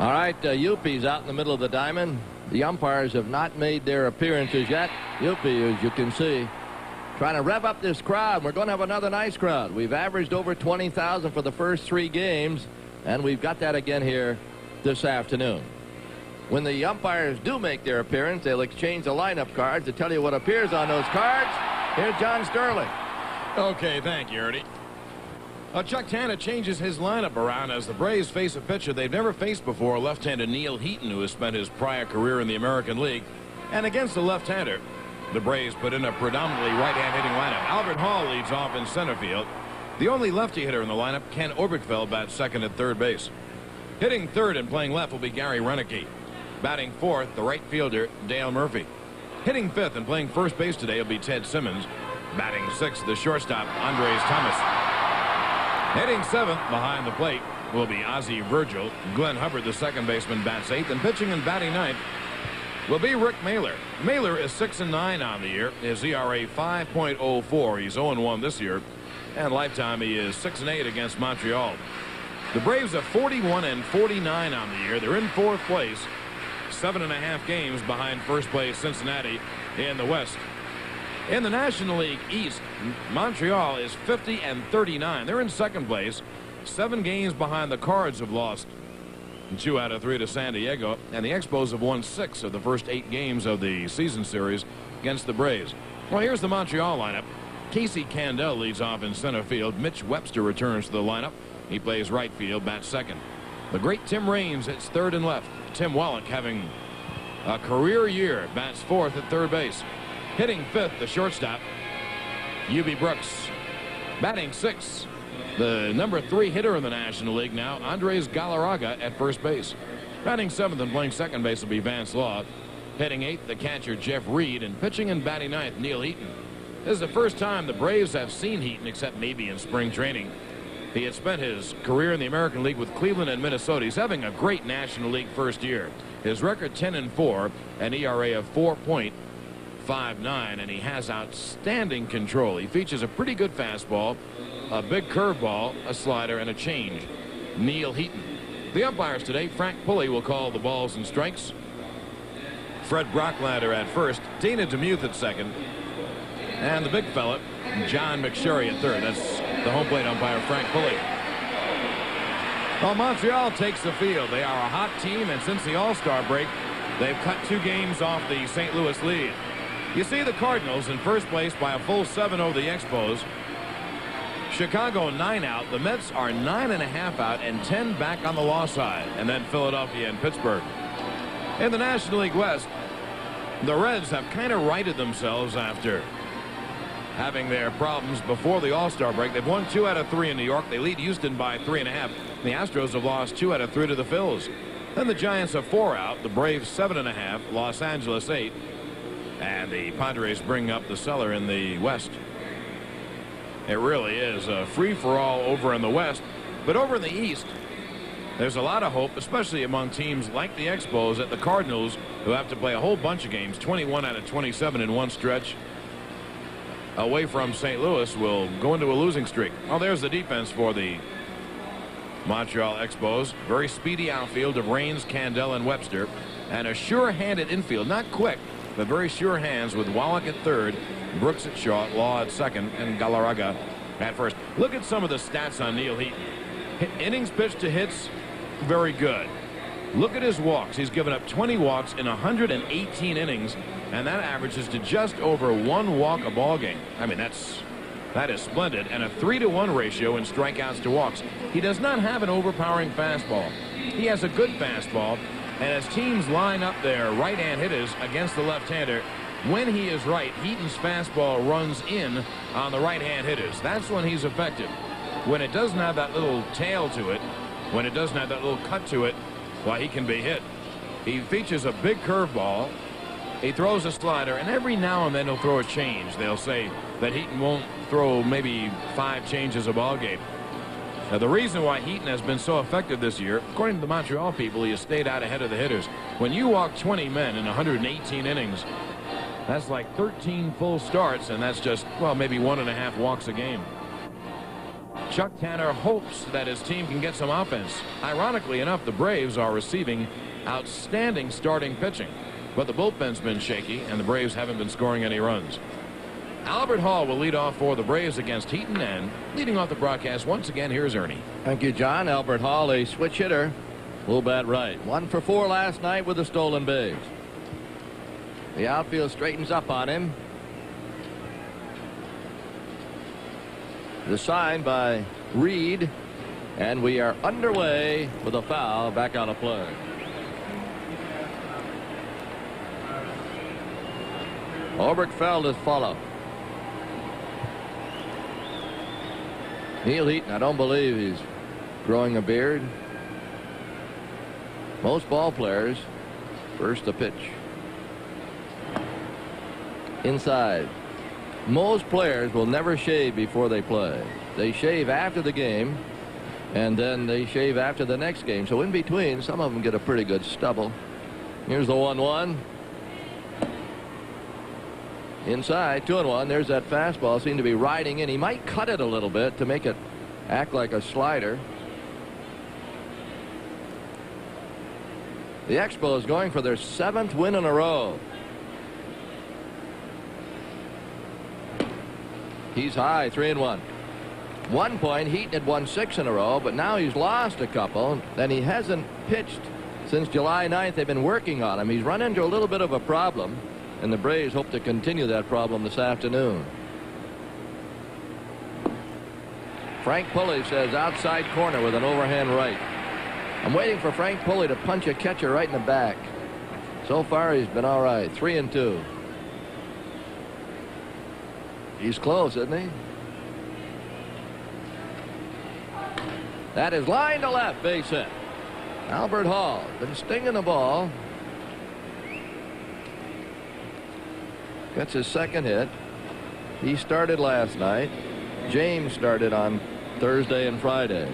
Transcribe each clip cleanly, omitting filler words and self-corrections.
All right, Yuppie's out in the middle of the diamond. The umpires have not made their appearances yet. Yuppie, as you can see, trying to rev up this crowd. We're going to have another nice crowd. We've averaged over 20,000 for the first 3 games, and we've got that again here this afternoon. When the umpires do make their appearance, they'll exchange the lineup cards to tell you what appears on those cards. Here's John Sterling. Okay, thank you, Ernie. Chuck Tanner changes his lineup around as the Braves face a pitcher they've never faced before, left-hander Neil Heaton, who has spent his prior career in the American League. And against the left-hander, the Braves put in a predominantly right-hand hitting lineup. Albert Hall leads off in center field. The only lefty hitter in the lineup, Ken Oberkfell, bats second at third base. Hitting third and playing left will be Gary Renicky. Batting fourth, the right fielder, Dale Murphy. Hitting fifth and playing first base today will be Ted Simmons. Batting sixth, the shortstop, Andres Thomas. Hitting seventh behind the plate will be Ozzie Virgil. Glenn Hubbard, the second baseman, bats eighth, and pitching and batting ninth will be Rick Mahler. Mahler is 6-9 on the year. His ERA 5.04. He's 0-1 this year, and lifetime he is 6-8 against Montreal. The Braves are 41-49 on the year. They're in fourth place, 7.5 games behind first place Cincinnati in the West. In the National League East, Montreal is 50-39. They're in second place. 7 games behind the Cards have lost 2 out of 3 to San Diego. And the Expos have won 6 of the first 8 games of the season series against the Braves. Well, here's the Montreal lineup. Casey Candel leads off in center field. Mitch Webster returns to the lineup. He plays right field, bats second. The great Tim Raines hits third and left. Tim Wallach, having a career year, bats fourth at third base. Hitting fifth, the shortstop, Ubi Brooks. Batting sixth, the number 3 hitter in the National League now, Andres Galarraga at first base. Batting seventh and playing second base will be Vance Law. Hitting eighth, the catcher, Jeff Reed. And pitching and batting ninth, Neil Heaton. This is the first time the Braves have seen Heaton, except maybe in spring training. He had spent his career in the American League with Cleveland and Minnesota. He's having a great National League first year. His record 10-4, an ERA of 4.59, and he has outstanding control. He features a pretty good fastball, a big curveball, a slider, and a change. Neil Heaton. The umpires today, Frank Pulley will call the balls and strikes. Fred Brocklander at first, Dana DeMuth at second, and the big fella, John McSherry at third. That's the home plate umpire, Frank Pulley. Well, Montreal takes the field. They are a hot team, and since the All-Star break, they've cut 2 games off the St. Louis lead. You see the Cardinals in first place by a full 7 over the Expos. Chicago 9 out. The Mets are 9.5 out and 10 back on the loss side. And then Philadelphia and Pittsburgh. In the National League West, the Reds have kind of righted themselves after having their problems before the All-Star break. They've won 2 out of 3 in New York. They lead Houston by 3.5. The Astros have lost 2 out of 3 to the Phils. Then the Giants are 4 out. The Braves 7.5. Los Angeles 8. And the Padres bring up the cellar in the West. It really is a free-for-all over in the West. But over in the East, there's a lot of hope, especially among teams like the Expos, that the Cardinals, who have to play a whole bunch of games, 21 out of 27 in one stretch, away from St. Louis, will go into a losing streak. Oh, there's the defense for the Montreal Expos. Very speedy outfield of Raines, Candel, and Webster. And a sure-handed infield. Not quick, but very sure hands with Wallach at third, Brooks at short, Law at second, and Galarraga at first. Look at some of the stats on Neil Heaton. Innings pitched to hits, very good. Look at his walks. He's given up 20 walks in 118 innings, and that averages to just over 1 walk a ball game. I mean, that is splendid. And a 3-to-1 ratio in strikeouts to walks. He does not have an overpowering fastball. He has a good fastball, and as teams line up their right-hand hitters against the left-hander, when he is right, Heaton's fastball runs in on the right-hand hitters. That's when he's effective. When it doesn't have that little tail to it, when it doesn't have that little cut to it, well, he can be hit. He features a big curveball. He throws a slider, and every now and then he'll throw a change. They'll say that Heaton won't throw maybe 5 changes a ball game. Now, the reason why Heaton has been so effective this year, according to the Montreal people, he has stayed out ahead of the hitters. When you walk 20 men in 118 innings, that's like 13 full starts, and that's just, well, maybe 1.5 walks a game. Chuck Tanner hopes that his team can get some offense. Ironically enough, the Braves are receiving outstanding starting pitching, but the bullpen's been shaky and the Braves haven't been scoring any runs. Albert Hall will lead off for the Braves against Heaton, and leading off the broadcast once again, here's Ernie. Thank you, John. Albert Hall, a switch hitter. Full bat right. 1 for 4 last night with a stolen base. The outfield straightens up on him. The sign by Reed, and we are underway with a foul back on a play. Oberkfell is follow. Neil Heaton, I don't believe he's growing a beard. Most ball players, first the pitch. Inside. Most players will never shave before they play. They shave after the game, and then they shave after the next game. So in between, some of them get a pretty good stubble. Here's the 1-1. Inside, 2-1. There's that fastball. Seemed to be riding in. He might cut it a little bit to make it act like a slider. The Expos going for their 7th win in a row. He's high, 3-1. 1 point. Heaton had won 6 in a row, but now he's lost a couple. Then he hasn't pitched since July 9th. They've been working on him. He's run into a little bit of a problem, and the Braves hope to continue that problem this afternoon. Frank Pulley says outside corner with an overhand right. I'm waiting for Frank Pulley to punch a catcher right in the back. So far he's been all right. 3-2. He's close, isn't he? That is line to left, base hit. Albert Hall been stinging the ball. Gets his 2nd hit. He started last night. James started on Thursday and Friday.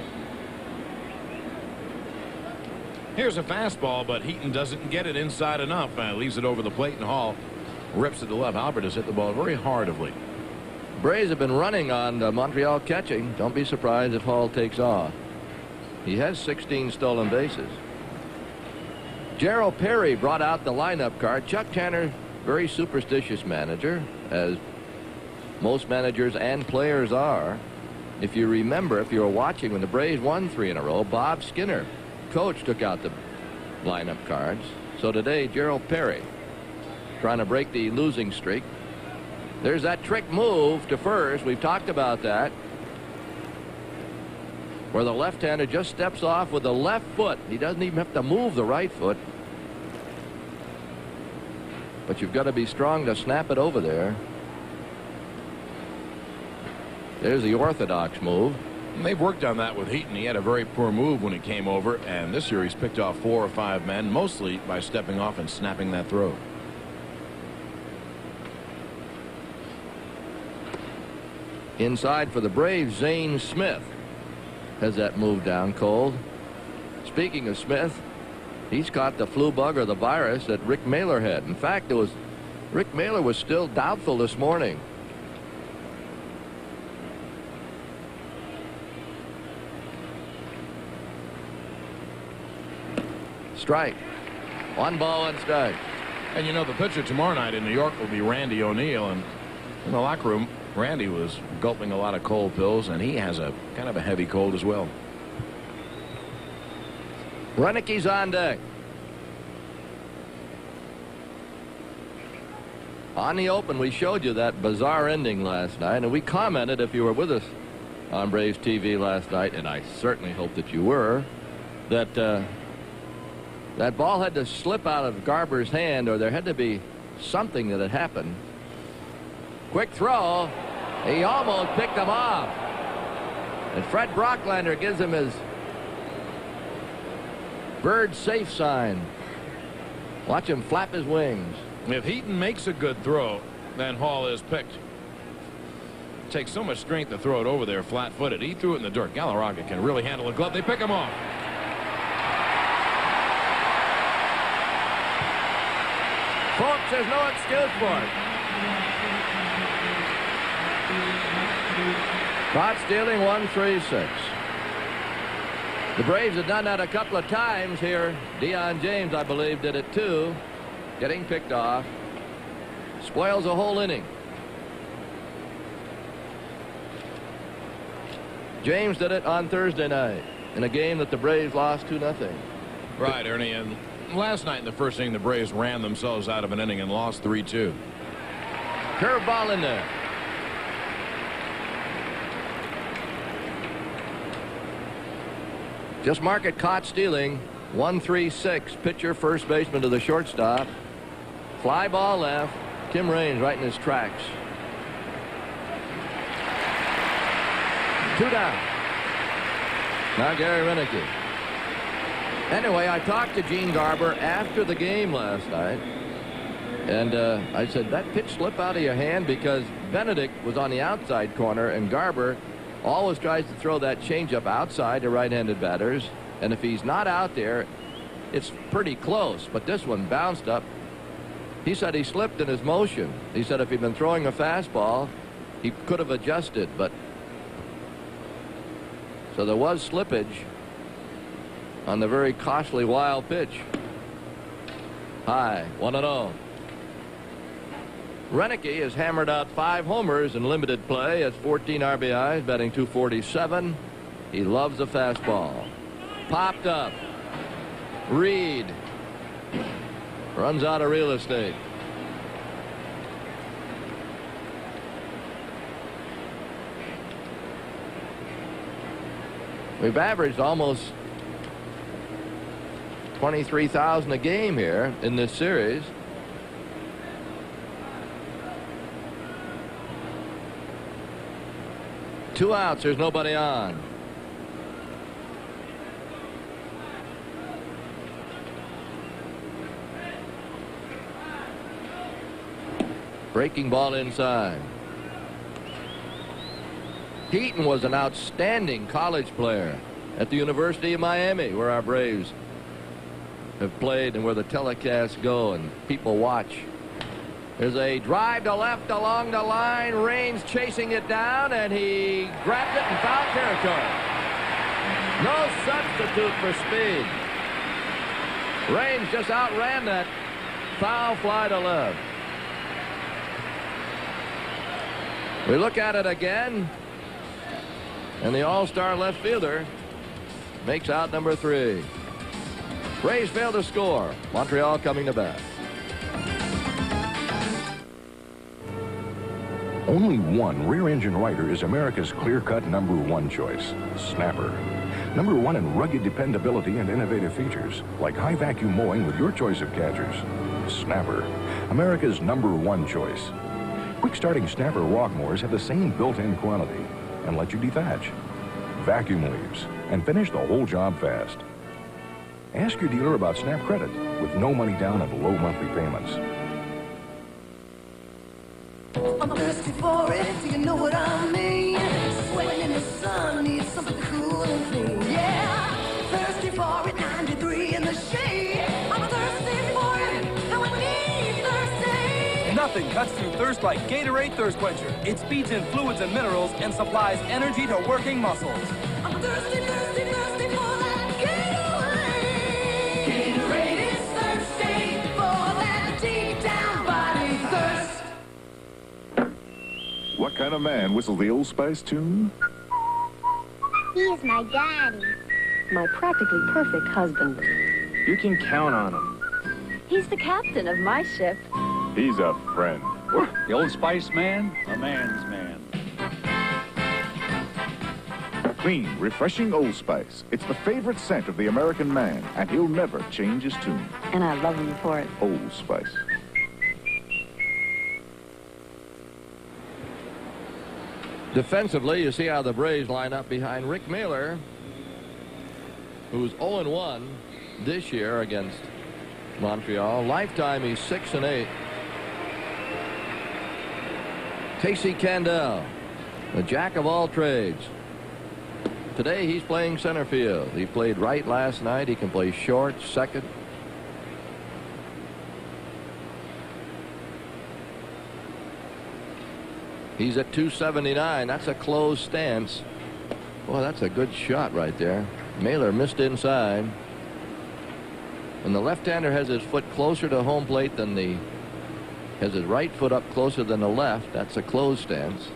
Here's a fastball, but Heaton doesn't get it inside enough. Leaves it over the plate, and Hall rips it to left. Albert has hit the ball very hard of late. Braves have been running on Montreal catching. Don't be surprised if Hall takes off. He has 16 stolen bases. Gerald Perry brought out the lineup card. Chuck Tanner, very superstitious manager, as most managers and players are. If you remember, if you were watching when the Braves won 3 in a row, Bob Skinner, coach, took out the lineup cards. So today, Gerald Perry trying to break the losing streak. There's that trick move to first. We've talked about that, where the left-hander just steps off with the left foot. He doesn't even have to move the right foot, but you've got to be strong to snap it over there. There's the orthodox move. They've worked on that with Heaton. He had a very poor move when he came over, and this year he's picked off 4 or 5 men, mostly by stepping off and snapping that throw. Inside for the Braves, Zane Smith has that move down cold. Speaking of Smith, he's caught the flu bug or the virus that Rick Mailer had. In fact, Rick Mailer was still doubtful this morning. Strike. 1 ball, 1 strike. And you know, the pitcher tomorrow night in New York will be Randy O'Neal, and in the locker room, Randy was gulping a lot of cold pills, and he has a kind of a heavy cold as well. Reinicke's on deck. On the open, we showed you that bizarre ending last night, and we commented, if you were with us on Braves TV last night, and I certainly hope that you were, that that ball had to slip out of Garber's hand, or there had to be something that had happened. Quick throw. He almost picked him off. And Fred Brocklander gives him his bird safe sign. Watch him flap his wings. If Heaton makes a good throw, then Hall is picked. It takes so much strength to throw it over there flat-footed. He threw it in the dirt. Galarraga can really handle a glove. They pick him off. Folks, there's no excuse for it. Caught stealing, 1-3-6. The Braves had done that a couple of times here. Deion James, I believe, did it too. Getting picked off. Spoils a whole inning. James did it on Thursday night in a game that the Braves lost 2-0. Right, Ernie. And last night in the first inning, the Braves ran themselves out of an inning and lost 3-2. Curveball in there. Just mark it caught stealing. 1-3-6. Pitcher, first baseman to the shortstop. Fly ball left. Tim Raines right in his tracks. 2 down. Now Gary Renicky. Anyway, I talked to Gene Garber after the game last night. And I said, that pitch slip out of your hand? Because Benedict was on the outside corner, and Garber always tries to throw that changeup outside to right-handed batters. And if he's not out there, it's pretty close. But this one bounced up. He said he slipped in his motion. He said if he'd been throwing a fastball, he could have adjusted. But so there was slippage on the very costly wild pitch. High, 1-0. Renicky has hammered out 5 homers in limited play, has 14 RBIs, batting .247. He loves the fastball. Popped up. Reed runs out of real estate. We've averaged almost 23,000 a game here in this series. Two outs, there's nobody on. Breaking ball inside. Heaton was an outstanding college player at the University of Miami, where our Braves have played and where the telecasts go and people watch. There's a drive to left along the line. Raines chasing it down, and he grabbed it in foul territory. No substitute for speed. Raines just outran that foul fly to left. We look at it again, and the all-star left fielder makes out number 3. Braves fail to score. Montreal coming to bat. Only one rear-engine rider is America's clear-cut #1 choice, Snapper. #1 in rugged dependability and innovative features, like high vacuum mowing with your choice of catchers. Snapper, America's #1 choice. Quick-starting Snapper walk mowers have the same built-in quality and let you dethatch, vacuum leaves, and finish the whole job fast. Ask your dealer about Snap Credit with no money down and low monthly payments. I'm thirsty for it, do you know what I mean? Sweating in the sun, need something cool and clean. Yeah, thirsty for it, 93 in the shade. I'm thirsty for it, and I need thirsty. Nothing cuts through thirst like Gatorade Thirst Quencher. It speeds in fluids and minerals and supplies energy to working muscles. I'm thirsty, thirsty, thirsty for that Gatorade. Gatorade is thirsty for that deep down body thirst. What kind of man whistled the Old Spice tune? He is my daddy. My practically perfect husband. You can count on him. He's the captain of my ship. He's a friend. The Old Spice man, a man's man. Clean, refreshing Old Spice. It's the favorite scent of the American man, and he'll never change his tune. And I love him for it. Old Spice. Defensively, you see how the Braves line up behind Rick Mailer, who's 0-1 this year against Montreal. Lifetime, he's 6-8. Casey Candel, the jack of all trades. Today he's playing center field. He played right last night. He can play short, second. He's at 279. That's a closed stance. Boy, that's a good shot right there. Mailer missed inside. And the left-hander has his foot closer to home plate than has his right foot up closer than the left. That's a closed stance.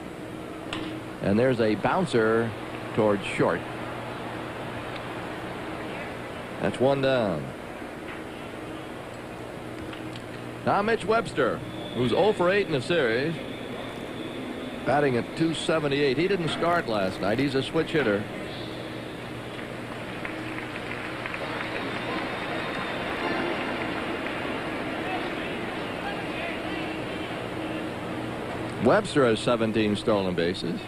And there's a bouncer towards short. That's one down. Now Mitch Webster, who's 0 for 8 in the series, batting at 278. He didn't start last night. He's a switch hitter. Webster has 17 stolen bases.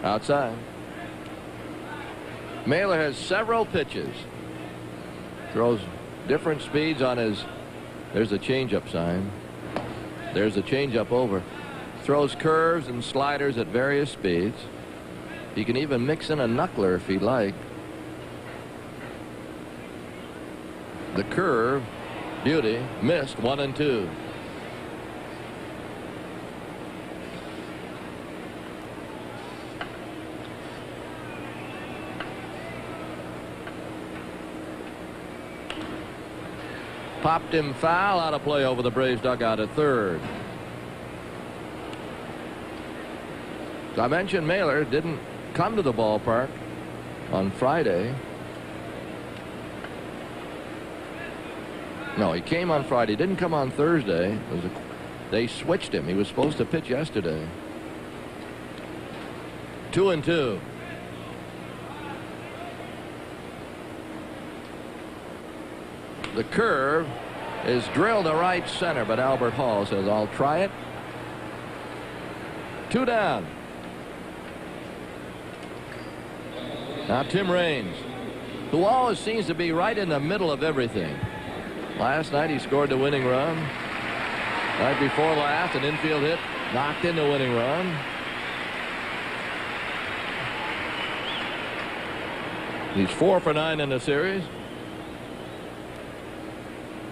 Outside. Mailer has several pitches. Throws different speeds on his. There's a changeup sign. There's a changeup over. Throws curves and sliders at various speeds. He can even mix in a knuckler if he'd like. The curve, beauty, missed 1 and 2. Popped him foul, out of play over the Braves dugout at third. So I mentioned Mailer didn't come to the ballpark on Friday. No, he came on Friday. Didn't come on Thursday. They switched him. He was supposed to pitch yesterday. 2 and 2. The curve is drilled to right center, but Albert Hall says, I'll try it. 2 down. Now Tim Raines, who always seems to be right in the middle of everything. Last night he scored the winning run. Night before last, an infield hit knocked in the winning run. He's 4 for 9 in the series.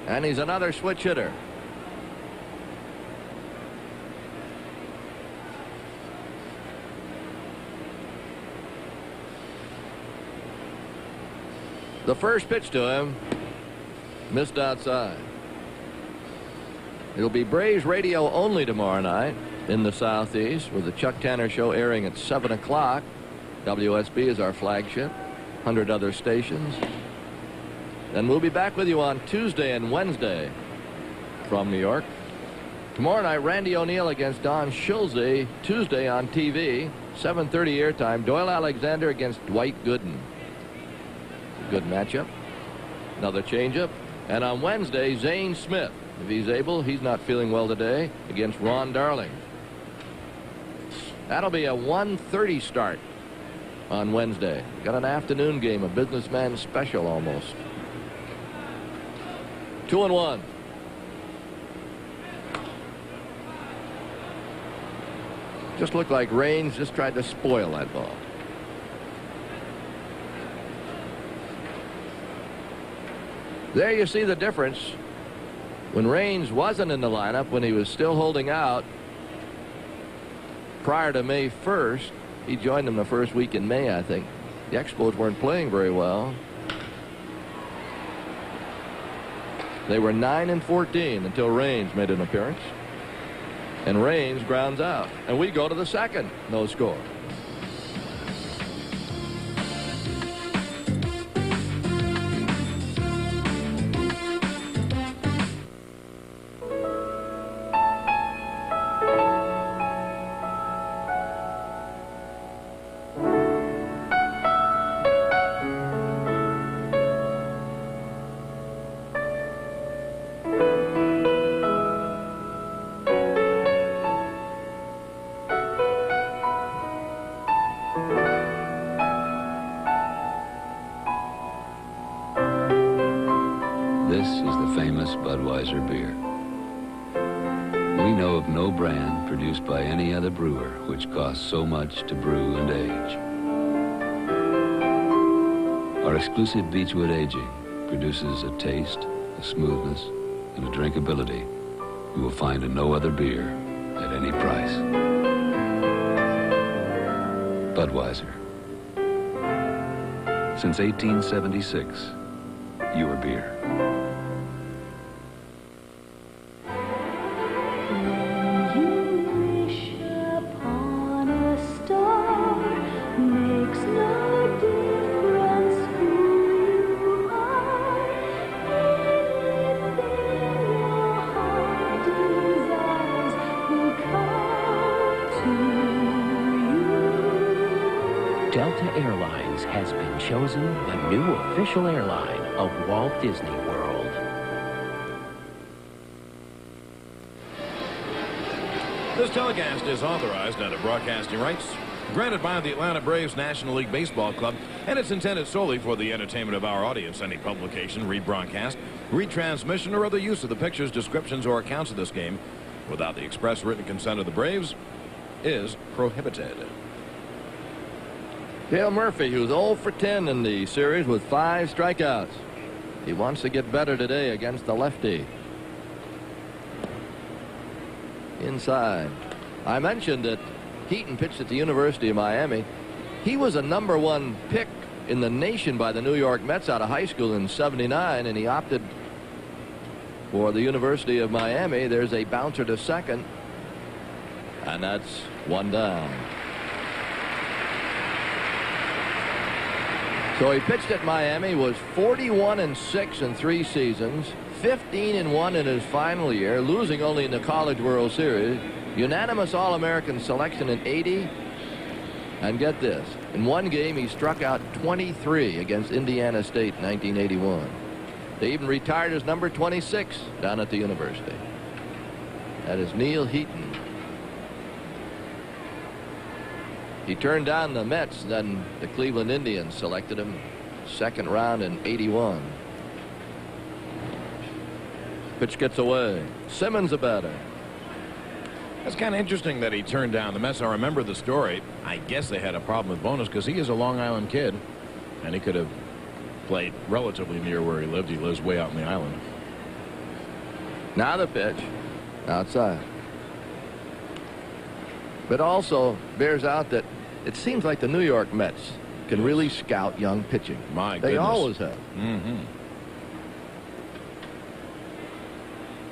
And he's another switch hitter. The first pitch to him missed outside. It'll be Braves radio only tomorrow night in the Southeast, with the Chuck Tanner Show airing at 7 o'clock. WSB is our flagship. 100 other stations. Then we'll be back with you on Tuesday and Wednesday from New York. Tomorrow night, Randy O'Neal against Don Schulze. Tuesday on TV, 7:30 airtime. Doyle Alexander against Dwight Gooden. Good matchup. Another changeup. And on Wednesday, Zane Smith, if he's able. He's not feeling well today, against Ron Darling. That'll be a 1:30 start on Wednesday. Got an afternoon game, a businessman special almost. 2 and 1. Just looked like Raines just tried to spoil that ball. There you see the difference. When Raines wasn't in the lineup, when he was still holding out prior to May 1st, he joined them the first week in May, I think. The Expos weren't playing very well. They were 9 and 14 until Raines made an appearance. And Raines grounds out. And we go to the second. No score. Beer. We know of no brand produced by any other brewer which costs so much to brew and age. Our exclusive Beechwood aging produces a taste, a smoothness, and a drinkability you will find in no other beer at any price. Budweiser. Since 1876, your beer. Delta Airlines has been chosen the new official airline of Walt Disney World. This telecast is authorized under broadcasting rights granted by the Atlanta Braves National League Baseball Club, and it's intended solely for the entertainment of our audience. Any publication, rebroadcast, retransmission, or other use of the pictures, descriptions, or accounts of this game without the express written consent of the Braves is prohibited. Dale Murphy, who's 0 for 10 in the series with 5 strikeouts. He wants to get better today against the lefty. Inside. I mentioned that Heaton pitched at the University of Miami. He was a #1 pick in the nation by the New York Mets out of high school in '79, and he opted for the University of Miami. There's a bouncer to second, and that's 1 down. So he pitched at Miami, was 41-6 in 3 seasons, 15-1 in his final year, losing only in the College World Series, unanimous All-American selection in '80, and get this, in 1 game he struck out 23 against Indiana State in 1981. They even retired his number 26 down at the university. That is Neil Heaton. He turned down the Mets, then the Cleveland Indians selected him 2nd round in '81. Pitch gets away. Simmons a batter. That's kind of interesting that he turned down the Mets. I remember the story. I guess they had a problem with bonus because he is a Long Island kid, and he could have played relatively near where he lived. He lives way out in the island. Now the pitch. Outside. But also bears out that it seems like the New York Mets can really scout young pitching. My They goodness. always have.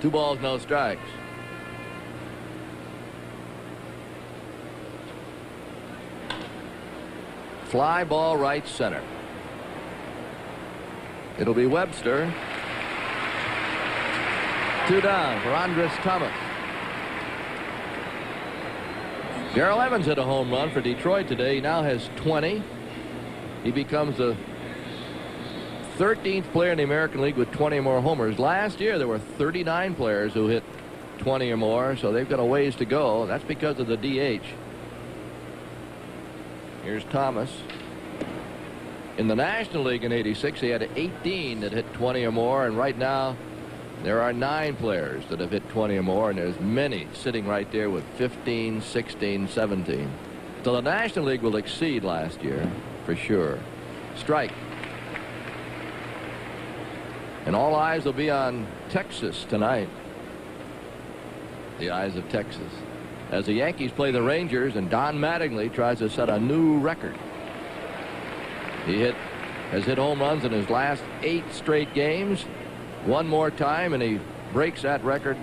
2 balls, no strikes. Fly ball right center. It'll be Webster. 2 down for Andres Thomas. Darrell Evans hit a home run for Detroit today. He now has 20. He becomes the 13th player in the American League with 20 or more homers. Last year there were 39 players who hit 20 or more, so they've got a ways to go. That's because of the DH. Here's Thomas. In the National League in '86, he had 18 that hit 20 or more, and right now there are 9 players that have hit 20 or more, and there's many sitting right there with 15, 16, 17. So the National League will exceed last year for sure. Strike. And all eyes will be on Texas tonight. The eyes of Texas. As the Yankees play the Rangers, and Don Mattingly tries to set a new record. He has hit home runs in his last 8 straight games. One more time, and he breaks that record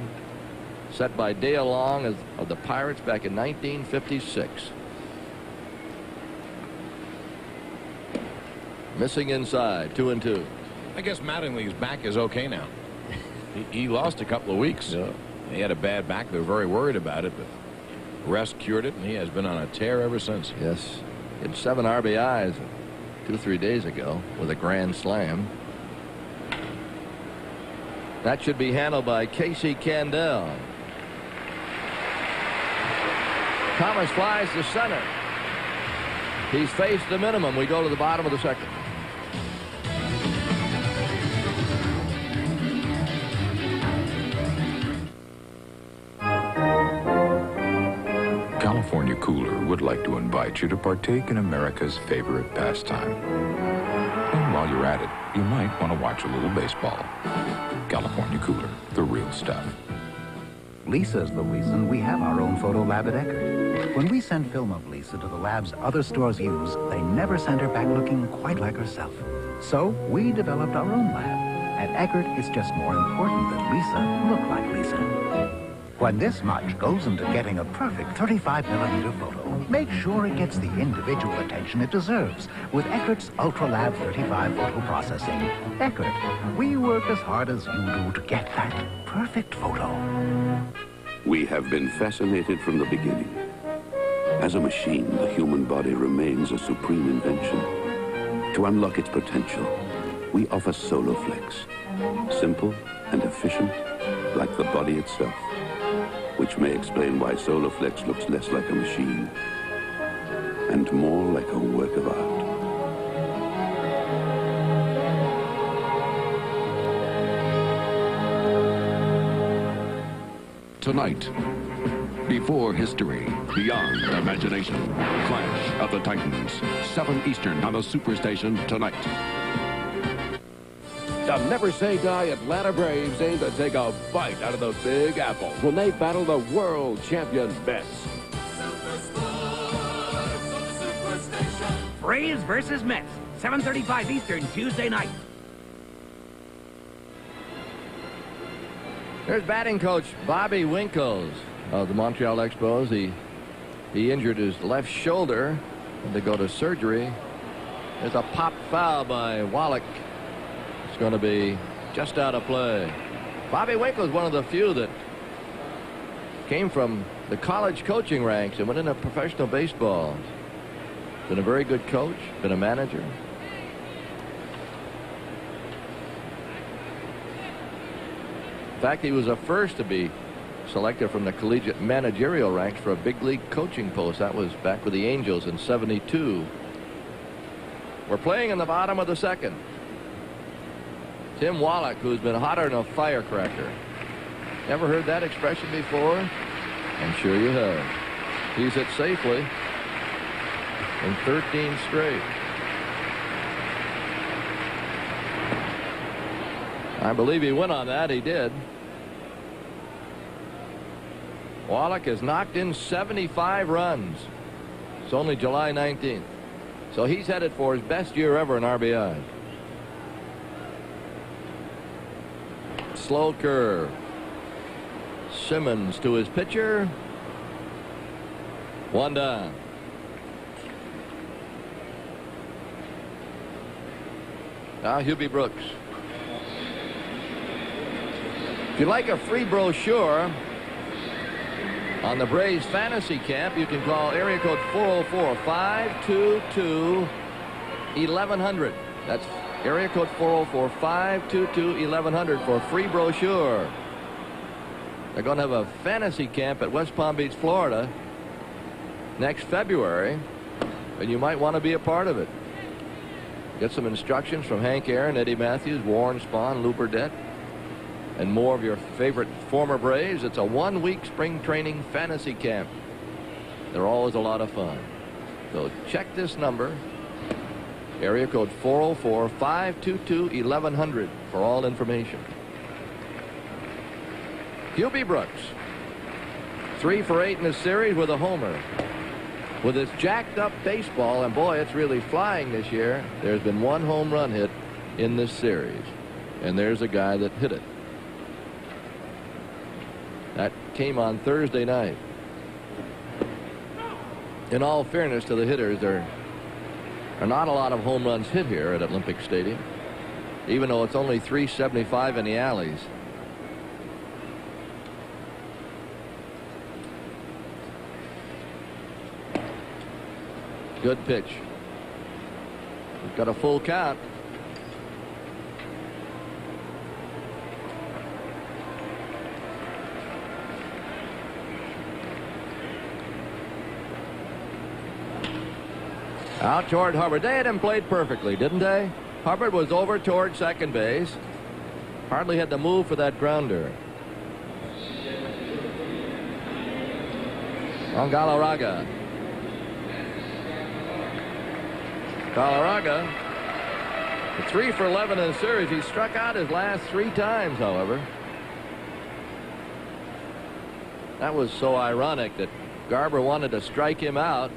set by Dale Long of the Pirates back in 1956. Missing inside, 2-2. I guess Mattingly's back is okay now. He lost a couple of weeks. Yeah. He had a bad back. They were very worried about it, but rest cured it, and he has been on a tear ever since. Yes. He had 7 RBIs 2-3 days ago with a grand slam. That should be handled by Casey Candell. Thomas flies to center. He's faced the minimum. We go to the bottom of the 2nd. California Cooler would like to invite you to partake in America's favorite pastime. And while you're at it, you might want to watch a little baseball. California Cooler, the real stuff. Lisa's the reason we have our own photo lab at Eckerd. When we send film of Lisa to the labs other stores use, they never send her back looking quite like herself. So we developed our own lab. At Eckerd, it's just more important that Lisa look like Lisa. When this much goes into getting a perfect 35mm photo, make sure it gets the individual attention it deserves with Eckerd's UltraLab 35 photo processing. Eckerd, we work as hard as you do to get that perfect photo. We have been fascinated from the beginning. As a machine, the human body remains a supreme invention. To unlock its potential, we offer Soloflex. Simple and efficient, like the body itself. Which may explain why Soloflex looks less like a machine and more like a work of art. Tonight, before history, beyond imagination, Clash of the Titans, 7 Eastern on the Superstation tonight. The never-say-die Atlanta Braves aim to take a bite out of the Big Apple when they battle the world champion Mets. Braves versus Mets, 7:35 Eastern, Tuesday night. There's batting coach Bobby Winkles of the Montreal Expos. He injured his left shoulder and to go to surgery. There's a pop foul by Wallach. It's going to be just out of play. Bobby Winkles, one of the few that came from the college coaching ranks and went into professional baseball. Been a very good coach, been a manager. In fact, he was the first to be selected from the collegiate managerial ranks for a big league coaching post. That was back with the Angels in '72. We're playing in the bottom of the second. Tim Wallach, who's been hotter than a firecracker. Ever heard that expression before? I'm sure you have. He's hit safely in 13 straight. I believe he went on that. He did. Wallach has knocked in 75 runs. It's only July 19th. So he's headed for his best year ever in RBI. Slow curve. Simmons to his pitcher. 1 down. Now Hubie Brooks. If you'd like a free brochure on the Braves fantasy camp, you can call area code 404-522-1100. That's area code 404-522-1100 for a free brochure. They're going to have a fantasy camp at West Palm Beach, Florida next February, and you might want to be a part of it. Get some instructions from Hank Aaron, Eddie Matthews, Warren Spahn, Lou Burdett, and more of your favorite former Braves. It's a 1-week spring training fantasy camp. They're always a lot of fun. So check this number, area code 404-522-1100 for all information. Hubie Brooks, 3 for 8 in the series with a homer. With this jacked up baseball, and boy, it's really flying this year, there's been 1 home run hit in this series. And there's a guy that hit it. That came on Thursday night. In all fairness to the hitters, there are not a lot of home runs hit here at Olympic Stadium, even though it's only 375 in the alleys. Good pitch. We've got a full count. Out toward Hubbard. They had him played perfectly, didn't they? Hubbard was over toward second base. Hardly had to move for that grounder. On Galarraga. Galarraga, 3 for 11 in the series. He struck out his last 3 times, however. That was so ironic that Garber wanted to strike him out,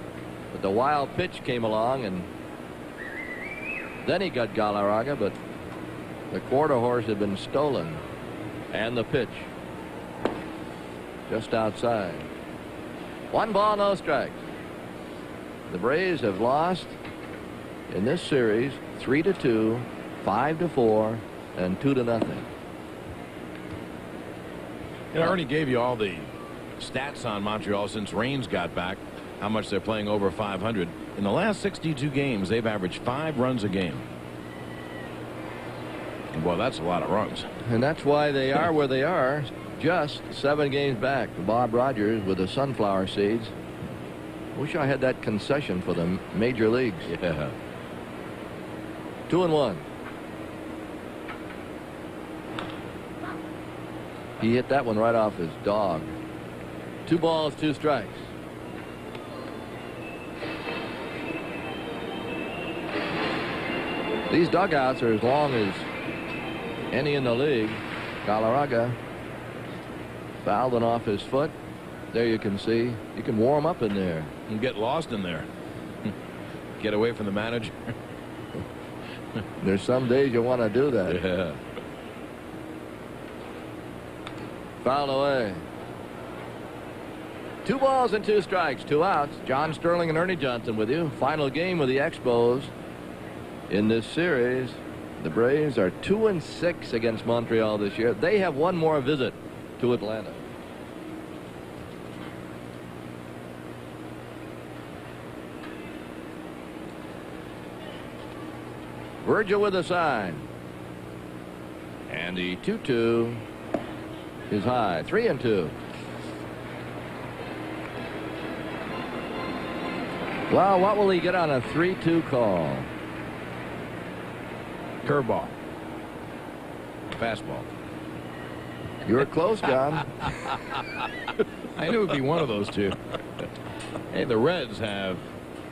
but the wild pitch came along, and then he got Galarraga, but the quarter horse had been stolen. And the pitch just outside. 1 ball, no strikes. The Braves have lost in this series 3-2, 5-4, and 2-0. I already gave you all the stats on Montreal since Raines got back, how much they're playing over 500. In the last 62 games, they've averaged 5 runs a game. And boy, that's a lot of runs. And that's why they are where they are, just 7 games back to Bob Rogers with the sunflower seeds. Wish I had that concession for the major leagues. Yeah. 2-1. He hit that one right off his dog. 2 balls, 2 strikes. These dugouts are as long as any in the league. Galarraga fouled one off his foot. There you can see. You can warm up in there. You get lost in there. Get away from the manager. There's some days you want to do that. Yeah. Foul away. 2 balls and 2 strikes, 2 outs. John Sterling and Ernie Johnson with you. Final game with the Expos in this series. The Braves are 2-6 against Montreal this year. They have one more visit to Atlanta. Virgil with a sign. And the 2-2 is high. 3-2. Well, what will he get on a 3-2 call? Curveball. Fastball. You were close, John. I knew it would be one of those two. Hey, the Reds have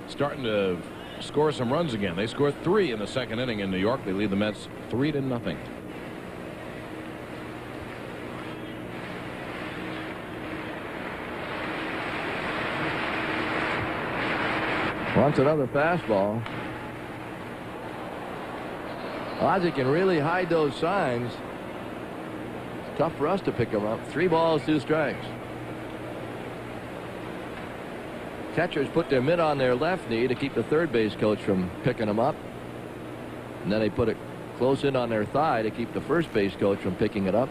starting to score some runs again. They scored 3 in the 2nd inning in New York. They lead the Mets 3-0. Wants another fastball. Ozzie can really hide those signs. It's tough for us to pick them up. 3 balls, 2 strikes. Catchers put their mitt on their left knee to keep the third base coach from picking them up. And then they put it close in on their thigh to keep the first base coach from picking it up.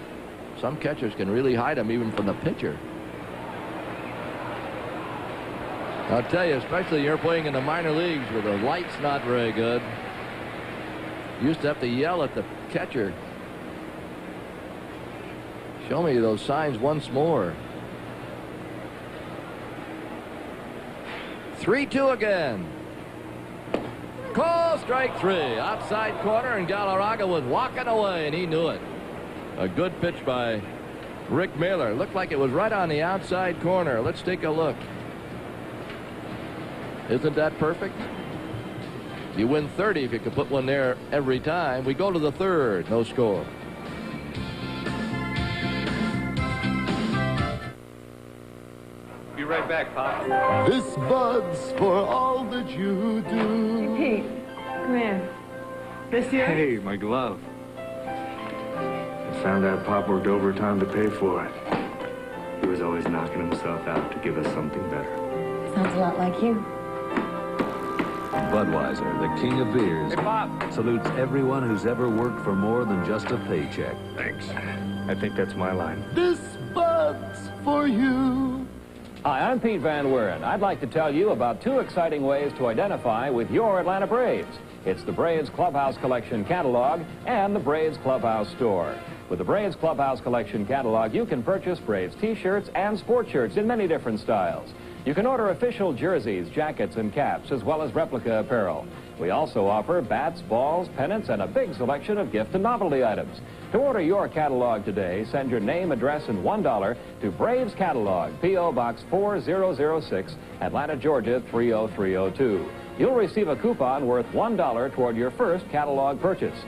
Some catchers can really hide them even from the pitcher. I'll tell you, especially you're playing in the minor leagues where the light's not very good. You used to have to yell at the catcher. Show me those signs once more. 3-2 again. Call strike 3. Outside corner, and Galarraga was walking away, and he knew it. A good pitch by Rick Mailer. Looked like it was right on the outside corner. Let's take a look. Isn't that perfect? You win 30 if you can put one there every time. We go to the 3rd. No score. Be right back, Pop. This bud's for all that you do. Hey, Pete, come here. This here? Hey, my glove. I found out Pop worked overtime to pay for it. He was always knocking himself out to give us something better. Sounds a lot like you. Budweiser, the king of beers, Hey, Pop. salutes everyone who's ever worked for more than just a paycheck. Thanks. I think that's my line. This bud's for you. Hi, I'm Pete Van Wieren. I'd like to tell you about 2 exciting ways to identify with your Atlanta Braves. It's the Braves Clubhouse Collection Catalog and the Braves Clubhouse Store. With the Braves Clubhouse Collection Catalog, you can purchase Braves T-shirts and sport shirts in many different styles. You can order official jerseys, jackets, and caps, as well as replica apparel. We also offer bats, balls, pennants, and a big selection of gift and novelty items. To order your catalog today, send your name, address, and $1 to Braves Catalog, P.O. Box 4006, Atlanta, Georgia 30302. You'll receive a coupon worth $1 toward your first catalog purchase.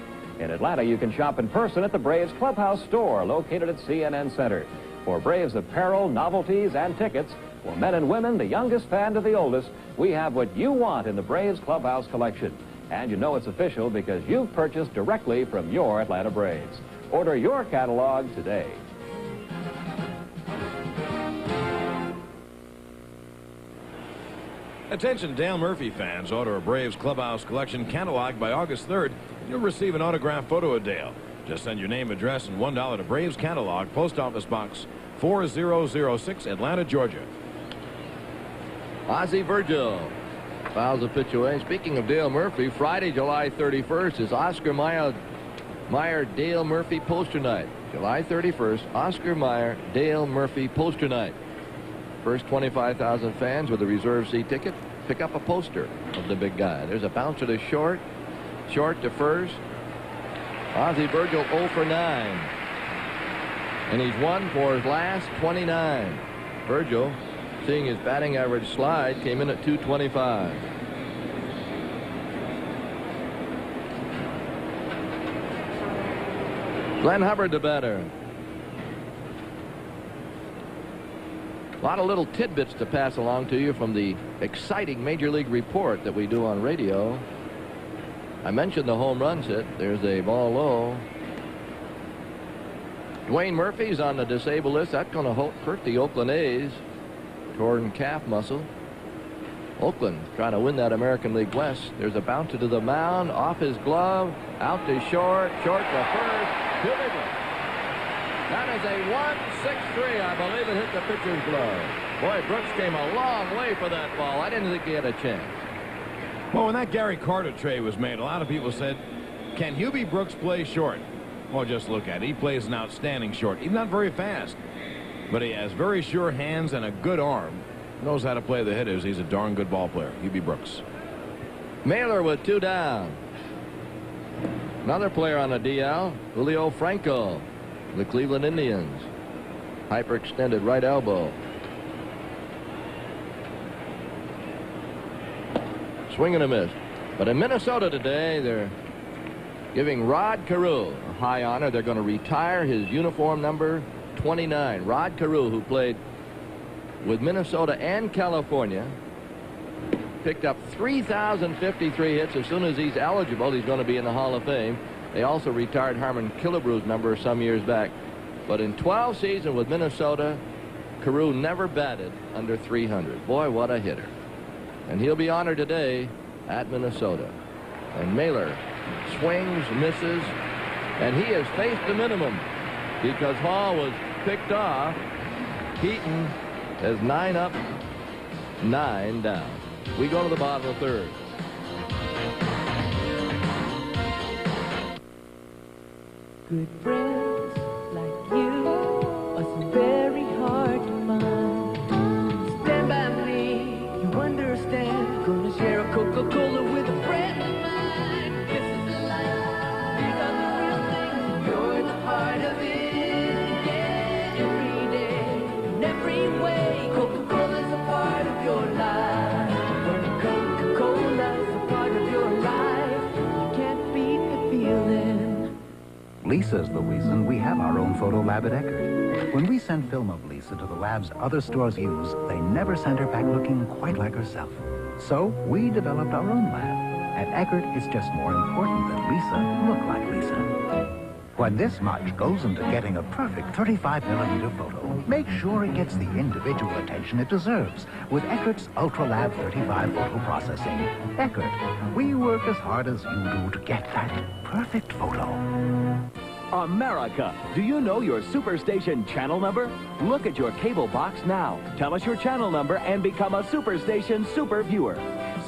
In Atlanta, you can shop in person at the Braves Clubhouse Store, located at CNN Center. For Braves apparel, novelties, and tickets, for men and women, the youngest fan to the oldest, we have what you want in the Braves Clubhouse collection. And you know it's official because you've purchased directly from your Atlanta Braves. Order your catalog today. Attention Dale Murphy fans, order a Braves Clubhouse collection catalog by August 3rd. You'll receive an autographed photo of Dale. Just send your name, address, and $1 to Braves Catalog, Post Office Box 4006, Atlanta, Georgia. Ozzie Virgil fouls a pitch away. Speaking of Dale Murphy, Friday, July 31st is Oscar Mayer Dale Murphy poster night. July 31st, Oscar Mayer Dale Murphy poster night. First 25,000 fans with a reserve seat ticket pick up a poster of the big guy. There's a bouncer to short to first. Ozzie Virgil 0 for 9. And he's 1 for his last 29. Virgil, seeing his batting average slide, came in at .225. Glenn Hubbard, the batter. A lot of little tidbits to pass along to you from the exciting Major League report that we do on radio. I mentioned the home runs hit. There's a ball low. Dwayne Murphy's on the disabled list. That's going to hurt the Oakland A's. Torn calf muscle. Oakland trying to win that American League West. There's a bouncer to the mound, off his glove, out to short to first. Too big one. That is a 1-6-3. I believe it hit the pitcher's glove. Boy, Brooks came a long way for that ball. I didn't think he had a chance. Well, when that Gary Carter trade was made, a lot of people said, can Hubie Brooks play short? Well, just look at it. He plays an outstanding short. He's not very fast, but he has very sure hands and a good arm. Knows how to play the hitters. He's a darn good ball player. Hubie Brooks. Mailer with 2 down. Another player on the DL, Julio Franco, the Cleveland Indians. Hyperextended right elbow. Swing and a miss. But in Minnesota today, they're giving Rod Carew a high honor. They're going to retire his uniform number 29. Rod Carew, who played with Minnesota and California, picked up 3,053 hits. As soon as he's eligible, he's going to be in the Hall of Fame. They also retired Harmon Killebrew's number some years back. But in 12 seasons with Minnesota, Carew never batted under 300. Boy, what a hitter. And he'll be honored today at Minnesota. And Mailer swings, misses, and he has faced the minimum because Hall was picked off. Heaton has 9 up, 9 down. We go to the bottom of the 3rd. Good friends like you are so very hard to find. Stand by me, you understand. Gonna share a Coca-Cola with a friend of mine. This is the life, these are the real things. You're the heart of it, yeah. Every day, in every way, Coca-Cola's a part of your life. When Coca-Cola's a part of your life, you can't beat the feeling. Lisa's the reason we have our own photo lab at Eckerd. When we send film of Lisa to the labs other stores use, they never send her back looking quite like herself. So we developed our own lab. At Eckerd, it's just more important that Lisa look like Lisa. When this much goes into getting a perfect 35mm photo, make sure it gets the individual attention it deserves with Eckerd's Ultra Lab 35 photo processing. Eckerd, we work as hard as you do to get that perfect photo. America, do you know your Superstation channel number? Look at your cable box now. Tell us your channel number and become a Superstation super viewer.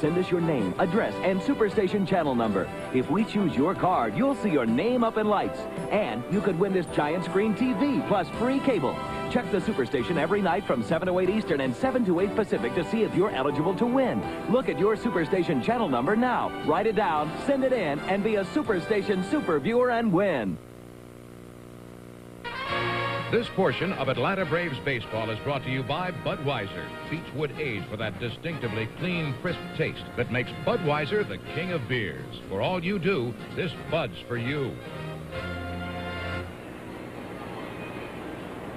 Send us your name, address, and Superstation channel number. If we choose your card, you'll see your name up in lights. And you could win this giant screen TV plus free cable. Check the Superstation every night from 7 to 8 Eastern and 7 to 8 Pacific to see if you're eligible to win. Look at your Superstation channel number now. Write it down, send it in, and be a Superstation super viewer and win. This portion of Atlanta Braves baseball is brought to you by Budweiser. Beechwood Age for that distinctively clean, crisp taste that makes Budweiser the king of beers. For all you do, this Bud's for you.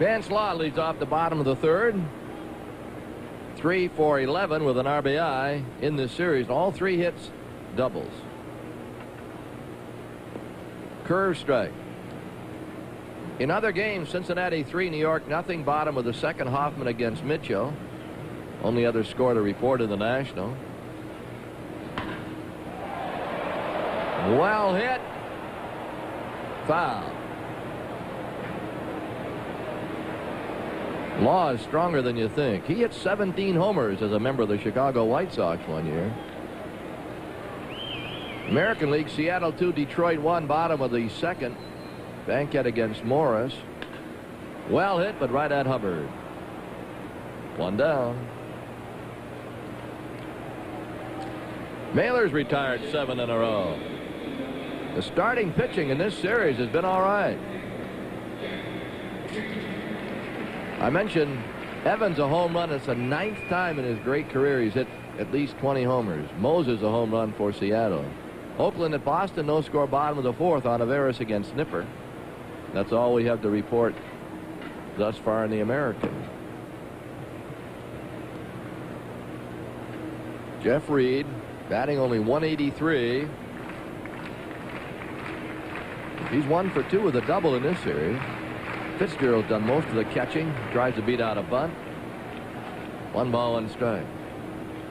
Van Slaw leads off the bottom of the third. 3 for 11 with an RBI in this series. All 3 hits, doubles. Curve strike. In other games, Cincinnati 3, New York nothing. Bottom of the second, Hoffman against Mitchell. Only other score to report in the National. Well hit. Foul. Law is stronger than you think. He hit 17 homers as a member of the Chicago White Sox one year. American League, Seattle 2, Detroit 1, bottom of the second. Bankett against Morris. Well hit, but right at Hubbard. 1 down. Mailer's retired 7 in a row. The starting pitching in this series has been all right. I mentioned Evans a home run. It's the 9th time in his great career he's hit at least 20 homers. Moses a home run for Seattle. Oakland at Boston, no score, bottom of the 4th. Olivares against Nipper. That's all we have to report thus far in the American. Jeff Reed batting only 183. He's 1 for 2 with a double in this series. Fitzgerald's done most of the catching. Tries to beat out a bunt. 1 ball, 1 strike.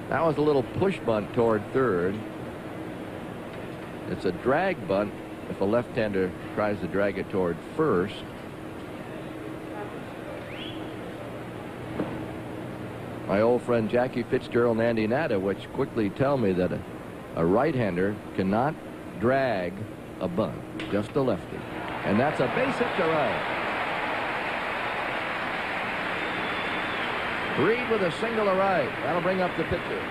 That was a little push bunt toward third. It's a drag bunt if a left-hander tries to drag it toward first. My old friend Jackie Fitzgerald and Andy Nadowich quickly tell me that a right-hander cannot drag a bunt, just a lefty. And that's a base hit to right. Reed with a single to right. That'll bring up the pitcher.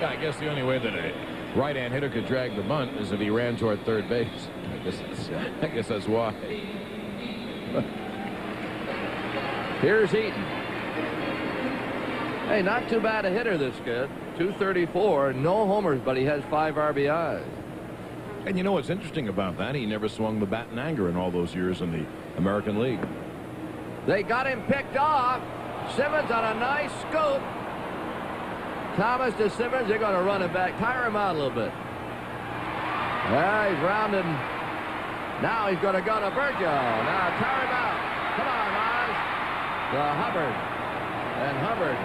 Yeah, I guess the only way that a right-hand hitter could drag the bunt is if he ran toward third base. I guess that's why. Here's Eaton. Hey, not too bad a hitter, this kid. 234, no homers, but he has 5 RBIs. And you know what's interesting about that? He never swung the bat in anger in all those years in the American League. They got him picked off. Simmons on a nice scoop. Thomas to Simmons. They're going to run it back. Tire him out a little bit. He's rounding. Now he's going to go to Virgil. Now tire him out. Come on, Oz. To Hubbard. And Hubbard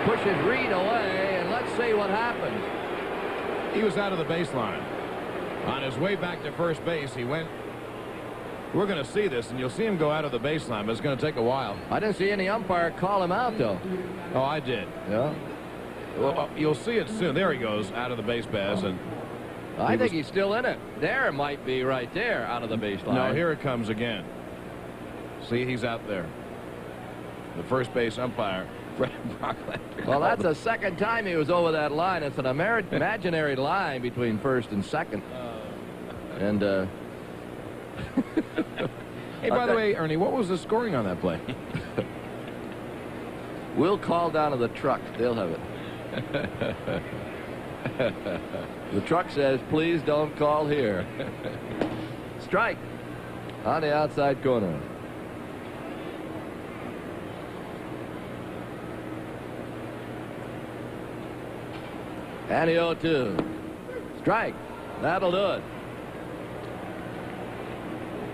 pushes Reed away. And let's see what happens. He was out of the baseline. On his way back to first base, he went. We're going to see this, and you'll see him go out of the baseline, but it's going to take a while. I didn't see any umpire call him out, though. Oh, I did. Yeah. Well, you'll see it soon. There he goes, out of the base pass, and I think he's still in it. There might be right there, out of the baseline. No, here it comes again. See, he's out there. The first base umpire, Fred Brocklander. Well, that's the second time he was over that line. It's an imaginary line between first and second. And hey, by the way, Ernie, what was the scoring on that play? We'll call down to the truck. They'll have it. The truck says, please don't call here. Strike on the outside corner. And the 0-2. Strike. That'll do it.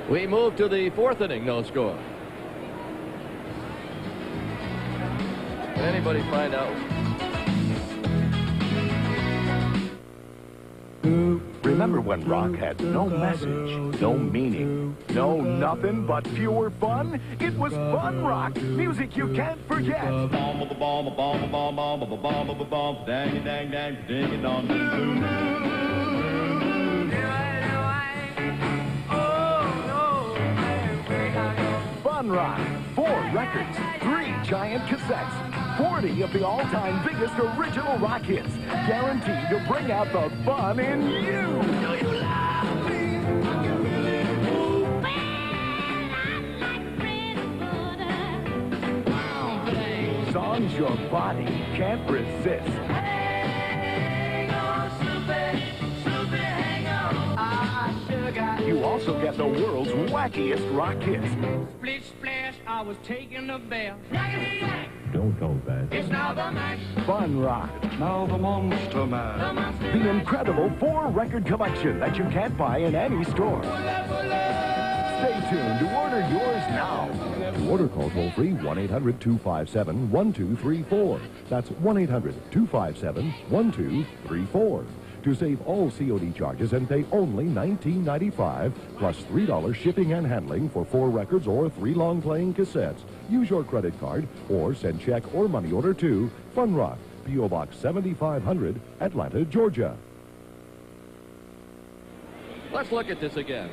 We move to the 4th inning, no score. Can anybody find out? Remember when rock had no message, no meaning, no nothing but pure fun? It was fun rock, music you can't forget. Fun rock, 4 records, 3 giant cassettes, 40 of the all-time biggest original rock hits, guaranteed to bring out the fun in you. Do you love me? Songs your body can't resist. Hang on, Snoopy, Snoopy, hang on. You also also get the world's wackiest rock hits. Split splash, I was taking a bath. Don't hold back. It's now the mash. Fun rock. Now the Monster Mash. The incredible 4-record collection that you can't buy in any store. Stay tuned to order yours now. To order, call toll-free 1-800-257-1234. That's 1-800-257-1234. To save all COD charges and pay only $19.95 plus $3 shipping and handling for 4 records or 3 long-playing cassettes. Use your credit card or send check or money order to Fun Rock, P.O. Box 7500, Atlanta, Georgia. Let's look at this again.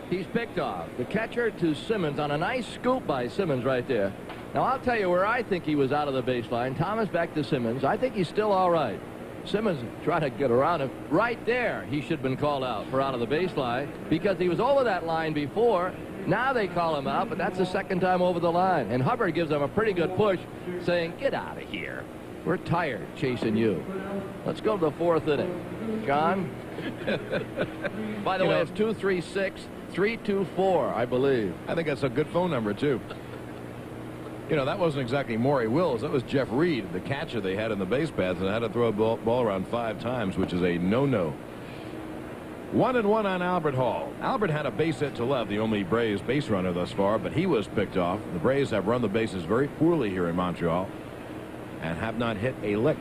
He's picked off. The catcher to Simmons on a nice scoop by Simmons right there. Now, I'll tell you where I think he was out of the baseline. Thomas back to Simmons. I think he's still all right. Simmons trying to get around him. Right there, he should have been called out for out of the baseline because he was over that line before. Now they call him out, but that's the second time over the line. And Hubbard gives him a pretty good push, saying, get out of here. We're tired chasing you. Let's go to the 4th inning. John? By the way, it's 236-324, I believe. I think that's a good phone number, too. You know, that wasn't exactly Maury Wills. That was Jeff Reed, the catcher they had in the base paths, and had to throw a ball around 5 times, which is a no-no. 1-1 on Albert Hall. Albert had a base hit to left, the only Braves base runner thus far, but he was picked off. The Braves have run the bases very poorly here in Montreal and have not hit a lick.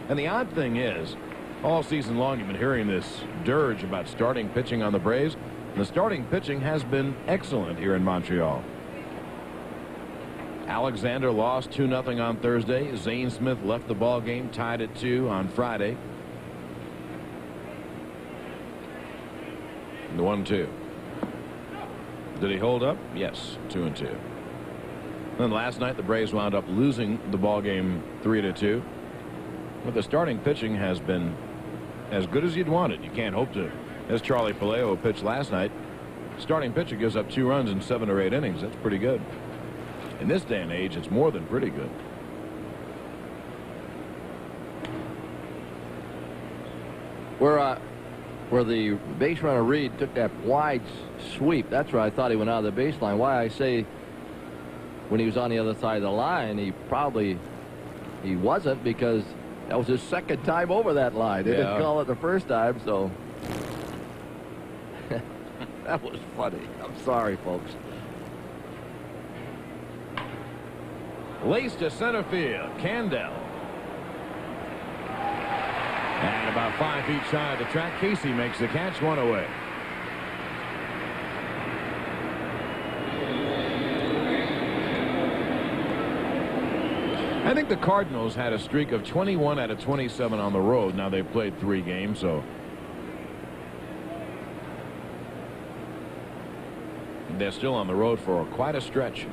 And the odd thing is, all season long you've been hearing this dirge about starting pitching on the Braves. And the starting pitching has been excellent here in Montreal. Alexander lost 2-0 on Thursday. Zane Smith left the ball game, tied at 2 on Friday. The 1-2. Did he hold up? Yes, 2-2. Then last night the Braves wound up losing the ball game 3-2. But the starting pitching has been as good as you'd want it. You can't hope to. As Charlie Palaio pitched last night, starting pitcher gives up 2 runs in 7 or 8 innings. That's pretty good. In this day and age, it's more than pretty good. Where the base runner Reed took that wide sweep, that's where I thought he went out of the baseline. Why I say when he was on the other side of the line, he wasn't, because that was his second time over that line. They didn't call it the first time, so that was funny. I'm sorry, folks. Lace to center field. Candell. And about 5 feet shy of the track, Casey makes the catch, 1 away. I think the Cardinals had a streak of 21 out of 27 on the road. Now they've played 3 games, so they're still on the road for quite a stretch.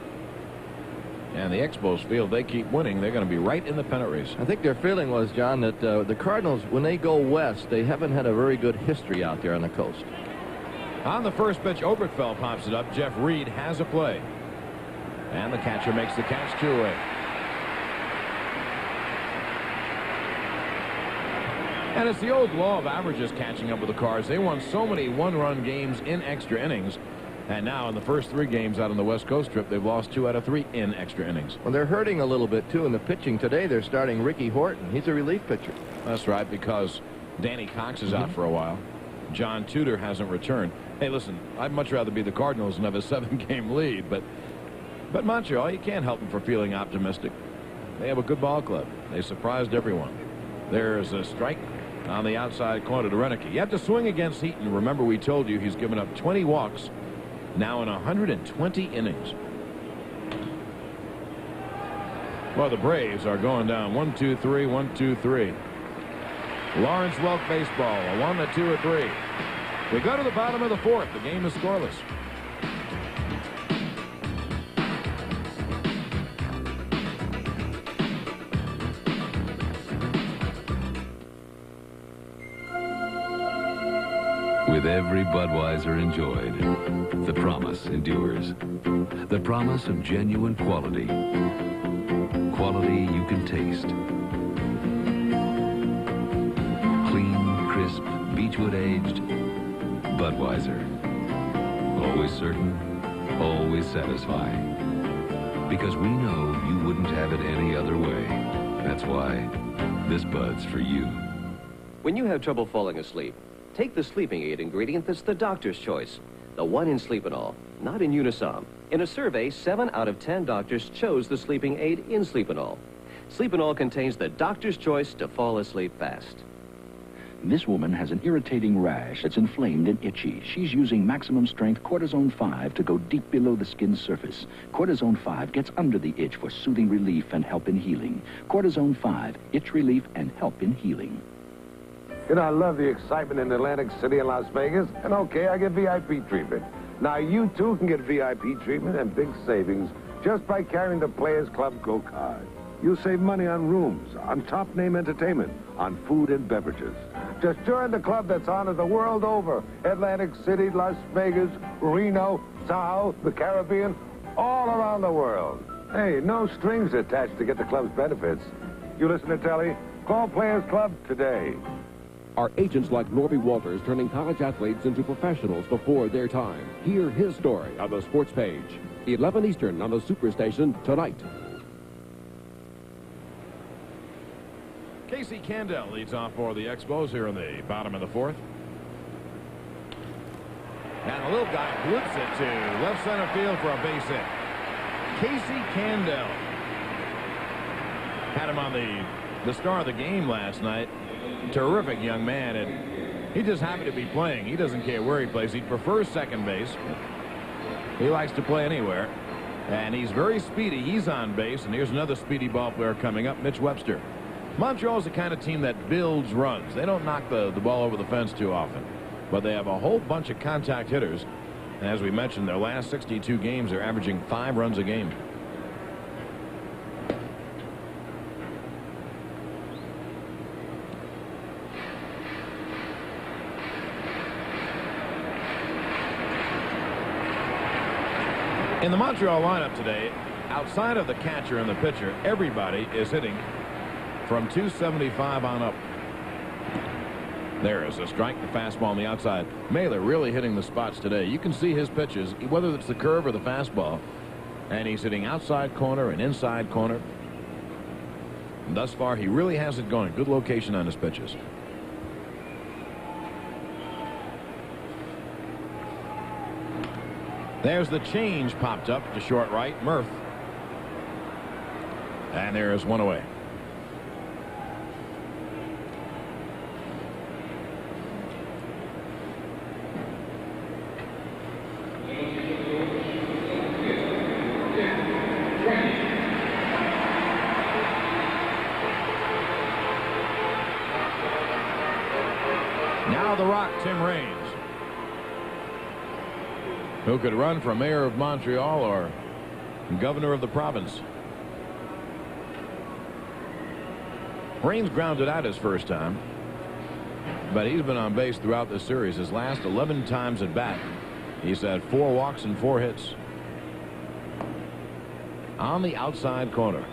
And the Expos feel they keep winning, they're going to be right in the pennant race. I think their feeling was, John, that the Cardinals, when they go west, they haven't had a very good history out there on the coast. On the first pitch, Oberkfell pops it up. Jeff Reed has a play. And the catcher makes the catch, 2 away. And it's the old law of averages catching up with the Cards. They won so many 1-run games in extra innings. And now in the first 3 games out on the West Coast trip, they've lost 2 out of 3 in extra innings. Well, they're hurting a little bit, too, in the pitching today. They're starting Ricky Horton. He's a relief pitcher. That's right, because Danny Cox is out for a while. John Tudor hasn't returned. Hey, listen, I'd much rather be the Cardinals and have a 7-game lead, but Montreal, you can't help them for feeling optimistic. They have a good ball club. They surprised everyone. There's a strike on the outside corner to Renicky. You have to swing against Heaton. Remember, we told you he's given up 20 walks now in 120 innings. Well, the Braves are going down 1-2-3, 1-2-3. Lawrence Welk baseball, a 1, a 2, a 3. We go to the bottom of the 4th. The game is scoreless. With every Budweiser enjoyed, the promise endures. The promise of genuine quality. Quality you can taste. Clean, crisp, Beechwood aged Budweiser. Always certain, always satisfying. Because we know you wouldn't have it any other way. That's why this Bud's for you. When you have trouble falling asleep, take the sleeping aid ingredient that's the doctor's choice. The one in Sleepinol, not in Unisom. In a survey, 7 out of 10 doctors chose the sleeping aid in Sleepinol. Sleepinol contains the doctor's choice to fall asleep fast. This woman has an irritating rash that's inflamed and itchy. She's using maximum strength Cortisone 5 to go deep below the skin's surface. Cortisone 5 gets under the itch for soothing relief and help in healing. Cortisone 5, itch relief and help in healing. You know, I love the excitement in Atlantic City and Las Vegas, and okay, I get VIP treatment. Now you too can get VIP treatment and big savings just by carrying the Players Club Go card. You save money on rooms, on top-name entertainment, on food and beverages. Just join the club that's honored the world over. Atlantic City, Las Vegas, Reno, Tahoe, the Caribbean, all around the world. Hey, no strings attached to get the club's benefits. You listen to Telly? Call Players Club today. Are agents like Norby Walters turning college athletes into professionals before their time? Hear his story on the sports page. 11 Eastern on the Superstation tonight. Casey Candell leads off for the Expos here in the bottom of the 4th. And the little guy blips it to left center field for a base hit. Casey Candell had him on the star of the game last night. Terrific young man, and he just happy to be playing. He doesn't care where he plays. He prefers second base. He likes to play anywhere. And he's very speedy. He's on base. And here's another speedy ball player coming up, Mitch Webster. Montreal's the kind of team that builds runs. They don't knock the ball over the fence too often. But they have a whole bunch of contact hitters. And as we mentioned, their last 62 games, they're averaging 5 runs a game. In the Montreal lineup today, outside of the catcher and the pitcher, everybody is hitting from 275 on up. There is a strike, the fastball on the outside. Mailer really hitting the spots today. You can see his pitches, whether it's the curve or the fastball. And he's hitting outside corner and inside corner. And thus far, he really has it going. Good location on his pitches. There's the change popped up to short right, Murph. And there's one away. Now the Rock, Tim Raines, who could run for mayor of Montreal or governor of the province. Raines grounded out his first time, but he's been on base throughout the series. His last 11 times at bat, he's had 4 walks and 4 hits. On the outside corner.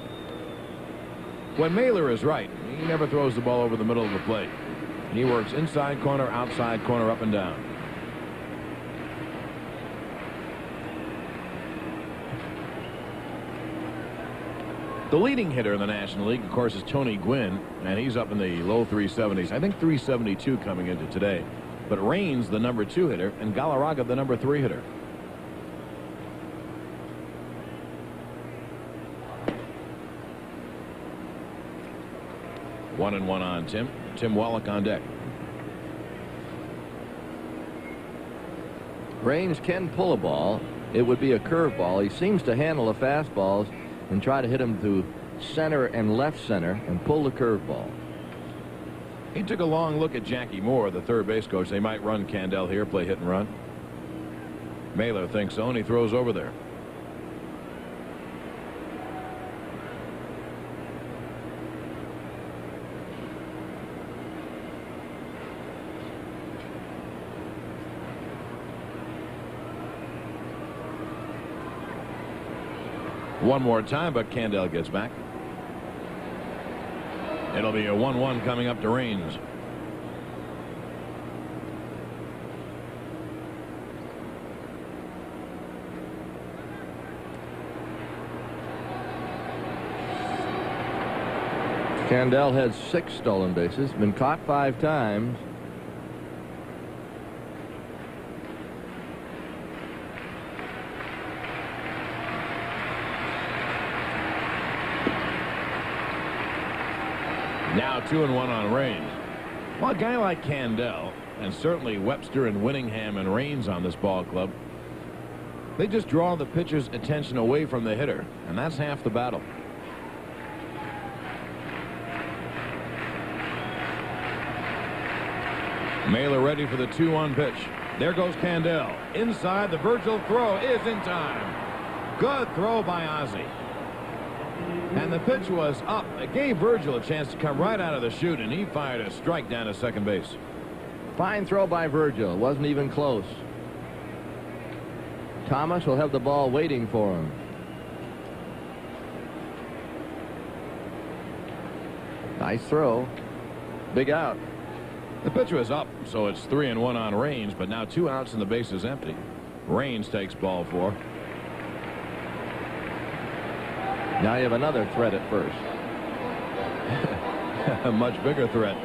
When Mailer is right, he never throws the ball over the middle of the plate. He works inside corner, outside corner, up and down. The leading hitter in the National League, of course, is Tony Gwynn, and he's up in the low 370s. I think 372 coming into today. But Raines, the number 2 hitter, and Galarraga, the number 3 hitter. One and one on Tim. Tim Wallach on deck. Raines can pull a ball. It would be a curveball. He seems to handle the fastballs and try to hit him to center and left center and pull the curveball. He took a long look at Jackie Moore, the third base coach. They might run Candell here, play hit and run. Mailer thinks so, and he throws over there. One more time, but Candell gets back. It'll be a 1-1 coming up to Raines. Candell had 6 stolen bases, been caught 5 times. Now 2-1 on Raines. Well, a guy like Candell, and certainly Webster and Winningham and Raines on this ball club, they just draw the pitcher's attention away from the hitter, and that's half the battle. Mailer ready for the 2-1 pitch. There goes Candell. Inside, the Virgil throw is in time. Good throw by Ozzie. And the pitch was up. It gave Virgil a chance to come right out of the chute, and he fired a strike down to second base. Fine throw by Virgil. Wasn't even close. Thomas will have the ball waiting for him. Nice throw. Big out. The pitch was up, so it's 3-1 on Raines, but now 2 outs and the base is empty. Raines takes ball 4. Now you have another threat at first. A much bigger threat.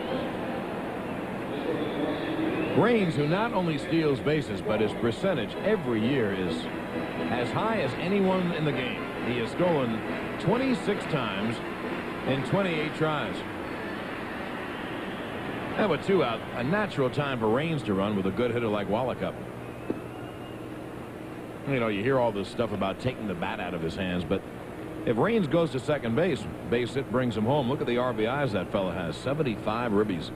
Raines, who not only steals bases, but his percentage every year is as high as anyone in the game. He has stolen 26 times in 28 tries. And with 2 out, a natural time for Raines to run with a good hitter like Wallach up. You know, you hear all this stuff about taking the bat out of his hands, but if Raines goes to second base hit brings him home. Look at the RBIs that fella has. 75 ribbies.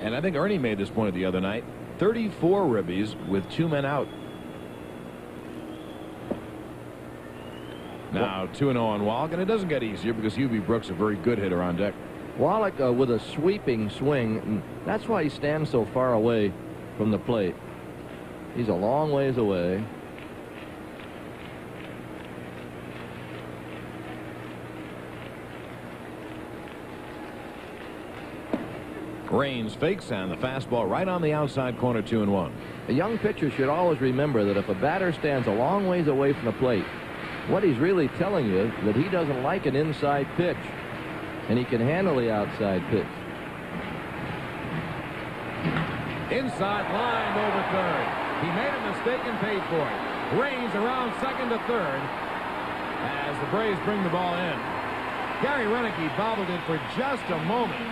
And I think Ernie made this point the other night. 34 ribbies with 2 men out. Now 2-0 on Wallach, and it doesn't get easier because Hubie Brooks a very good hitter on deck. Wallach with a sweeping swing, and that's why he stands so far away from the plate. He's a long ways away. Raines fakes and the fastball right on the outside corner. 2-1. A young pitcher should always remember that if a batter stands a long ways away from the plate, what he's really telling you is that he doesn't like an inside pitch, and he can handle the outside pitch. Inside line over third. He made a mistake and paid for it. Raines around second to third as the Braves bring the ball in. Gary Renicky bobbled it for just a moment,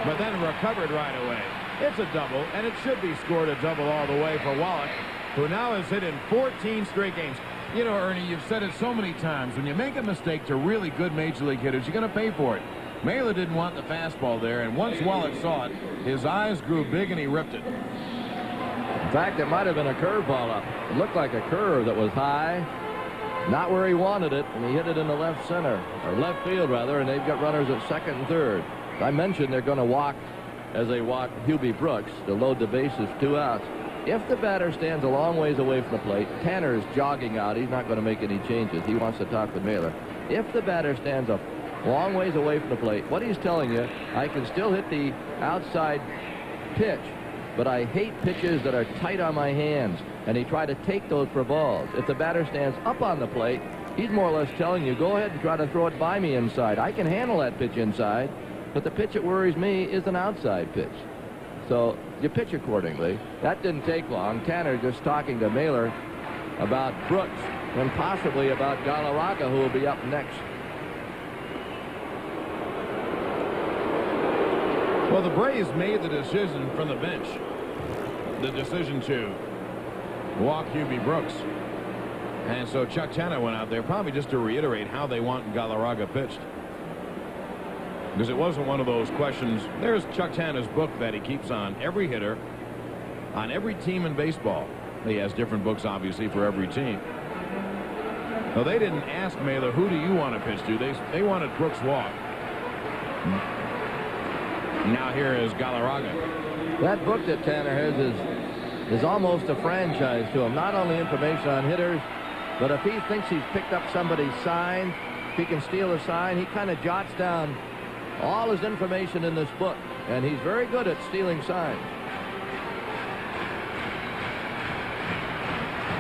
but then recovered right away. It's a double, and it should be scored a double all the way for Wallach, who now has hit in 14 straight games. You know, Ernie, you've said it so many times. When you make a mistake to really good major league hitters, you're going to pay for it. Mailer didn't want the fastball there, and once Wallach saw it, his eyes grew big and he ripped it. In fact, it might have been a curveball up. It looked like a curve that was high, not where he wanted it, and he hit it in the left center, or left field rather, and they've got runners at second and third. I mentioned they're going to walk as they walk Hubie Brooks to load the bases, 2 outs. If the batter stands a long ways away from the plate, Tanner is jogging out. He's not going to make any changes. He wants to talk with Mailer. If the batter stands a long ways away from the plate, what he's telling you, I can still hit the outside pitch, but I hate pitches that are tight on my hands, and he tried to take those for balls. If the batter stands up on the plate, he's more or less telling you, go ahead and try to throw it by me inside. I can handle that pitch inside, but the pitch that worries me is an outside pitch. So you pitch accordingly. That didn't take long. Tanner just talking to Mailer about Brooks and possibly about Galarraga, who will be up next. Well, the Braves made the decision from the bench. The decision to walk Hubie Brooks. And so Chuck Tanner went out there probably just to reiterate how they want Galarraga pitched. Because it wasn't one of those questions. There's Chuck Tanner's book that he keeps on every hitter, on every team in baseball. He has different books, obviously, for every team. Now, they didn't ask Mailer, who do you want to pitch to? They wanted Brooks walk. Now here is Galarraga. That book that Tanner has is almost a franchise to him. Not only information on hitters, but if he thinks he's picked up somebody's sign, if he can steal a sign, he kind of jots down all his information in this book, and he's very good at stealing signs.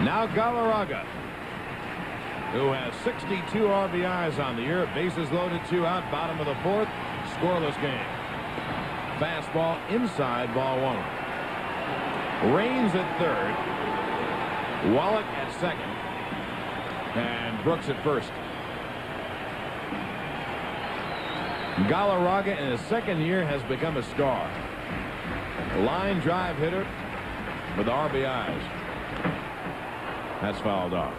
Now Galarraga. who has 62 RBIs on the year. Bases loaded, 2 out, bottom of the 4th. Scoreless game. Fastball inside, ball 1. Raines at 3rd. Wallach at 2nd. And Brooks at 1st. Galarraga in his 2nd year has become a star. Line drive hitter with RBIs. That's fouled off.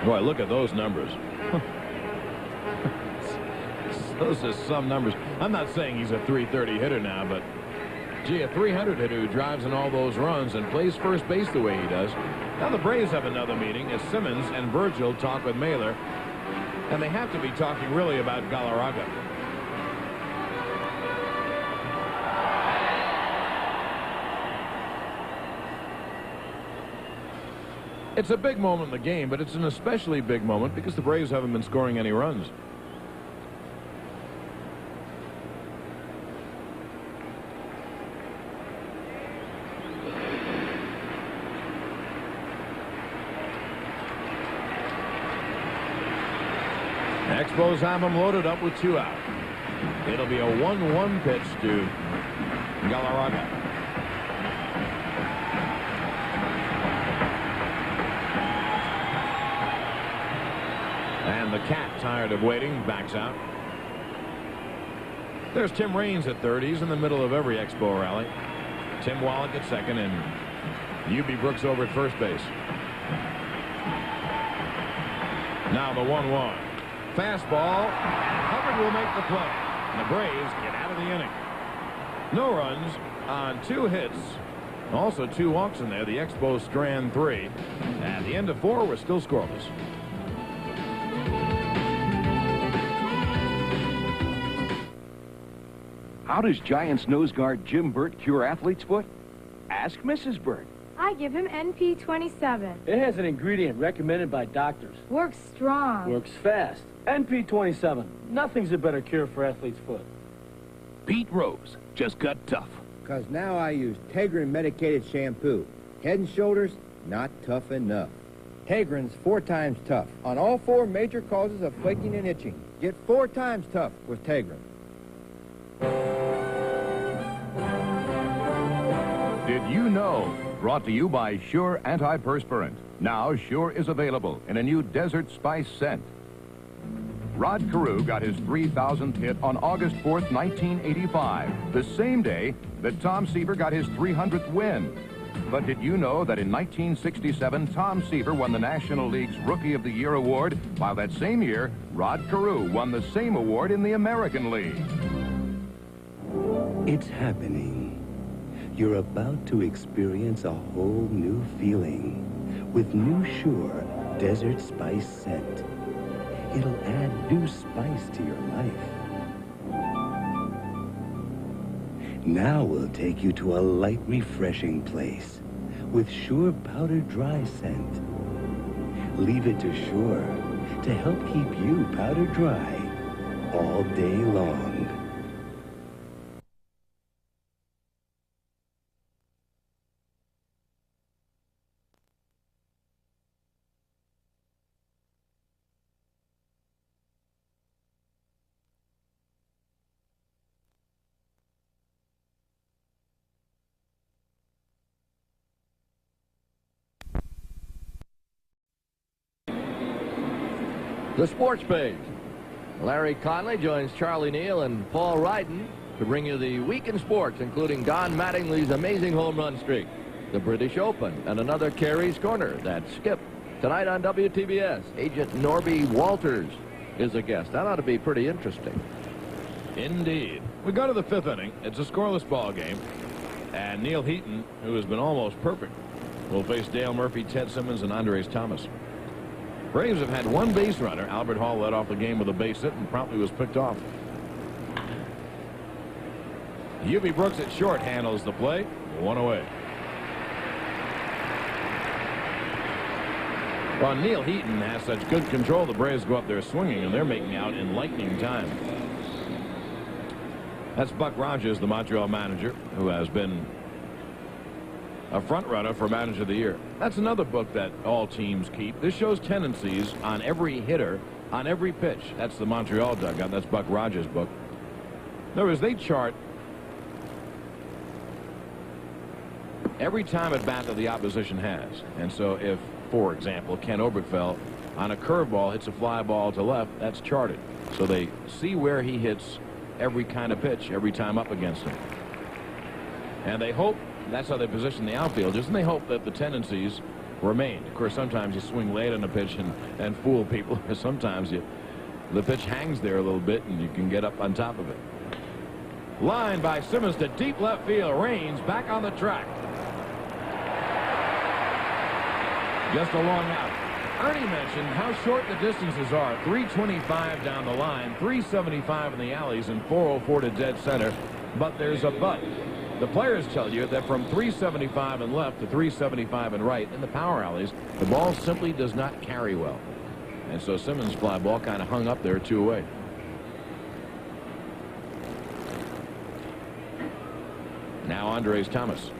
Boy, look at those numbers. Those are some numbers. I'm not saying he's a 330 hitter now, but gee, a 300 hitter who drives in all those runs and plays first base the way he does. Now the Braves have another meeting as Simmons and Virgil talk with Mailer, and they have to be talking really about Galarraga. It's a big moment in the game, but it's an especially big moment because the Braves haven't been scoring any runs. Expos have him loaded up with 2 out. It'll be a 1-1 pitch to Galarraga. And the Cat, tired of waiting, backs out. There's Tim Raines at 3rd. He's in the middle of every Expo rally. Tim Wallach at 2nd, and U.B. Brooks over at first base. Now the 1-1. Fastball. Hubbard will make the play. And the Braves get out of the inning. No runs on 2 hits. Also 2 walks in there. The Expos strand 3. At the end of 4, we're still scoreless. How does Giants nose guard Jim Burt cure athlete's foot? Ask Mrs. Burt. I give him NP27. It has an ingredient recommended by doctors. Works strong. Works fast. NP27. Nothing's a better cure for athlete's foot. Pete Rose just got tough. Because now I use Tegrin medicated shampoo. Head and Shoulders, not tough enough. Tegrin's 4 times tough on all 4 major causes of flaking and itching. Get 4 times tough with Tegrin. Did you know? Brought to you by Sure Antiperspirant. Now Sure is available in a new Desert Spice scent. Rod Carew got his 3,000th hit on August 4th, 1985, the same day that Tom Seaver got his 300th win. But did you know that in 1967, Tom Seaver won the National League's Rookie of the Year award, while that same year, Rod Carew won the same award in the American League? It's happening. You're about to experience a whole new feeling with new Sure Desert Spice scent. It'll add new spice to your life. Now we'll take you to a light, refreshing place with Sure Powder Dry scent. Leave it to Sure to help keep you powder dry all day long. The Sports Page. Larry Conley joins Charlie Neal and Paul Ryden to bring you the week in sports, including Don Mattingly's amazing home run streak, the British Open, and another Carey's Corner. That's Skip. Tonight on WTBS, Agent Norby Walters is a guest. That ought to be pretty interesting. Indeed. We go to the 5th inning. It's a scoreless ball game. And Neil Heaton, who has been almost perfect, will face Dale Murphy, Ted Simmons, and Andres Thomas. Braves have had 1 base runner. Albert Hall led off the game with a base hit and promptly was picked off. U.B. Brooks at short handles the play. 1 away. Well, Neil Heaton has such good control, the Braves go up there swinging, and they're making out in lightning time. That's Buck Rogers, the Montreal manager, who has been a front runner for Manager of the Year. That's another book that all teams keep. This shows tendencies on every hitter, on every pitch. That's the Montreal dugout. That's Buck Rogers' book. In other words, they chart every time at bat that the opposition has. And so if, for example, Ken Obergefell on a curveball hits a fly ball to left, that's charted. So they see where he hits every kind of pitch every time up against him. And they hope, that's how they position the outfielders, and they hope that the tendencies remain. Of course, sometimes you swing late on a pitch and fool people. Sometimes the pitch hangs there a little bit and you can get up on top of it. Line by Simmons to deep left field. Raines back on the track. Just a long out. Ernie mentioned how short the distances are. 325 down the line, 375 in the alleys, and 404 to dead center. But there's a but. The players tell you that from 375 and left to 375 and right in the power alleys, the ball simply does not carry well. And so Simmons' fly ball kind of hung up there 2 away. Now Andres Thomas.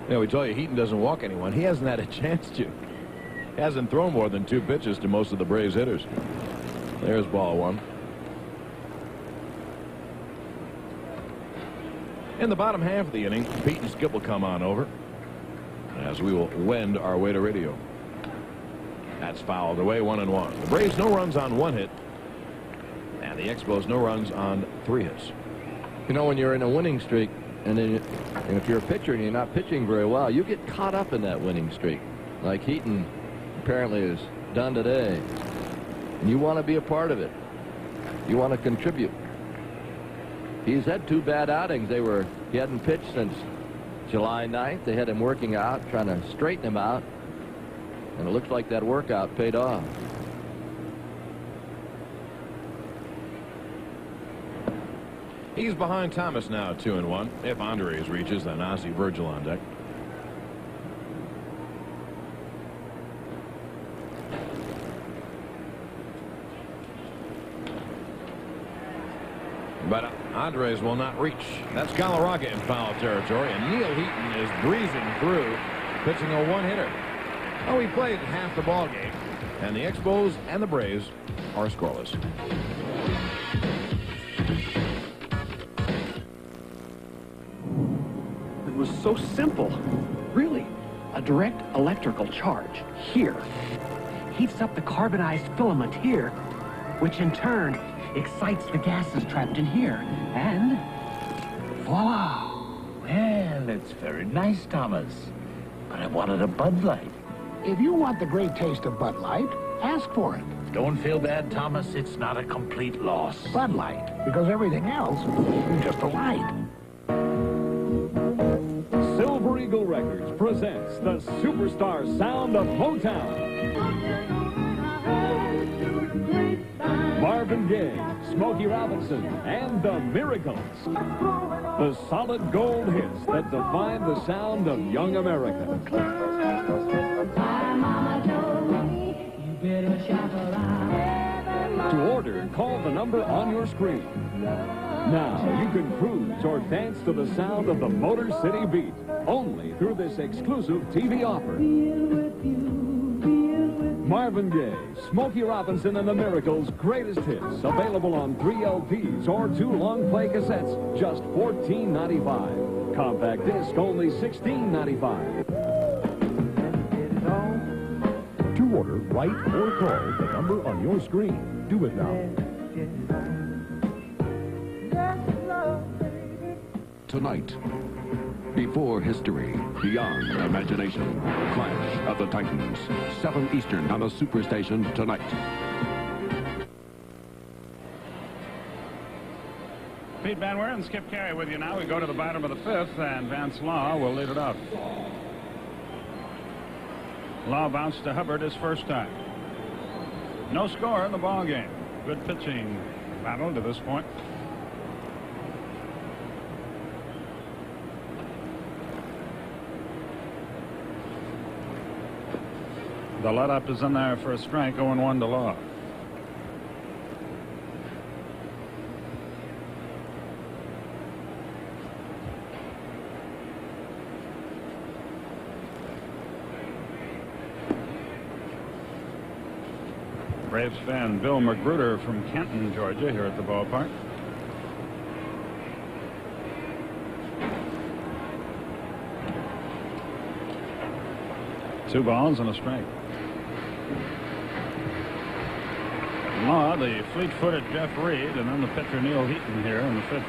You know, we tell you Heaton doesn't walk anyone. He hasn't had a chance to. He hasn't thrown more than 2 pitches to most of the Braves hitters. There's ball 1. In the bottom half of the inning, Pete and Skip will come on over as we will wend our way to radio. That's fouled away, 1-1. The Braves no runs on 1 hit. And the Expos no runs on 3 hits. You know, when you're in a winning streak, and if you're a pitcher and you're not pitching very well, you get caught up in that winning streak, like Heaton apparently has done today. And you want to be a part of it. You want to contribute. He's had 2 bad outings. He hadn't pitched since July 9th. They had him working out, trying to straighten him out. And it looks like that workout paid off. He's behind Thomas now, 2-1. If Andres reaches, then Ozzie Virgil on deck. But Andres will not reach. That's Galarraga in foul territory, and Neil Heaton is breezing through, pitching a 1-hitter. Oh, he played half the ball game, and the Expos and the Braves are scoreless. It was so simple. Really, a direct electrical charge here heats up the carbonized filament here, which in turn excites the gases trapped in here, and voila. Well, it's very nice, Thomas, but I wanted a Bud Light. If you want the great taste of Bud Light, ask for it. Don't feel bad, Thomas. It's not a complete loss. Bud Light, because everything else is just a light. Silver Eagle Records presents the superstar sound of Motown. Marvin Gaye, Smokey Robinson, and the Miracles. The solid gold hits that define the sound of young America. To order, call the number on your screen. Now you can cruise or dance to the sound of the Motor City Beat, only through this exclusive TV offer. Marvin Gaye, Smokey Robinson, and the Miracles' greatest hits, available on 3 LPs or 2 long-play cassettes, just $14.95. Compact disc, only $16.95. To order, write, or call the number on your screen. Do it now. Tonight, before history, beyond imagination, Clash of the Titans, 7 Eastern on the Superstation tonight. Pete Van Weer and Skip Carey with you now. We go to the bottom of the 5th, and Vance Law will lead it off. Law bounced to Hubbard his first time. No score in the ball game. Good pitching battle to this point. The let-up is in there for a strike, 0-1 to Law. Braves fan Bill Magruder from Canton, Georgia, here at the ballpark. Two balls and a strike. Law, the fleet-footed Jeff Reed, and then the pitcher Neil Heaton here in the fifth.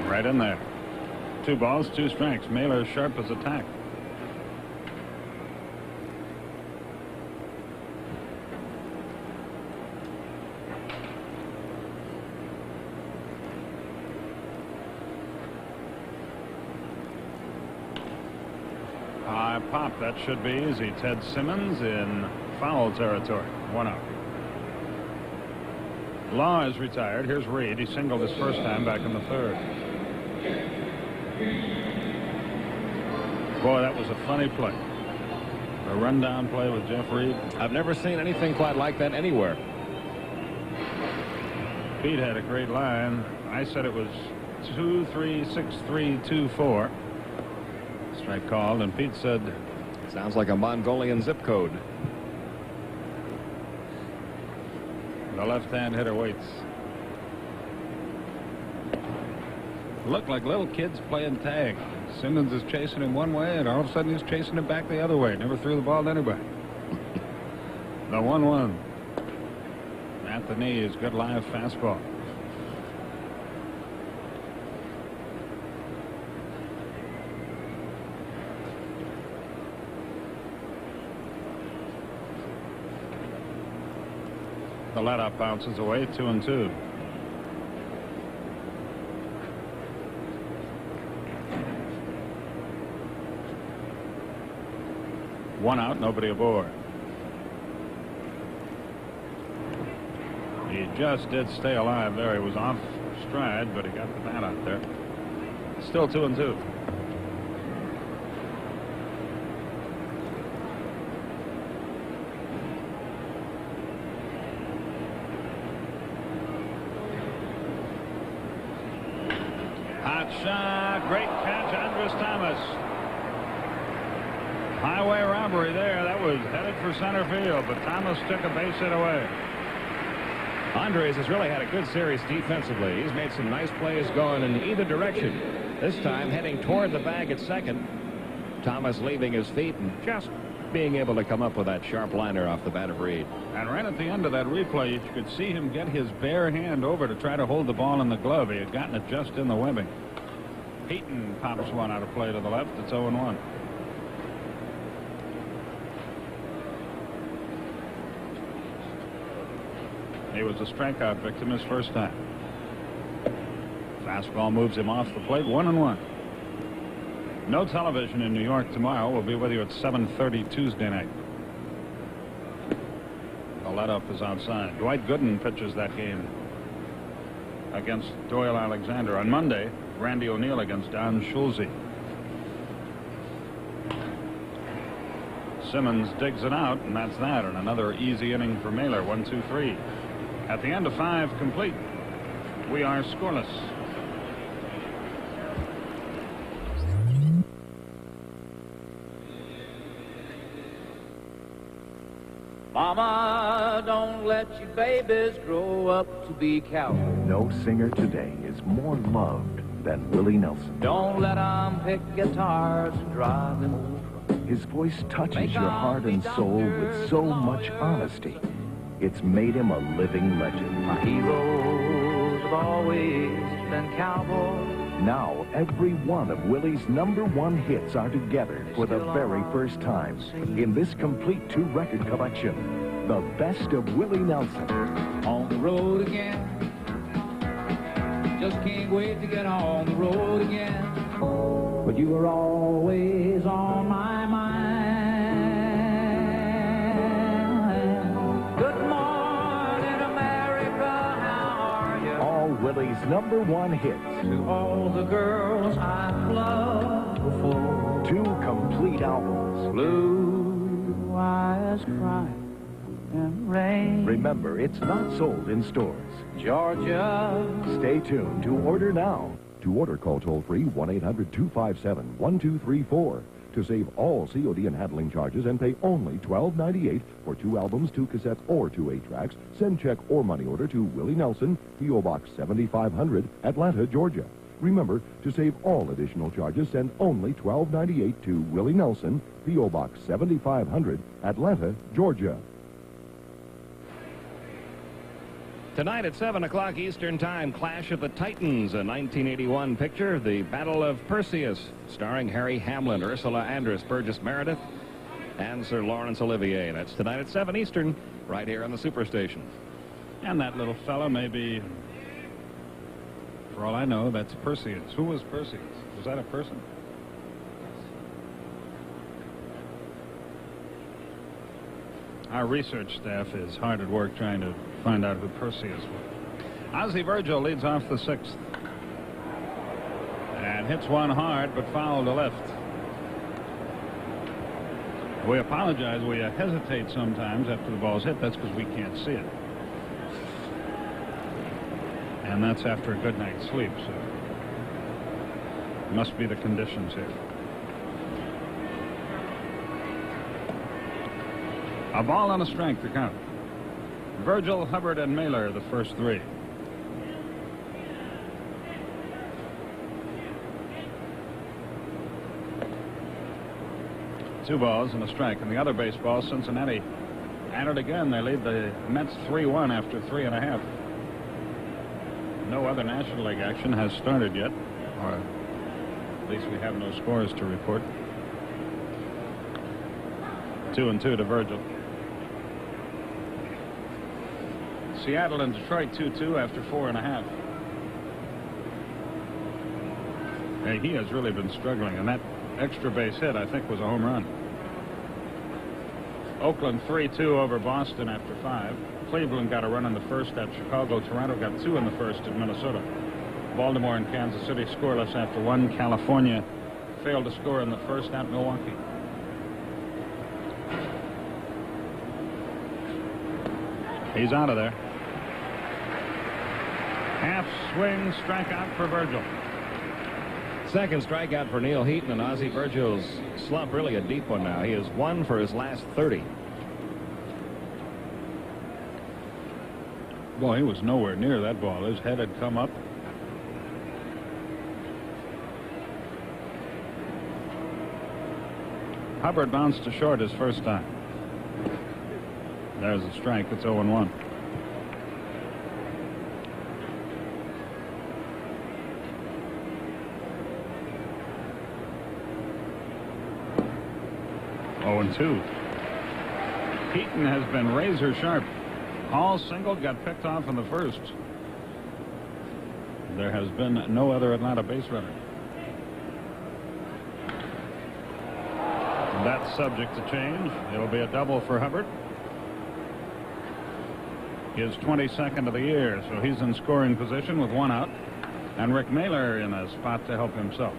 Right in there. 2 balls, 2 strikes. Mailer sharp as a tack. High pop. That should be easy. Ted Simmons in foul territory. 1 out. Law is retired. Here's Reed. He singled his first time back in the 3rd. Boy, that was a funny play. A rundown play with Jeff Reed. I've never seen anything quite like that anywhere. Pete had a great line. I said it was 2-3-6-3-2-4. Strike called, and Pete said, sounds like a Mongolian zip code. The left-hand hitter waits. Look like little kids playing tag. Simmons is chasing him one way, and all of a sudden he's chasing him back the other way. Never threw the ball to anybody. The 1-1. At the knees, good live fastball. The let-up bounces away, 2-2. One out, nobody aboard. He just did stay alive there. He was off stride, but he got the bat out there. Still 2-2. Hot shot, great catch, Andres Thomas. Highway robbery there. That was headed for center field, but Thomas took a base hit away. Andres has really had a good series defensively. He's made some nice plays going in either direction. This time heading toward the bag at second. Thomas leaving his feet and just being able to come up with that sharp liner off the bat of Reed. And right at the end of that replay, you could see him get his bare hand over to try to hold the ball in the glove. He had gotten it just in the webbing. Heaton pops one out of play to the left. It's 0-1. He was a strikeout victim his first time. Fastball moves him off the plate. 1-1. No television in New York tomorrow. We'll be with you at 7:30 Tuesday night. The let-up is outside. Dwight Gooden pitches that game against Doyle Alexander. On Monday, Randy O'Neal against Don Schulze. Simmons digs it out, and that's that. And another easy inning for Mailer. 1-2-3. At the end of 5 complete, we are scoreless. Mama, don't let your babies grow up to be cowboys. No singer today is more loved than Willie Nelson. Don't let them pick guitars and drive them old trucks. His voice touches your heart and soul with so much honesty. It's made him a living legend. My heroes have always been cowboys. Now, every one of Willie's #1 hits are together for the very first time in this complete 2-record collection, The Best of Willie Nelson. On the road again. Just can't wait to get on the road again. But you were always on my mind. Good morning, America, how are you? All Willie's #1 hits. To all the girls I've loved before. 2 complete albums. Blue eyes cry and rain. Remember, it's not sold in stores. Georgia. Stay tuned to order now. To order, call toll-free 1-800-257-1234. To save all COD and handling charges and pay only $12.98 for 2 albums, 2 cassettes, or 2 8-tracks, send check or money order to Willie Nelson, P.O. Box 7500, Atlanta, Georgia. Remember, to save all additional charges, send only $12.98 to Willie Nelson, P.O. Box 7500, Atlanta, Georgia. Tonight at 7 o'clock Eastern Time, Clash of the Titans, a 1981 picture, The Battle of Perseus, starring Harry Hamlin, Ursula Andress, Burgess Meredith, and Sir Laurence Olivier. That's tonight at 7 Eastern, right here on the Superstation. And that little fella may be, for all I know, that's Perseus. Who was Perseus? Was that a person? Our research staff is hard at work trying to find out who Perseus was. Ozzie Virgil leads off the 6th. And hits one hard, but foul to left. We apologize. We hesitate sometimes after the ball's hit. That's because we can't see it. And that's after a good night's sleep, so it must be the conditions here. A ball and a strike to count. Virgil, Hubbard, and Mailer, the first 3. Two balls and a strike. And the other baseball, Cincinnati at it again. They lead the Mets 3-1 after 3.5. No other National League action has started yet, or at least we have no scores to report. 2-2 to Virgil. Seattle and Detroit 2-2 after 4.5. Hey, he has really been struggling, and that extra base hit, I think, was a home run. Oakland 3-2 over Boston after 5. Cleveland got a run in the first at Chicago. Toronto got 2 in the first at Minnesota. Baltimore and Kansas City scoreless after 1. California failed to score in the first at Milwaukee. He's out of there. Half swing strikeout for Virgil. Second strikeout for Neil Heaton, and Ozzie Virgil's slump really a deep one now. He has 1 for his last 30. Boy, he was nowhere near that ball. His head had come up. Hubbard bounced to short his first time. There's a strike. It's 0-1. And 2. Heaton has been razor sharp. All singled, got picked off in the first. There has been no other Atlanta base runner. That's subject to change. It'll be a double for Hubbard. His 22nd of the year, so he's in scoring position with 1 out. And Rick Mailer in a spot to help himself.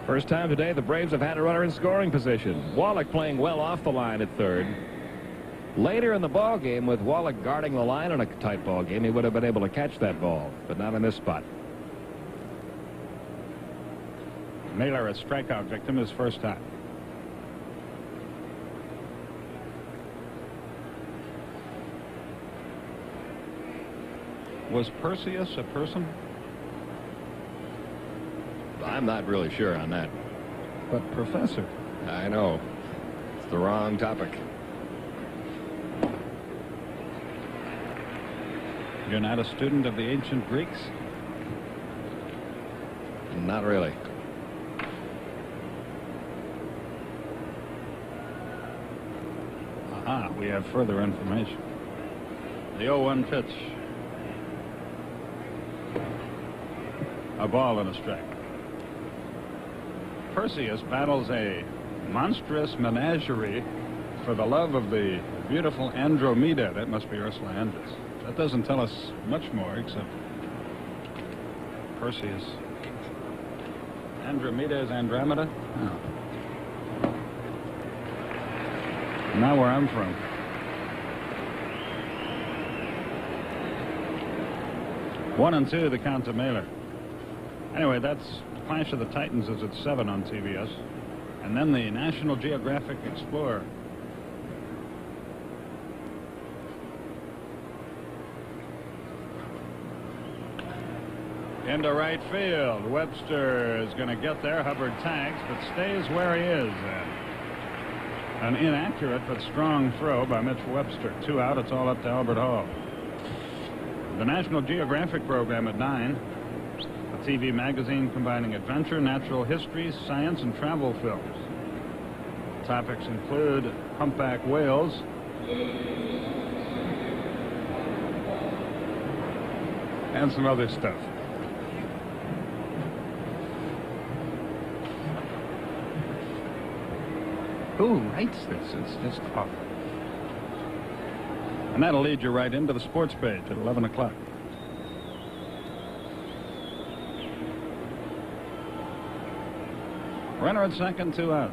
First time today the Braves have had a runner in scoring position. Wallach playing well off the line at third. Later in the ball game, with Wallach guarding the line in a tight ball game, he would have been able to catch that ball, but not in this spot. Mailer, a strikeout victim, his first time. Was Perseus a person? I'm not really sure on that. But Professor. I know. It's the wrong topic. You're not a student of the ancient Greeks? Not really. Aha, we have further information. The 0-1 pitch. A ball and a strike. Perseus battles a monstrous menagerie for the love of the beautiful Andromeda. That must be Ursula Andress. That doesn't tell us much more except Perseus. Andromeda is Andromeda? Oh. Not where I'm from. 1-2, the count to Mailer. Anyway, that's Clash of the Titans is at 7 on TBS. And then the National Geographic Explorer. Into right field. Webster is going to get there. Hubbard tags, but stays where he is. An inaccurate but strong throw by Mitch Webster. 2 out. It's all up to Albert Hall. The National Geographic program at 9. A TV magazine combining adventure, natural history, science, and travel films. Topics include humpback whales, and some other stuff. Who writes this? It's just awful. And that'll lead you right into the sports page at 11 o'clock. Runner at second, 2 out.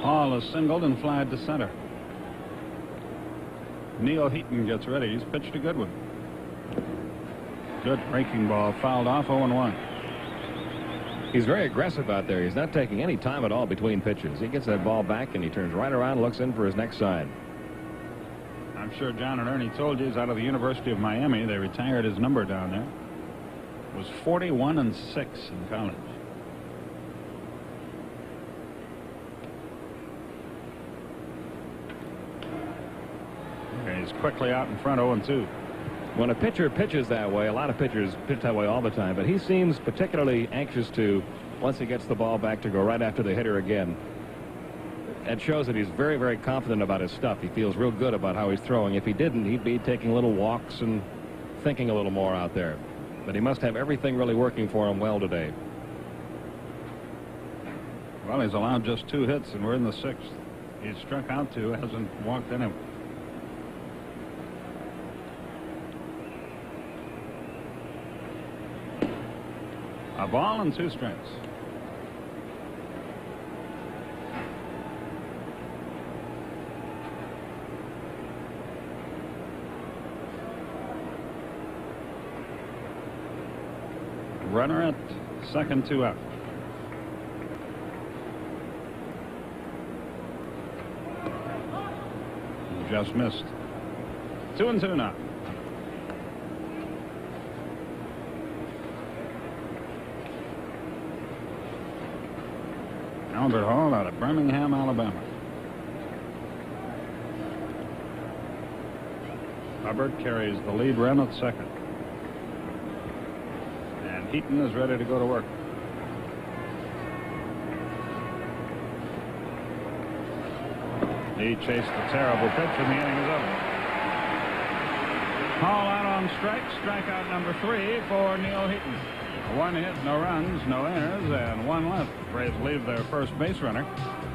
Hall is singled and flied to center. Neil Heaton gets ready. He's pitched a good one. Good breaking ball, fouled off, 0-1. He's very aggressive out there. He's not taking any time at all between pitches. He gets that ball back and he turns right around, looks in for his next sign. I'm sure John and Ernie told you he's out of the University of Miami. They retired his number down there. It was 41-6 in college. Okay, he's quickly out in front, 0-2. When a pitcher pitches that way, a lot of pitchers pitch that way all the time, but he seems particularly anxious to, once he gets the ball back, to go right after the hitter again. It shows that he's very, very confident about his stuff. He feels real good about how he's throwing. If he didn't, he'd be taking little walks and thinking a little more out there. But he must have everything really working for him well today. Well, he's allowed just 2 hits, and we're in the 6th. He's struck out 2, hasn't walked anyone. A ball and 2 strikes. Runner at second, 2 out. Just missed. 2-2 now. Albert Hall out of Birmingham, Alabama. Hubbard carries the lead run at second. And Heaton is ready to go to work. He chased a terrible pitch, and the inning is over. Hall out on strikes. Strikeout number 3 for Neil Heaton. 1 hit, no runs, no errors, and 1 left. Braves leave their first base runner.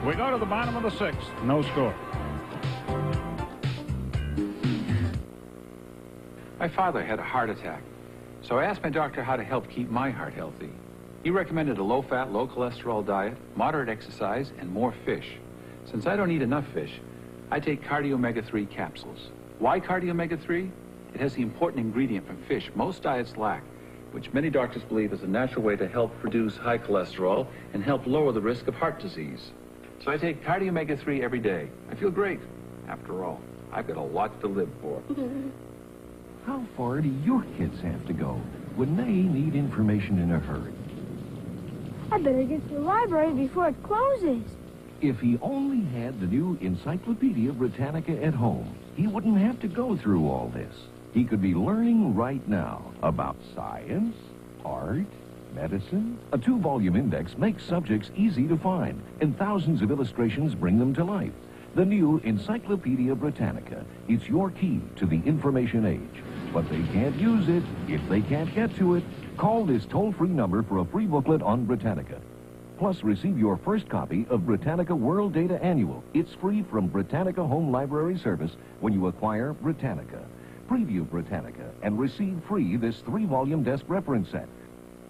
We go to the bottom of the 6th. No score. My father had a heart attack, so I asked my doctor how to help keep my heart healthy. He recommended a low-fat, low-cholesterol diet, moderate exercise, and more fish. Since I don't eat enough fish, I take Cardio Omega-3 capsules. Why Cardio Omega-3? It has the important ingredient from fish most diets lack, which many doctors believe is a natural way to help reduce high cholesterol and help lower the risk of heart disease. So I take Cardio Omega-3 every day. I feel great. After all, I've got a lot to live for. How far do your kids have to go when they need information in a hurry? I better get to the library before it closes. If he only had the new Encyclopedia Britannica at home, he wouldn't have to go through all this. He could be learning right now about science, art, medicine. A 2-volume index makes subjects easy to find, and thousands of illustrations bring them to life. The new Encyclopedia Britannica. It's your key to the information age. But they can't use it if they can't get to it. Call this toll-free number for a free booklet on Britannica. Plus, receive your first copy of Britannica World Data Annual. It's free from Britannica Home Library Service when you acquire Britannica. Preview Britannica and receive free this 3-volume desk reference set.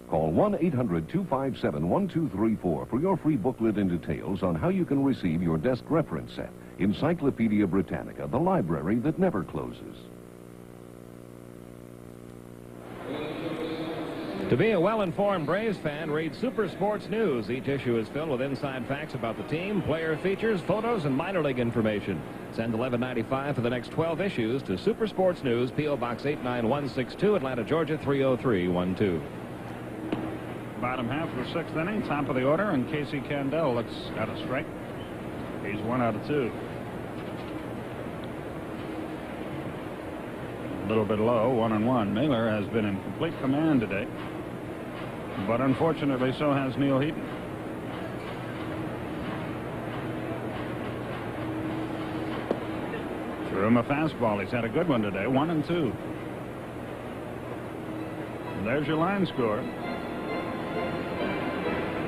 Call 1-800-257-1234 for your free booklet and details on how you can receive your desk reference set. Encyclopedia Britannica, the library that never closes. To be a well-informed Braves fan, read Super Sports News. Each issue is filled with inside facts about the team, player features, photos, and minor league information. Send $11.95 for the next 12 issues to Super Sports News, P.O. Box 89162, Atlanta, Georgia 30312. Bottom half of the sixth inning, top of the order, and Casey Candell looks at a strike. He's 1 out of 2. A little bit low, 1-1. Mailer has been in complete command today, but unfortunately so has Neil Heaton. Threw him a fastball. He's had a good one today, 1-2. There's your line score.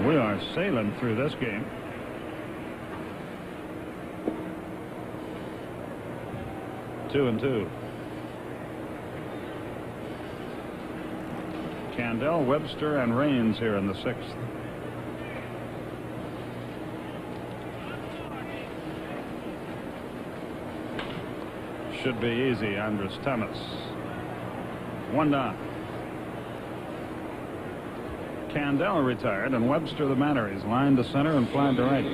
We are sailing through this game. Two and two. Candell, Webster, and Raines here in the sixth. Should be easy, Andres Thomas. 1 down. Candell retired, and Webster the batter. He's lined to center and flied to right.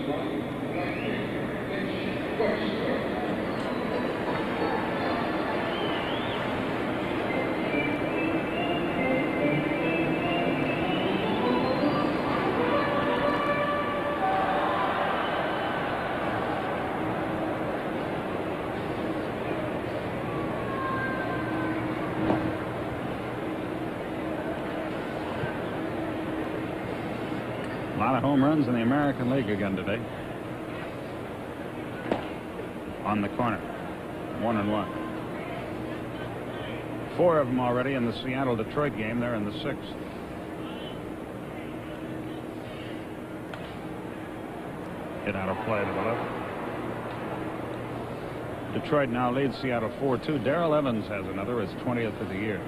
A lot of home runs in the American League again today. On the corner. 1-1. 4 of them already in the Seattle-Detroit game. They're in the 6th. Hit out of play to the left. Detroit now leads Seattle 4-2. Darrell Evans has another, his 20th of the year.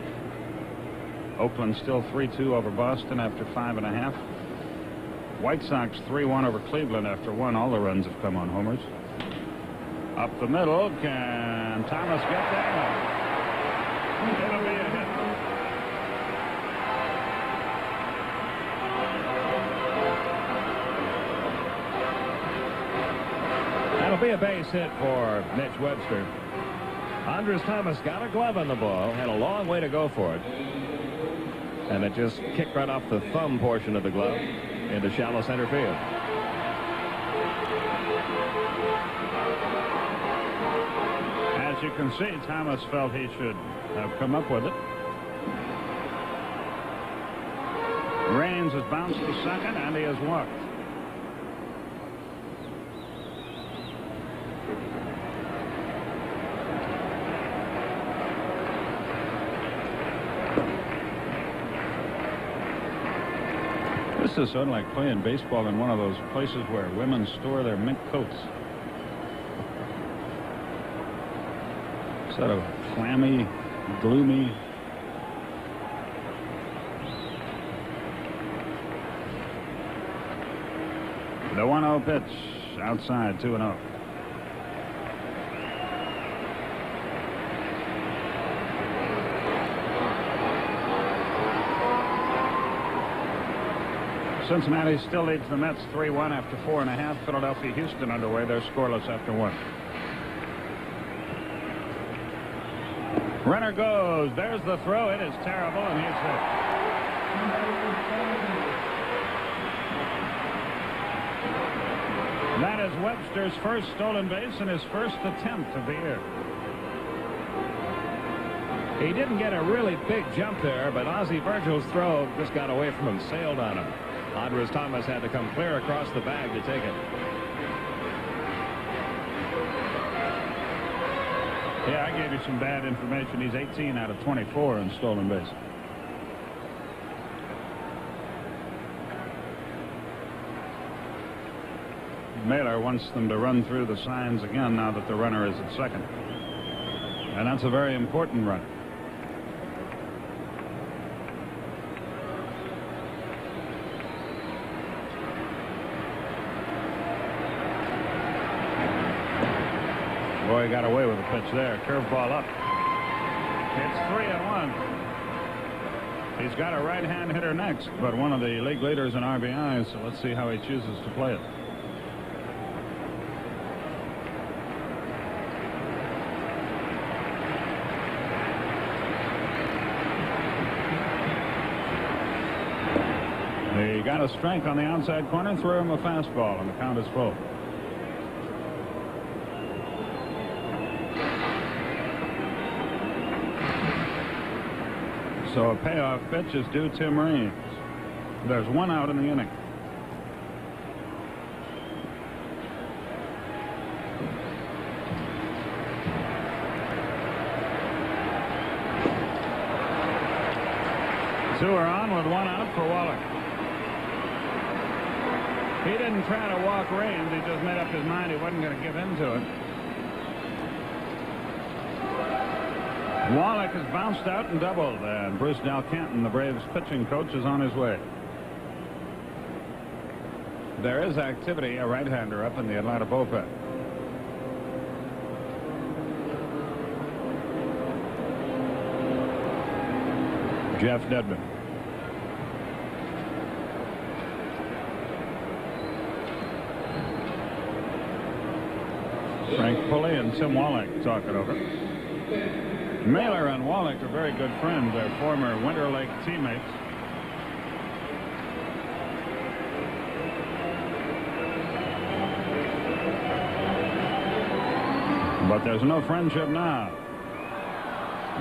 Oakland still 3-2 over Boston after 5.5. White Sox 3-1 over Cleveland after 1. All the runs have come on homers. Up the middle. Can Thomas get there? It'll be a hit. That'll be a base hit for Mitch Webster. Andres Thomas got a glove on the ball, had a long way to go for it, and it just kicked right off the thumb portion of the glove into shallow center field. As you can see, Thomas felt he should have come up with it. Raines has bounced to second, and he has walked. This is sort of like playing baseball in one of those places where women store their mink coats. Sort of clammy, gloomy. The 1-0 pitch outside, 2-0. Cincinnati still leads the Mets 3-1 after 4.5. Philadelphia, Houston underway. They're scoreless after 1. Runner goes. There's the throw. It is terrible, and he's hit. That is Webster's first stolen base and his first attempt of the year. He didn't get a really big jump there, but Ozzie Virgil's throw just got away from him, sailed on him. Andres Thomas had to come clear across the bag to take it. Yeah, I gave you some bad information. He's 18 out of 24 in stolen base. Mailer wants them to run through the signs again now that the runner is at second. And that's a very important run. Boy, he got away with a pitch there. Curveball up. It's 3-1. He's got a right-hand hitter next, but one of the league leaders in RBIs, so let's see how he chooses to play it. He got a strike on the outside corner, threw him a fastball, and the count is full. So a payoff pitch is due Tim Raines. There's one out in the inning. Two are on with one out for Wallach. He didn't try to walk Raines. He just made up his mind he wasn't going to give in to it. Wallach has bounced out and doubled, and Bruce Dalcanton, the Braves pitching coach, is on his way. There is activity, a right-hander up in the Atlanta bullpen. Jeff Dedman. Frank Pulley and Tim Wallach talk it over. Mailer and Wallach are very good friends. They're former Winter Lake teammates. But there's no friendship now.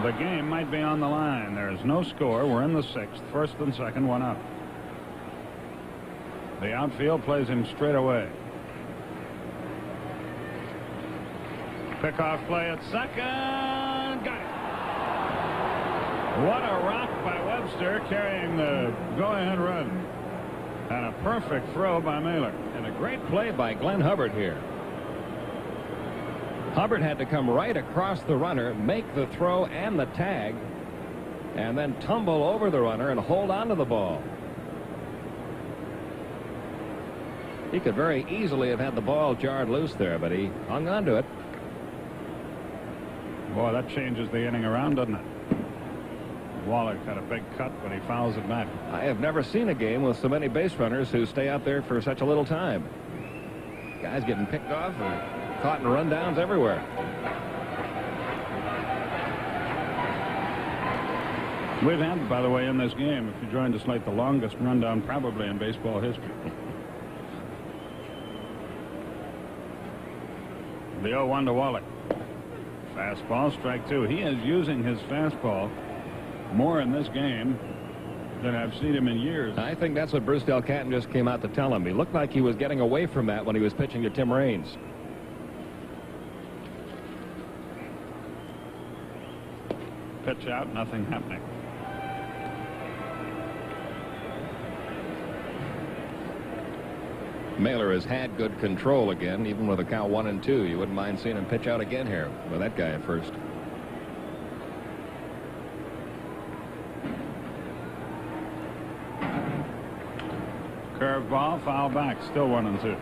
The game might be on the line. There's no score. We're in the sixth. First and second, one out. The outfield plays him straight away. Pickoff play at second. Got it. What a rock by Webster, carrying the go-ahead run. And a perfect throw by Mailer. And a great play by Glenn Hubbard here. Hubbard had to come right across the runner, make the throw and the tag, and then tumble over the runner and hold on to the ball. He could very easily have had the ball jarred loose there, but he hung on to it. Boy, that changes the inning around, doesn't it? Wallach had a big cut, but he fouls it back. I have never seen a game with so many base runners who stay out there for such a little time. Guys getting picked off and caught in rundowns everywhere. We've had, by the way, in this game, if you joined us late, the longest rundown probably in baseball history. The 0-1 to Wallach. Fastball, strike two. He is using his fastball more in this game than I've seen him in years. I think that's what Bruce Dalcanton just came out to tell him. He looked like he was getting away from that when he was pitching to Tim Raines. Pitch out, nothing happening. Mailer has had good control again, even with a count 1-2. You wouldn't mind seeing him pitch out again here with that guy at first. Curveball, foul back, still 1-2.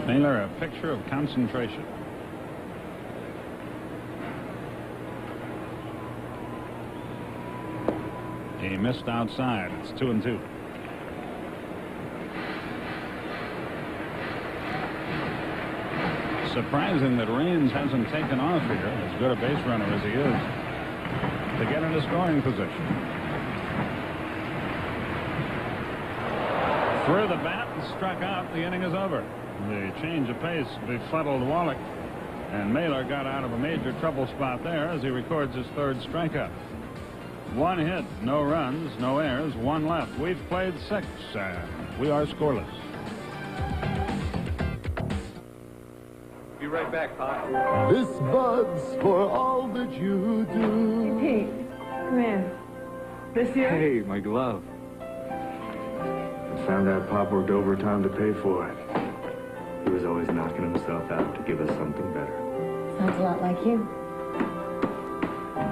Mailer, a picture of concentration. He missed outside. It's 2-2. Surprising that Raines hasn't taken off here, as good a base runner as he is, to get into scoring position. Threw the bat and struck out. The inning is over. The change of pace befuddled Wallach, and Mailer got out of a major trouble spot there as he records his third strikeout. One hit, no runs, no errors, one left. We've played six, and we are scoreless. Be right back, Pop. This Bud's for all that you do. Hey, Pete, come here. This here? Hey, my glove. I found out Pop worked overtime to pay for it. He was always knocking himself out to give us something better. a lot like you.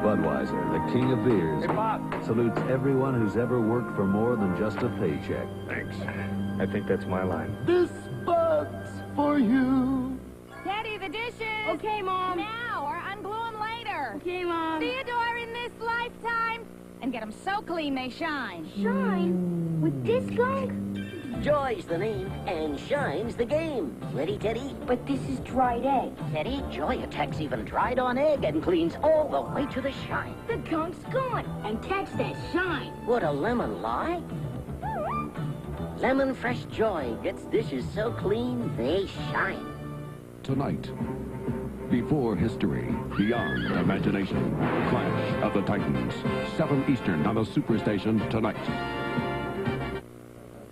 Budweiser, the king of beers, salutes everyone who's ever worked for more than just a paycheck. Thanks. I think that's my line. This Bud's for you. Daddy, the dishes. Okay, Mom. Now, or unglue them later. Okay, Mom. Theodore, in this lifetime. And get them so clean they shine. Shine? With this gunk? Joy's the name, and shine's the game. Ready, Teddy? But this is dried egg. Teddy, Joy attacks even dried on egg and cleans all the way to the shine. The gunk's gone, and catch that shine. Would a lemon lie? Lemon Fresh Joy gets dishes so clean they shine. Tonight, before history, beyond imagination, Clash of the Titans, 7 Eastern on the Superstation tonight.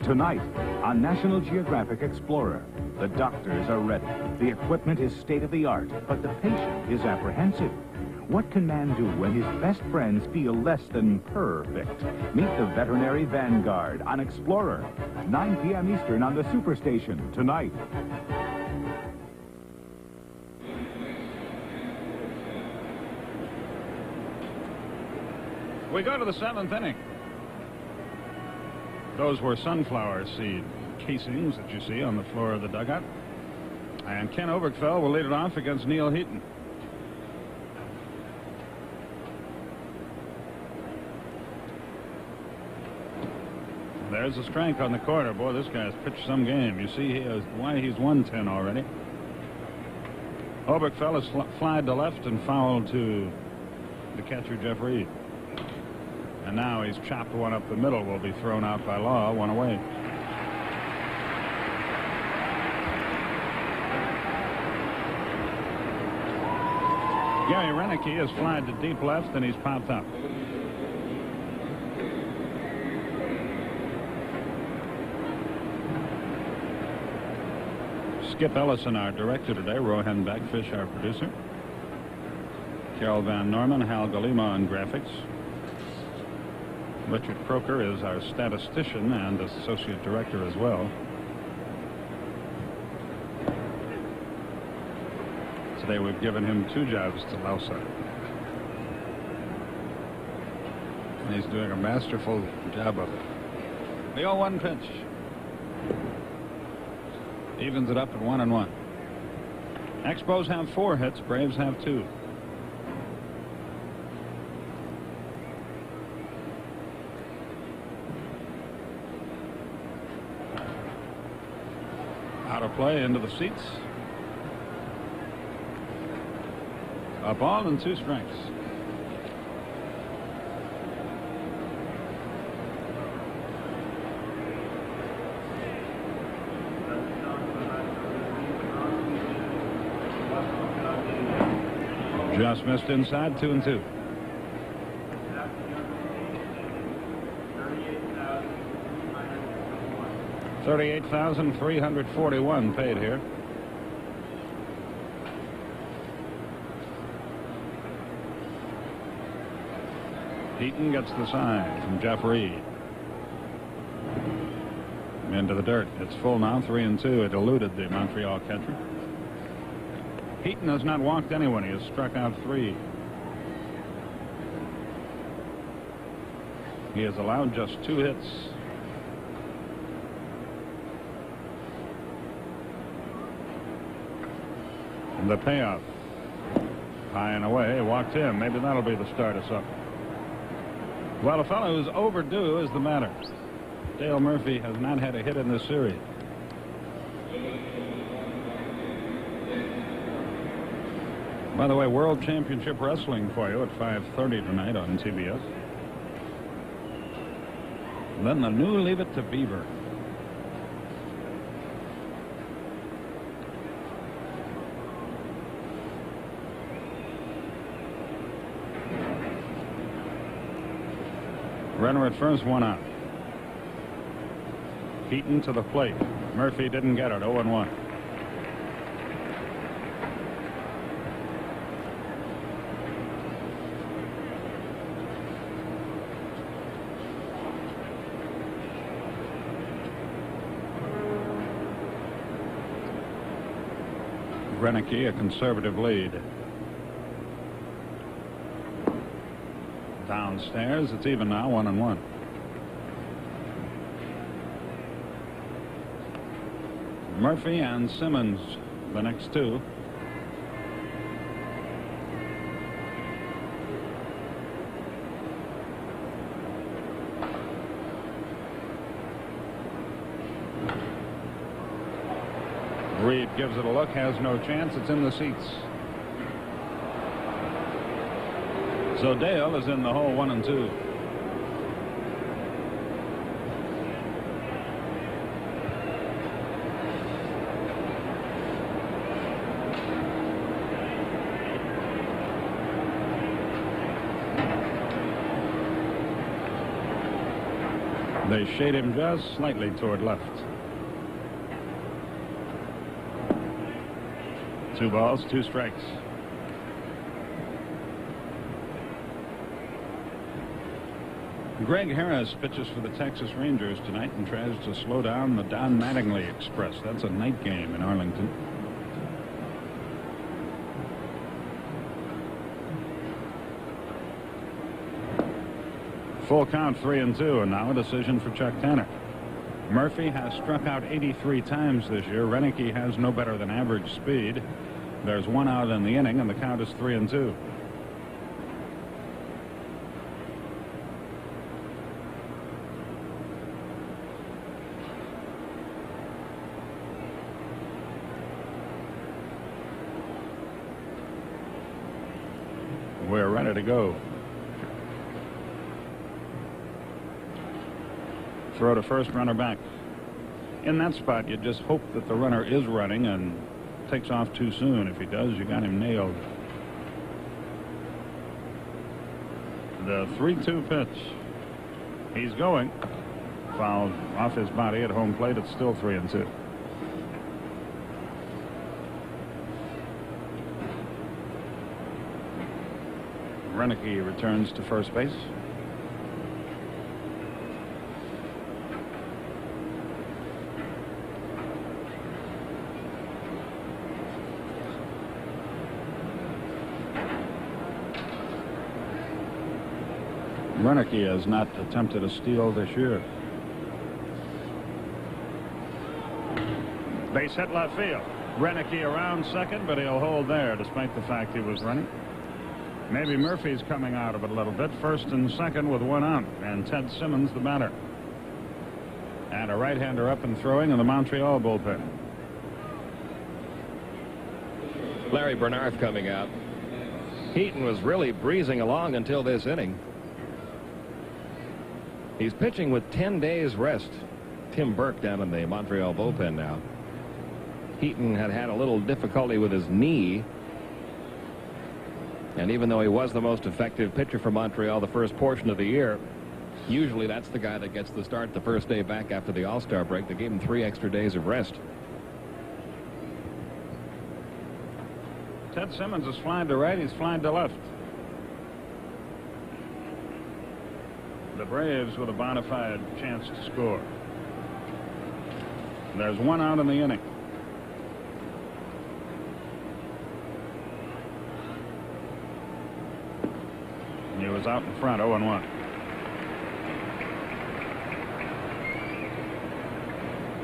Tonight, on National Geographic Explorer, the doctors are ready. The equipment is state-of-the-art, but the patient is apprehensive. What can man do when his best friends feel less than perfect? Meet the veterinary vanguard on Explorer, 9 p.m. Eastern on the Superstation tonight. We go to the 7th inning. Those were sunflower seed casings that you see on the floor of the dugout. And Ken Oberkfell will lead it off against Neil Heaton. There's a strike on the corner. Boy, this guy's pitched some game. You see why he's 110 already. Oberkfell has flied to left and fouled to the catcher, Jeff Reed. And now he's chopped one up the middle. Will be thrown out by Law, one away. Gary Renicky has flied to deep left, and he's popped up. Skip Ellison, our director today. Rohan Bagfish, our producer. Carol Van Norman, Hal Galima on graphics. Richard Croker is our statistician and associate director as well. Today we've given him 2 jobs to Lausa. And he's doing a masterful job of it. The 0-1 pitch. Evens it up at 1-1. Expos have 4 hits, Braves have 2. Out of play, into the seats. A ball and 2 strikes. Just missed inside, 2-2. $38,341 paid here. Heaton gets the sign from Jeff Reed. Into the dirt. It's full now, 3-2. It eluded the Montreal catcher. Heaton has not walked anyone. He has struck out 3. He has allowed just 2 hits. And the payoff. High and away. Walked him. Maybe that'll be the start of something. Well, a fellow who's overdue is the matter. Dale Murphy has not had a hit in this series. By the way, World Championship Wrestling for you at 5:30 tonight on TBS. And then the new Leave It to Beaver. Runner at first, 1 out. Heaton to the plate. Murphy didn't get it. 0-1. Renicky, a conservative lead. Downstairs, it's even now, 1-1. Murphy and Simmons, the next two. Reed gives it a look, has no chance. It's in the seats. So Dale is in the hole, 1-2. They shade him just slightly toward left. 2 balls, 2 strikes. Greg Harris pitches for the Texas Rangers tonight and tries to slow down the Don Mattingly Express. That's a night game in Arlington. Full count, 3-2, and now a decision for Chuck Tanner. Murphy has struck out 83 times this year. Renicky has no better than average speed. There's 1 out in the inning, and the count is 3-2. We're ready to go. Throw to first, runner back. In that spot, you just hope that the runner is running and takes off too soon. If he does, you got him nailed. The 3-2 pitch. He's going. Fouled off his body at home plate. It's still 3-2. Renicky returns to first base. Renicky has not attempted a steal this year. Base hit left field. Renicky around second, but he'll hold there despite the fact he was running. Maybe Murphy's coming out of it a little bit. First and second with 1 out, and Ted Simmons the batter. And a right-hander up and throwing in the Montreal bullpen. Larry Bernard coming out. Heaton was really breezing along until this inning. He's pitching with 10 days rest. Tim Burke down in the Montreal bullpen now. Heaton had a little difficulty with his knee. And even though he was the most effective pitcher for Montreal the first portion of the year, usually that's the guy that gets the start the first day back after the All-Star break. They gave him 3 extra days of rest. Ted Simmons is flying to right. He's flying to left. The Braves with a bona fide chance to score. There's 1 out in the inning. He was out in front, 0-1.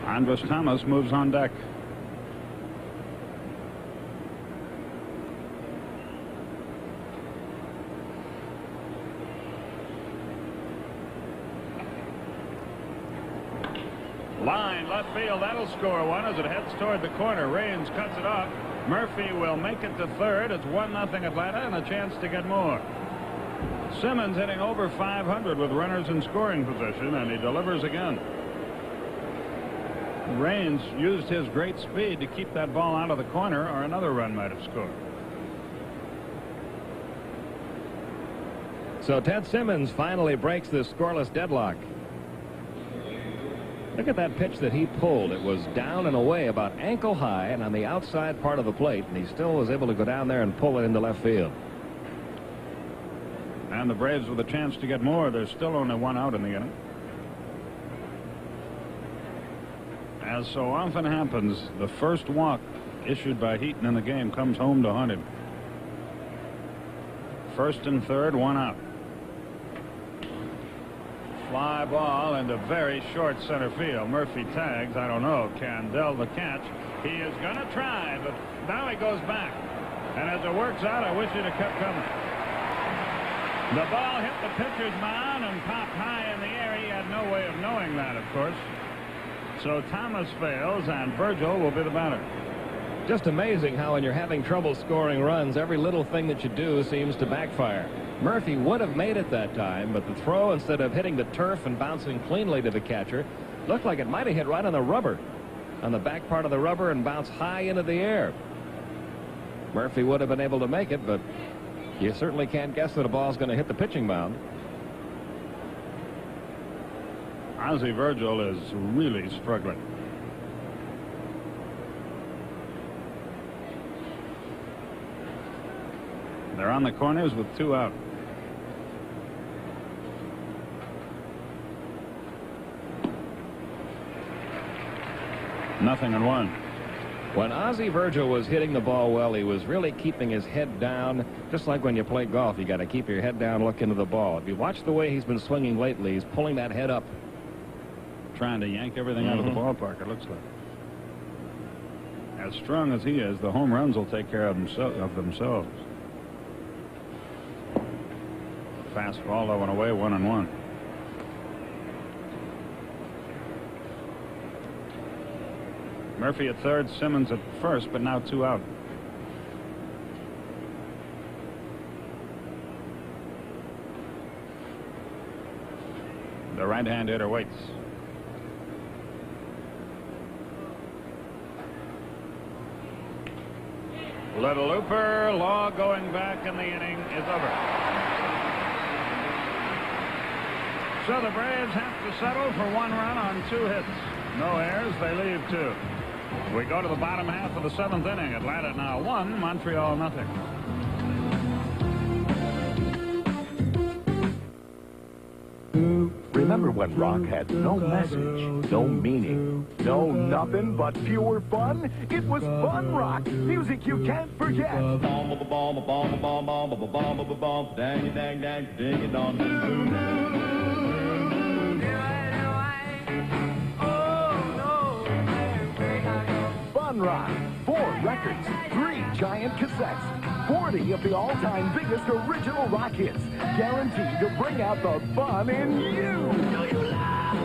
Andres Thomas moves on deck. Line, left field, that'll score 1 as it heads toward the corner. Raines cuts it off. Murphy will make it to third. It's 1-0 Atlanta and a chance to get more. Simmons hitting over 500 with runners in scoring position, and he delivers again. Raines used his great speed to keep that ball out of the corner, or another run might have scored. So Ted Simmons finally breaks this scoreless deadlock. Look at that pitch that he pulled. It was down and away about ankle high and on the outside part of the plate, and he still was able to go down there and pull it into left field. And the Braves with a chance to get more. There's still only 1 out in the inning. As so often happens, the first walk issued by Heaton in the game comes home to haunt him. First and third, 1 out. Fly ball into very short center field. Murphy tags. I don't know. Candell the catch. He is going to try, but now he goes back. And as it works out, I wish he'd have kept coming. The ball hit the pitcher's mound and popped high in the air. He had no way of knowing that, of course. So Thomas fails, and Virgil will be the batter. Just amazing how when you're having trouble scoring runs, every little thing that you do seems to backfire. Murphy would have made it that time, but the throw, instead of hitting the turf and bouncing cleanly to the catcher, looked like it might have hit right on the rubber, on the back part of the rubber, and bounced high into the air. Murphy would have been able to make it, but you certainly can't guess that a ball's going to hit the pitching mound. Ozzie Virgil is really struggling. They're on the corners with 2 out. Nothing and 1. When Ozzie Virgil was hitting the ball well, he was really keeping his head down. Just like when you play golf, you got to keep your head down, look into the ball. If you watch the way he's been swinging lately, he's pulling that head up. Trying to yank everything out of the ballpark, it looks like. As strong as he is, the home runs will take care of themselves. Fastball low and away, 1-1. Murphy at third, Simmons at first, but now 2 out. The right-hand hitter waits. Little looper. Law going back, and the inning is over. So the Braves have to settle for 1 run on 2 hits. No errors. They leave 2. We go to the bottom half of the 7th inning. Atlanta now 1, Montreal nothing. Remember when rock had no message, no meaning, no nothing but pure fun? It was fun rock. Music you can't forget. Fun rock. 4 records, 3 giant cassettes, 40 of the all-time biggest original rock hits, guaranteed to bring out the fun in you. Do you love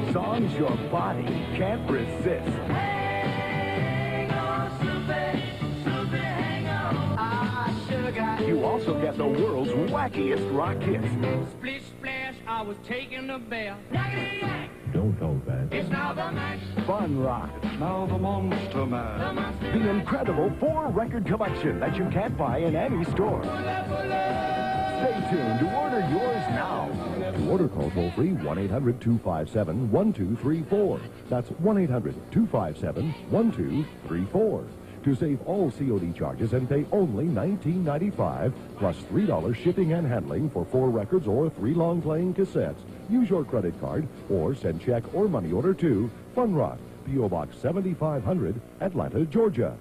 me? Songs your body can't resist. You also get the world's wackiest rock hits. Splish splash, I was taking a bath. Don't hold that. It's now the mash. Fun rock. Now the Monster Mash. The incredible 4-record collection that you can't buy in any store. Stay tuned to order yours now. To order, call toll-free 1-800-257-1234. That's 1-800-257-1234. To save all COD charges and pay only $19.95 plus $3 shipping and handling for 4 records or 3 long-playing cassettes. Use your credit card or send check or money order to Fun Rock, P.O. Box 7500, Atlanta, Georgia.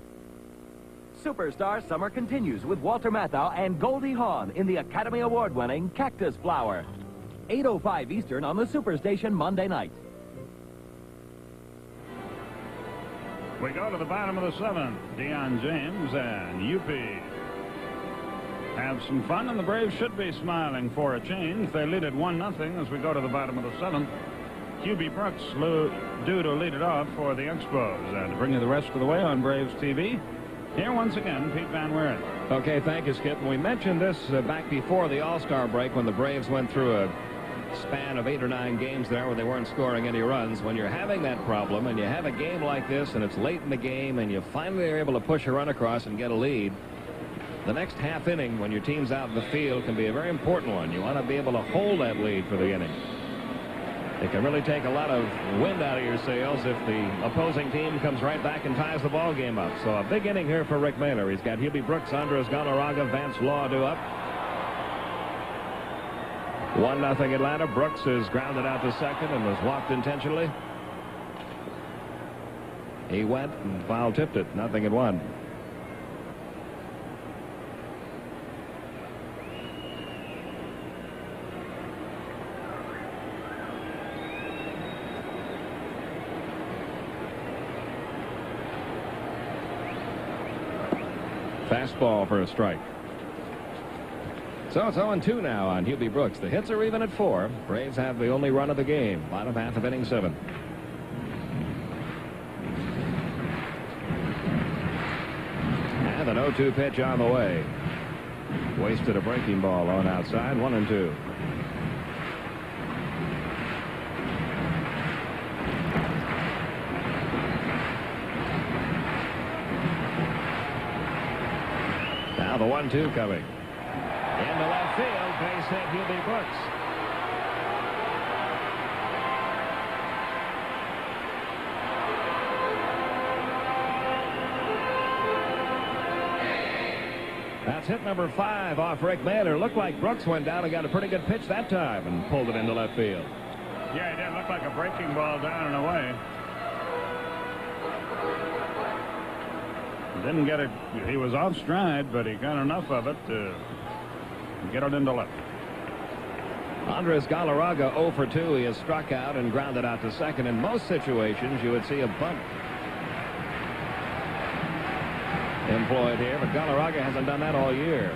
Superstar Summer continues with Walter Matthau and Goldie Hawn in the Academy Award-winning Cactus Flower. 8:05 Eastern on the Superstation Monday night. We go to the bottom of the 7th. Deion James and Yuppie have some fun, and the Braves should be smiling for a change. They lead it 1-0 as we go to the bottom of the 7th. Hubie Brooks due to lead it off for the Expos. And to bring you the rest of the way on Braves TV, here once again, Pete Van Wieren. Okay, thank you, Skip. We mentioned this back before the All-Star break when the Braves went through a span of 8 or 9 games there where they weren't scoring any runs. When you're having that problem and you have a game like this and it's late in the game and you finally are able to push a run across and get a lead, the next half inning when your team's out in the field can be a very important one. You want to be able to hold that lead for the inning. It can really take a lot of wind out of your sails if the opposing team comes right back and ties the ball game up. So a big inning here for Rick Mahler. He's got Hubie Brooks, Andres Galarraga, Vance Law due up. 1-0 Atlanta. Brooks is grounded out to second and was walked intentionally. He went and foul tipped it. 0-1. Fastball for a strike. So it's 0-2 now on Hubie Brooks. The hits are even at 4. Braves have the only run of the game. Bottom half of inning 7. And an 0-2 pitch on the way. Wasted a breaking ball on outside. 1-2. Now the 1-2 coming. Into left field, base hit, Hubie Brooks. That's hit number 5 off Rick Mailer. Looked like Brooks went down and got a pretty good pitch that time and pulled it into left field. Yeah, it did look like a breaking ball down and away. Didn't get it. He was off stride, but he got enough of it to get it into left. Andres Galarraga 0 for 2. He has struck out and grounded out to second. In most situations, you would see a bunt employed here, but Galarraga hasn't done that all year.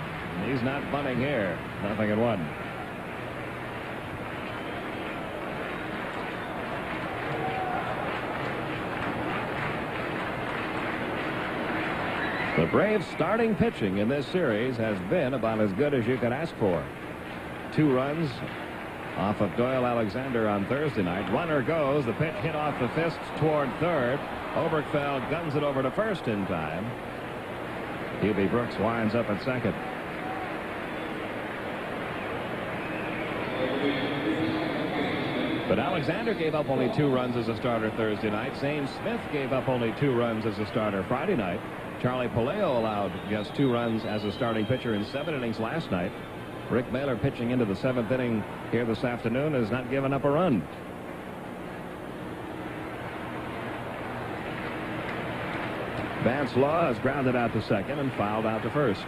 He's not bunting here. 0-1. The Braves' starting pitching in this series has been about as good as you can ask for. 2 runs off of Doyle Alexander on Thursday night. Runner goes. The pitch hit off the fists toward third. Oberkfell guns it over to first in time. Hubie Brooks winds up at second. But Alexander gave up only 2 runs as a starter Thursday night. Zane Smith gave up only 2 runs as a starter Friday night. Charlie Palaio allowed just 2 runs as a starting pitcher in 7 innings last night. Rick Mailer, pitching into the 7th inning here this afternoon, has not given up a run. Vance Law has grounded out to second and fouled out to first.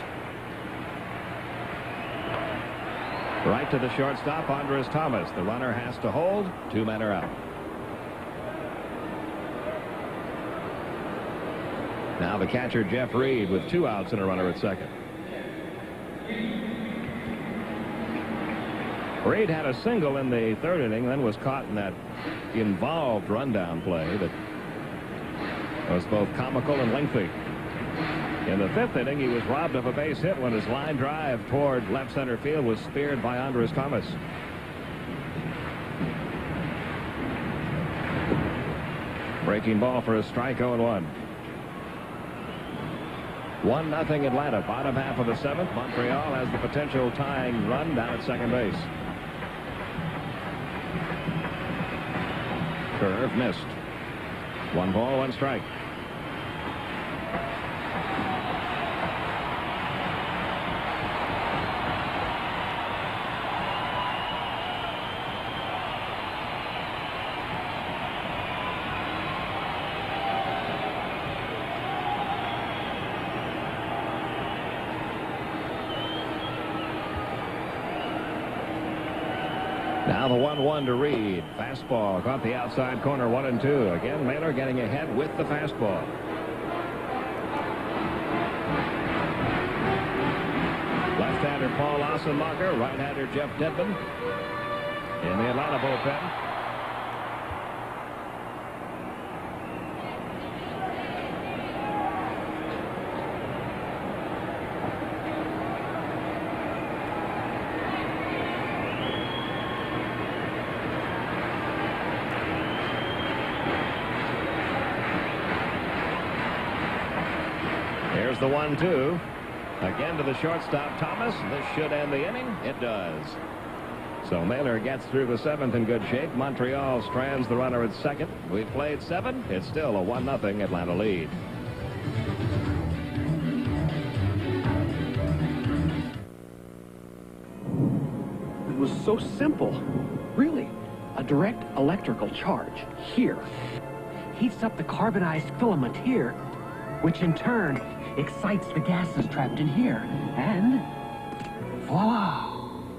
Right to the shortstop, Andres Thomas. The runner has to hold. 2 men are out. Now the catcher, Jeff Reed, with 2 outs and a runner at second. Reed had a single in the 3rd inning, then was caught in that involved rundown play that was both comical and lengthy. In the 5th inning, he was robbed of a base hit when his line drive toward left center field was speared by Andres Thomas. Breaking ball for a strike. 0-1. 1-0 Atlanta. Bottom half of the 7th. Montreal has the potential tying run down at second base. Curve missed. 1 ball, 1 strike. Now the 1-1 to Reed. Fastball caught the outside corner. 1-2. Again, Mailer getting ahead with the fastball. Left-hander Paul Ossenmacher. Right-hander Jeff Dedman in the Atlanta bullpen. Here's the 1-2. Again to the shortstop, Thomas. This should end the inning. It does. So Mailer gets through the 7th in good shape. Montreal strands the runner at second. We've played 7. It's still a 1-0 Atlanta lead. It was so simple. Really. A direct electrical charge here heats up the carbonized filament here, which in turn excites the gases trapped in here. And voila.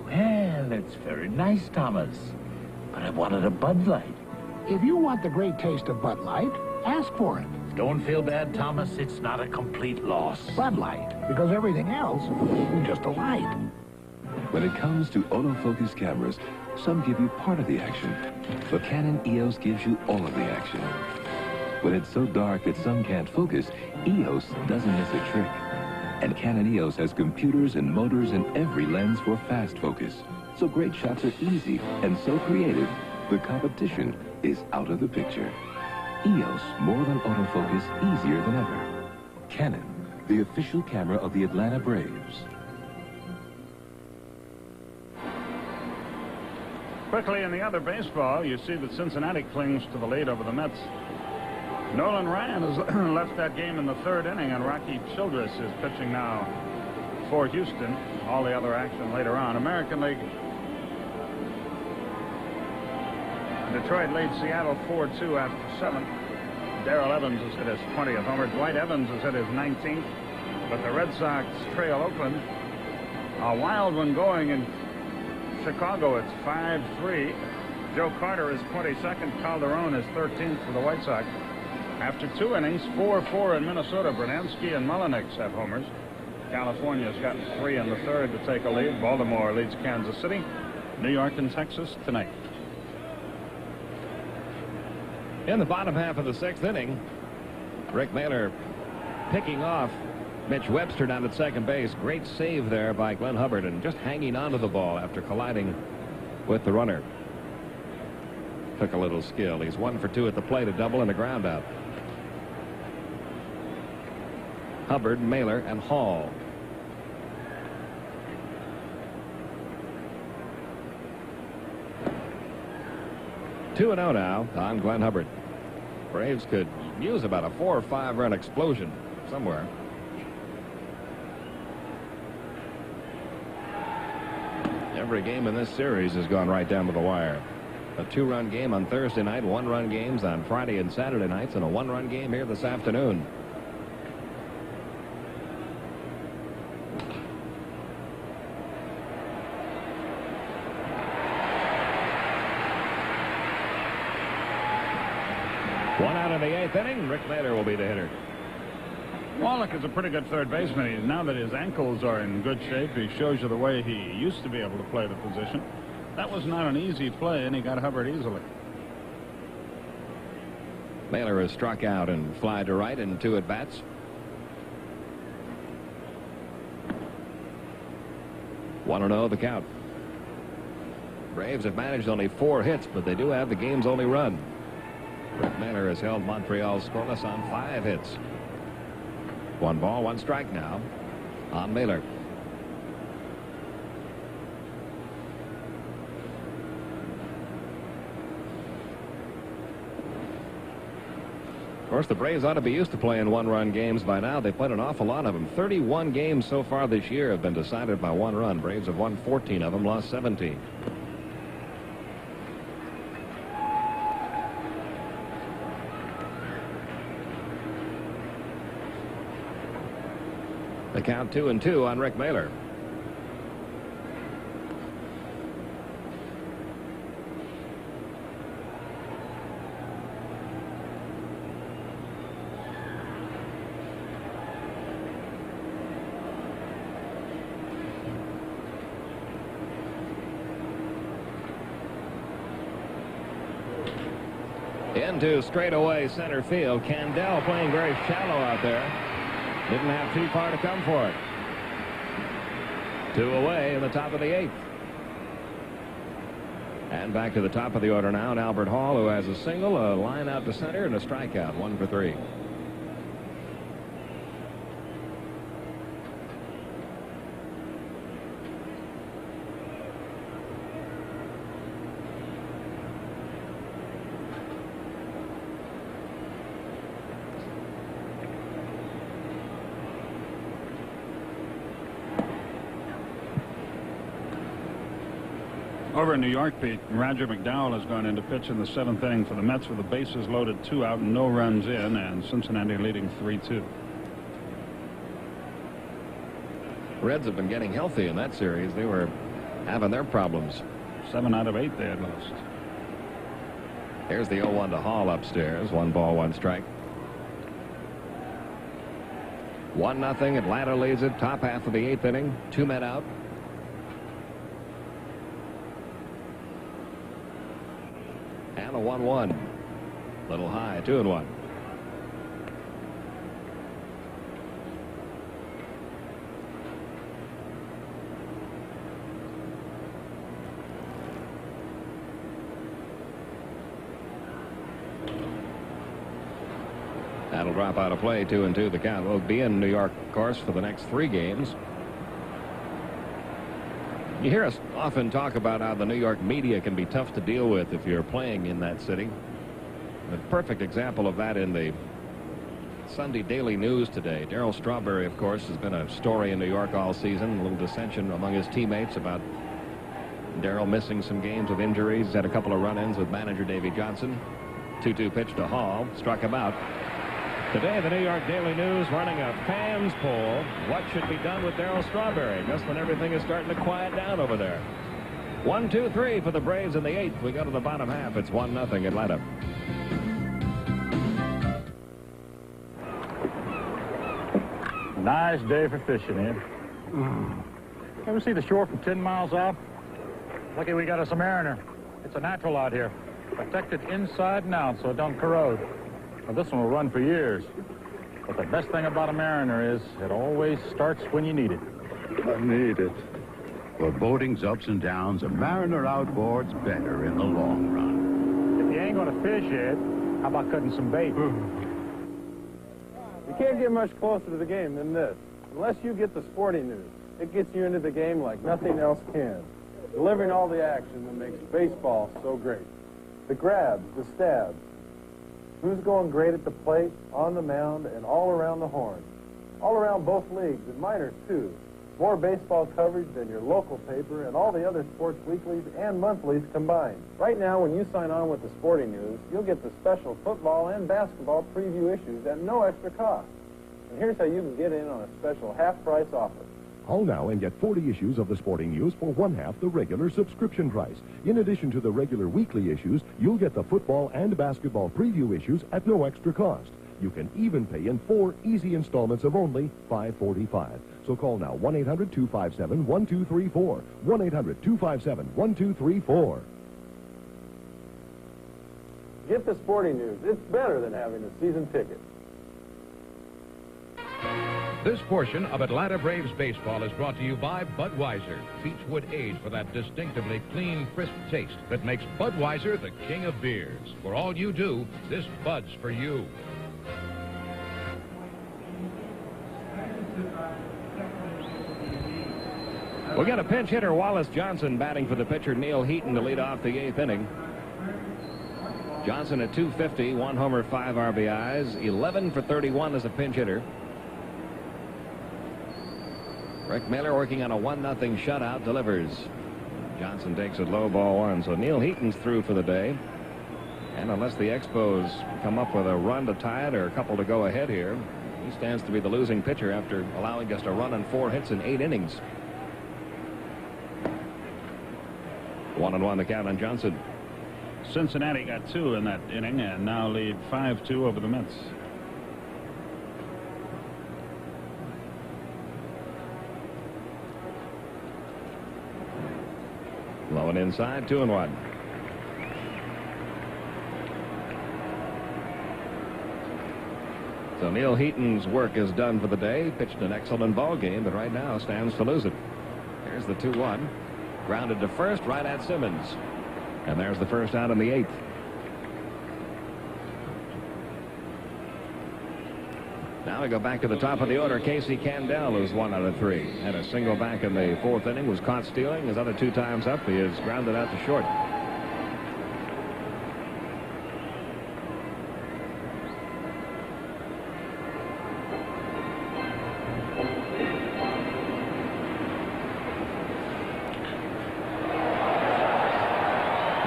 Well, it's very nice, Thomas. But I wanted a Bud Light. If you want the great taste of Bud Light, ask for it. Don't feel bad, Thomas. It's not a complete loss. Bud Light, because everything else is just a light. When it comes to autofocus cameras, some give you part of the action, but Canon EOS gives you all of the action. When it's so dark that some can't focus, EOS doesn't miss a trick. And Canon EOS has computers and motors in every lens for fast focus. So great shots are easy and so creative, the competition is out of the picture. EOS, more than autofocus, easier than ever. Canon, the official camera of the Atlanta Braves. Quickly in the other baseball, you see that Cincinnati clings to the lead over the Mets. Nolan Ryan has left that game in the third inning, and Rocky Childress is pitching now for Houston. All the other action later on. American League. Detroit leads Seattle 4-2 after 7. Darrell Evans has hit his 20th homer. Dwight Evans has hit his 19th. But the Red Sox trail Oakland. A wild one going in Chicago. It's 5-3. Joe Carter is 22nd. Calderon is 13th for the White Sox. After 2 innings, 4-4 in Minnesota. Bernansky and Mullenix have homers. California's got 3 in the third to take a lead. Baltimore leads Kansas City. New York and Texas tonight. In the bottom half of the 6th inning, Rick Mailer picking off Mitch Webster down at second base. Great save there by Glenn Hubbard, and just hanging onto the ball after colliding with the runner. Took a little skill. He's 1 for 2 at the plate, a double and a ground out. Hubbard, Mailer, and Hall. Two 2-0 now on Glenn Hubbard. Braves could use about a 4 or 5 run explosion somewhere. Every game in this series has gone right down to the wire. A 2-run game on Thursday night, 1-run games on Friday and Saturday nights, and a 1-run game here this afternoon. One out in the 8th inning. Rick Mailer will be the hitter. Wallach is a pretty good third baseman. Now that his ankles are in good shape, he shows you the way he used to be able to play the position. That was not an easy play, and he got Hubbard easily. Mailer has struck out and fly to right in 2 at-bats. One 1-0 the count. Braves have managed only 4 hits, but they do have the game's only run. Rick Mailer has held Montreal scoreless on 5 hits. 1 ball, 1 strike now on Mailer. Of course, the Braves ought to be used to playing 1-run games by now. They've played an awful lot of them. 31 games so far this year have been decided by 1 run. Braves have won 14 of them, lost 17. The count 2-2 on Rick Mailer. Into straightaway center field. Candell playing very shallow out there. Didn't have too far to come for it. 2 away in the top of the 8th. And back to the top of the order now, and Albert Hall, who has a single, a line out to center, and a strikeout. 1 for 3. Over in New York, Pete, Roger McDowell has gone into pitch in the 7th inning for the Mets with the bases loaded, 2 out and no runs in, and Cincinnati leading 3-2. Reds have been getting healthy in that series. They were having their problems. 7 out of 8 they had lost. Here's the 0-1 to Hall upstairs. 1 ball, 1 strike. 1-0. Atlanta leads it. Top half of the 8th inning. 2 men out. And a 1-1. Little high. 2-1. That'll drop out of play. 2-2 the count. Will be in New York, of course, for the next 3 games. You hear us often talk about how the New York media can be tough to deal with if you're playing in that city. A perfect example of that in the Sunday Daily News today. Darryl Strawberry, of course, has been a story in New York all season. A little dissension among his teammates about Darryl missing some games with injuries. Had a couple of run-ins with manager Davey Johnson. 2-2 pitch to Hall. Struck him out. Today, the New York Daily News running a fans poll. What should be done with Darryl Strawberry just when everything is starting to quiet down over there? 1-2-3 for the Braves in the 8th. We go to the bottom half. It's 1-0 Atlanta. Nice day for fishing here. Ever see the shore from 10 miles out? Lucky we got us a Mariner. It's a natural out here. Protected inside and out so it don't corrode. Well, this one will run for years. But the best thing about a Mariner is it always starts when you need it. I need it. For boating's ups and downs, a Mariner outboard's better in the long run. If you ain't going to fish it, how about cutting some bait? You can't get much closer to the game than this. Unless you get the sporting news. It gets you into the game like nothing else can. Delivering all the action that makes baseball so great. The grabs, the stabs. Who's going great at the plate, on the mound, and all around the horn. All around both leagues, and minors too. More baseball coverage than your local paper and all the other sports weeklies and monthlies combined. Right now, when you sign on with the Sporting News, you'll get the special football and basketball preview issues at no extra cost. And here's how you can get in on a special half-price offer. Call now and get 40 issues of the Sporting News for 1/2 the regular subscription price. In addition to the regular weekly issues, you'll get the football and basketball preview issues at no extra cost. You can even pay in 4 easy installments of only $5.45. So call now, 1-800-257-1234. 1-800-257-1234. Get the Sporting News. It's better than having a season ticket. This portion of Atlanta Braves baseball is brought to you by Budweiser. Beechwood aged for that distinctively clean, crisp taste that makes Budweiser the king of beers. For all you do, this Bud's for you. We got a pinch hitter, Wallace Johnson, batting for the pitcher Neil Heaton to lead off the 8th inning. Johnson at .250, 1 homer, 5 RBIs, 11 for 31 as a pinch hitter. Rick Miller working on a 1-0 shutout, delivers. Johnson takes it low, ball 1. So Neil Heaton's through for the day. And unless the Expos come up with a run to tie it or a couple to go ahead here, he stands to be the losing pitcher after allowing just a run and 4 hits in 8 innings. 1-1 the count on Johnson. Cincinnati got 2 in that inning and now lead 5-2 over the Mets. Low and inside, 2-1. So Neil Heaton's work is done for the day. Pitched an excellent ball game, but right now stands to lose it. Here's the 2-1. Grounded to first, right at Simmons. And there's the first out in the 8th. Now we go back to the top of the order. Casey Candell, who's 1 out of 3. Had a single back in the 4th inning, was caught stealing. His other 2 times up, he is grounded out to short.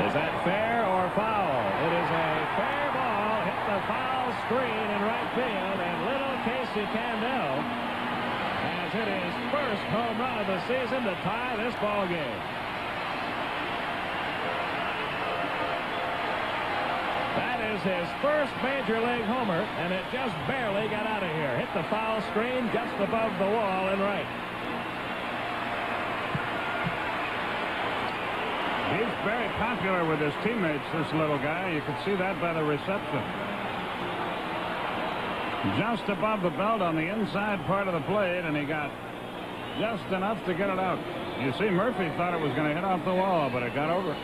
Is that fair or foul? It is a fair ball. Hit the foul screen in right field, and little Casey Candell has hit his first home run of the season to tie this ball game. That is his first major league homer, and it just barely got out of here. Hit the foul screen just above the wall and right. He's very popular with his teammates, this little guy. You can see that by the reception. Just above the belt on the inside part of the plate, and he got just enough to get it out. You see, Murphy thought it was going to hit off the wall, but it got over.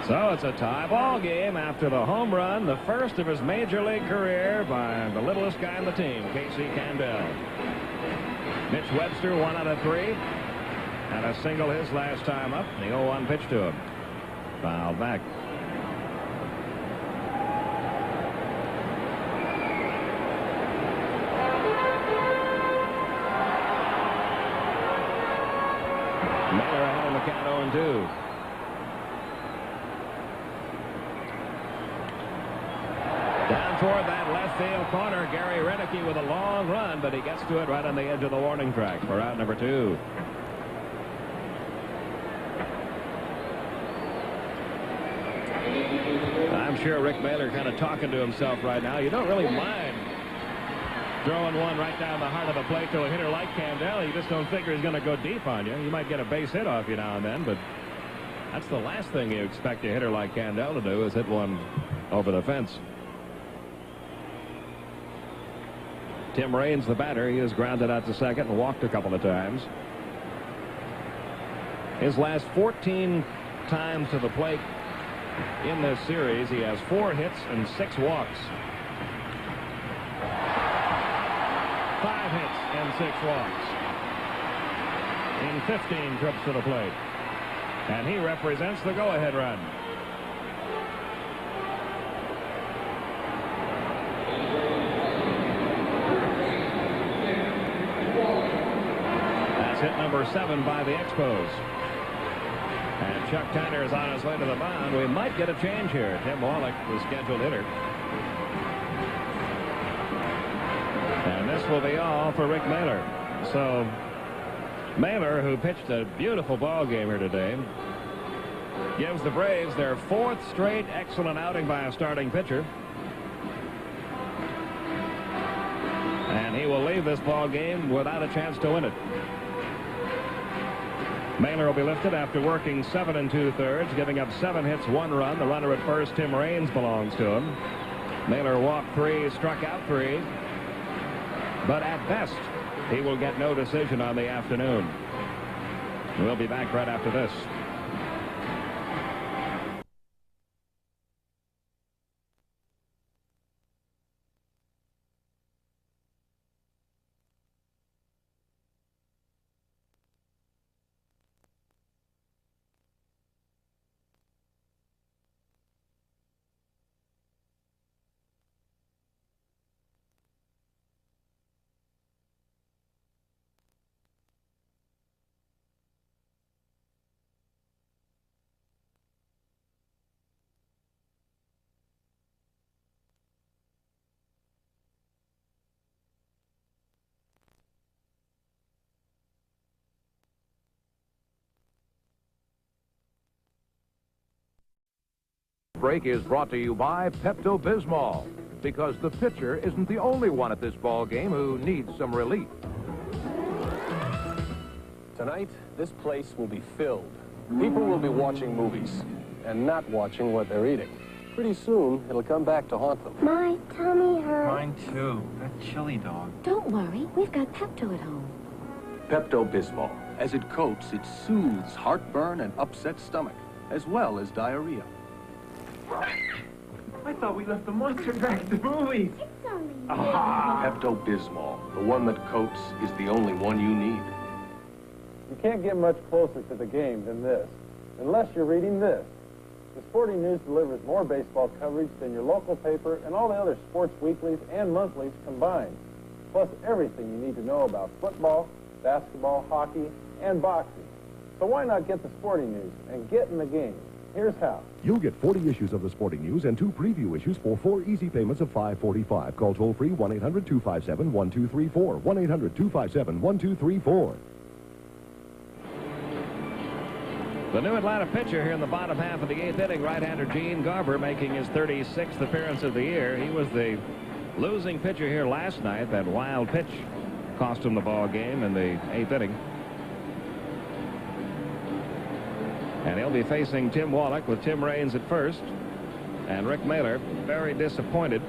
So it's a tie ball game after the home run, the first of his major league career by the littlest guy on the team, Casey Candel. Mitch Webster, 1 out of 3. Had a single his last time up. The 0-1 pitch to him. Fouled back. Miller ahead in the count 0-2. Down toward that left field corner, Gary Redicky with a long run, but he gets to it right on the edge of the warning track for out number 2. I'm sure Rick Mailer kind of talking to himself right now. You don't really mind throwing one right down the heart of the plate to a hitter like Candel. You just don't figure he's going to go deep on you. You might get a base hit off you now and then, but that's the last thing you expect a hitter like Candel to do, is hit one over the fence. Tim Raines, the batter, he has grounded out to second and walked a couple of times. His last 14 times to the plate in this series, he has 4 hits and 6 walks. 5 hits and 6 walks in 15 trips to the plate. And he represents the go-ahead run. Hit number 7 by the Expos. And Chuck Tanner is on his way to the mound. We might get a change here. Tim Wallach, the scheduled hitter. And this will be all for Rick Mailer. So Mailer, who pitched a beautiful ball game here today, gives the Braves their 4th straight excellent outing by a starting pitcher. And he will leave this ball game without a chance to win it. Mailer will be lifted after working 7 2/3, giving up 7 hits, 1 run. The runner at first, Tim Raines, belongs to him. Mailer walked 3, struck out 3. But at best, he will get no decision on the afternoon. We'll be back right after this. Break is brought to you by Pepto-Bismol, because the pitcher isn't the only one at this ball game who needs some relief. Tonight, this place will be filled. People will be watching movies and not watching what they're eating. Pretty soon, it'll come back to haunt them. My tummy hurts. Mine too. That chili dog. Don't worry, we've got Pepto at home. Pepto-Bismol. As it coats, it soothes heartburn and upset stomach, as well as diarrhea. I thought we left the monster back at the movies. It's only Pepto-Bismol. The one that coats is the only one you need. You can't get much closer to the game than this, unless you're reading this. The Sporting News delivers more baseball coverage than your local paper and all the other sports weeklies and monthlies combined, plus everything you need to know about football, basketball, hockey, and boxing. So why not get the Sporting News and get in the game? Here's how. You'll get 40 issues of the Sporting News and 2 preview issues for 4 easy payments of $5.45. Call toll-free 1-800-257-1234. 1-800-257-1234. The new Atlanta pitcher here in the bottom half of the 8th inning, right-hander Gene Garber, making his 36th appearance of the year. He was the losing pitcher here last night. That wild pitch cost him the ball game in the 8th inning. And he'll be facing Tim Wallach with Tim Raines at first. And Rick Mailer, very disappointed.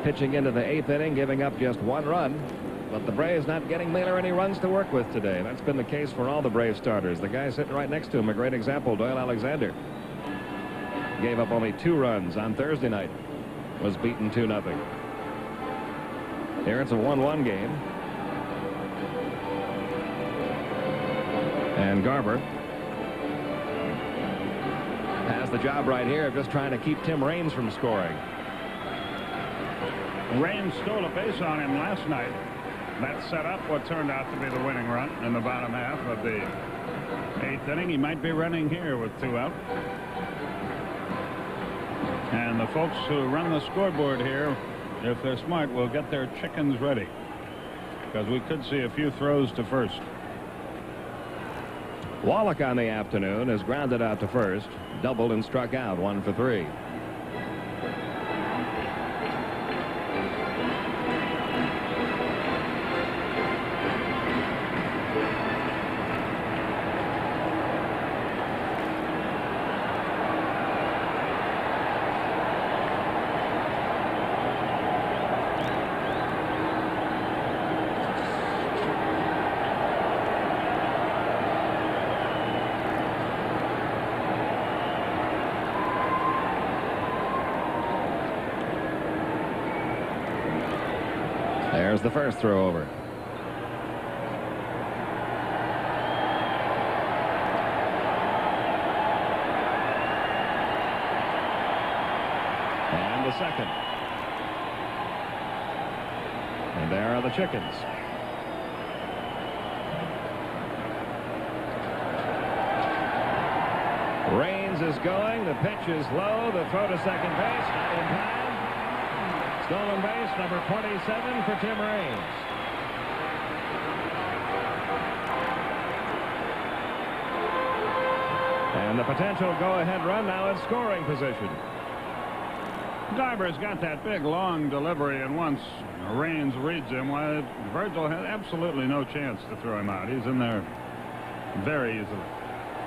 Pitching into the 8th inning, giving up just 1 run. But the Braves not getting Mailer any runs to work with today. That's been the case for all the Braves starters. The guy sitting right next to him, a great example, Doyle Alexander. Gave up only 2 runs on Thursday night. Was beaten 2-0. Here it's a 1-1 game. And Garber has the job right here of just trying to keep Tim Raines from scoring. Raines stole a base on him last night. That set up what turned out to be the winning run in the bottom half of the 8th inning. He might be running here with 2 out. And the folks who run the scoreboard here, if they're smart, will get their chickens ready, because we could see a few throws to first. Wallach on the afternoon is grounded out to first, doubled and struck out, 1 for 3. There's the first throw over. And the second. And there are the chickens. Raines is going. The pitch is low. The throw to second base. Not in time. Stolen base, number 27 for Tim Raines. And the potential go-ahead run now in scoring position. Garber's got that big, long delivery, and once Raines reads him, well, Virgil had absolutely no chance to throw him out. He's in there very easily.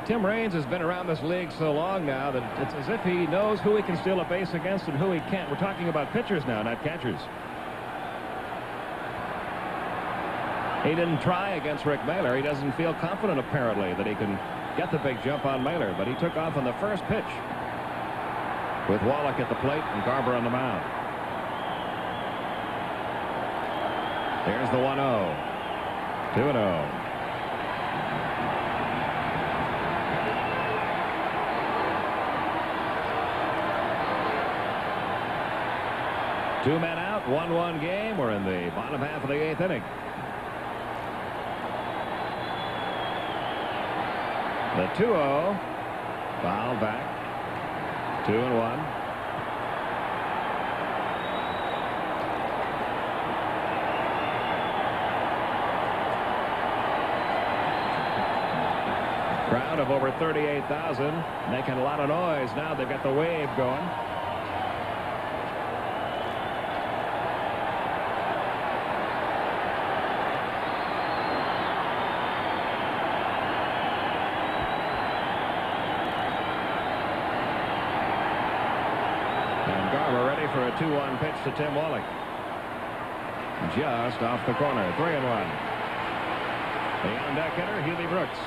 Tim Raines has been around this league so long now that it's as if he knows who he can steal a base against and who he can't. We're talking about pitchers now, not catchers. He didn't try against Rick Mailer. He doesn't feel confident, apparently, that he can get the big jump on Mailer, but he took off on the first pitch with Wallach at the plate and Garber on the mound. Here's the 1-0. 2-0. Two men out, 1-1 game. We're in the bottom half of the 8th inning. The 2-0. Foul back. 2-1. Crowd of over 38,000 making a lot of noise. Now they've got the wave going. For a 2-1 pitch to Tim Wallach. Just off the corner. 3-1. The on-deck hitter, Huey Brooks.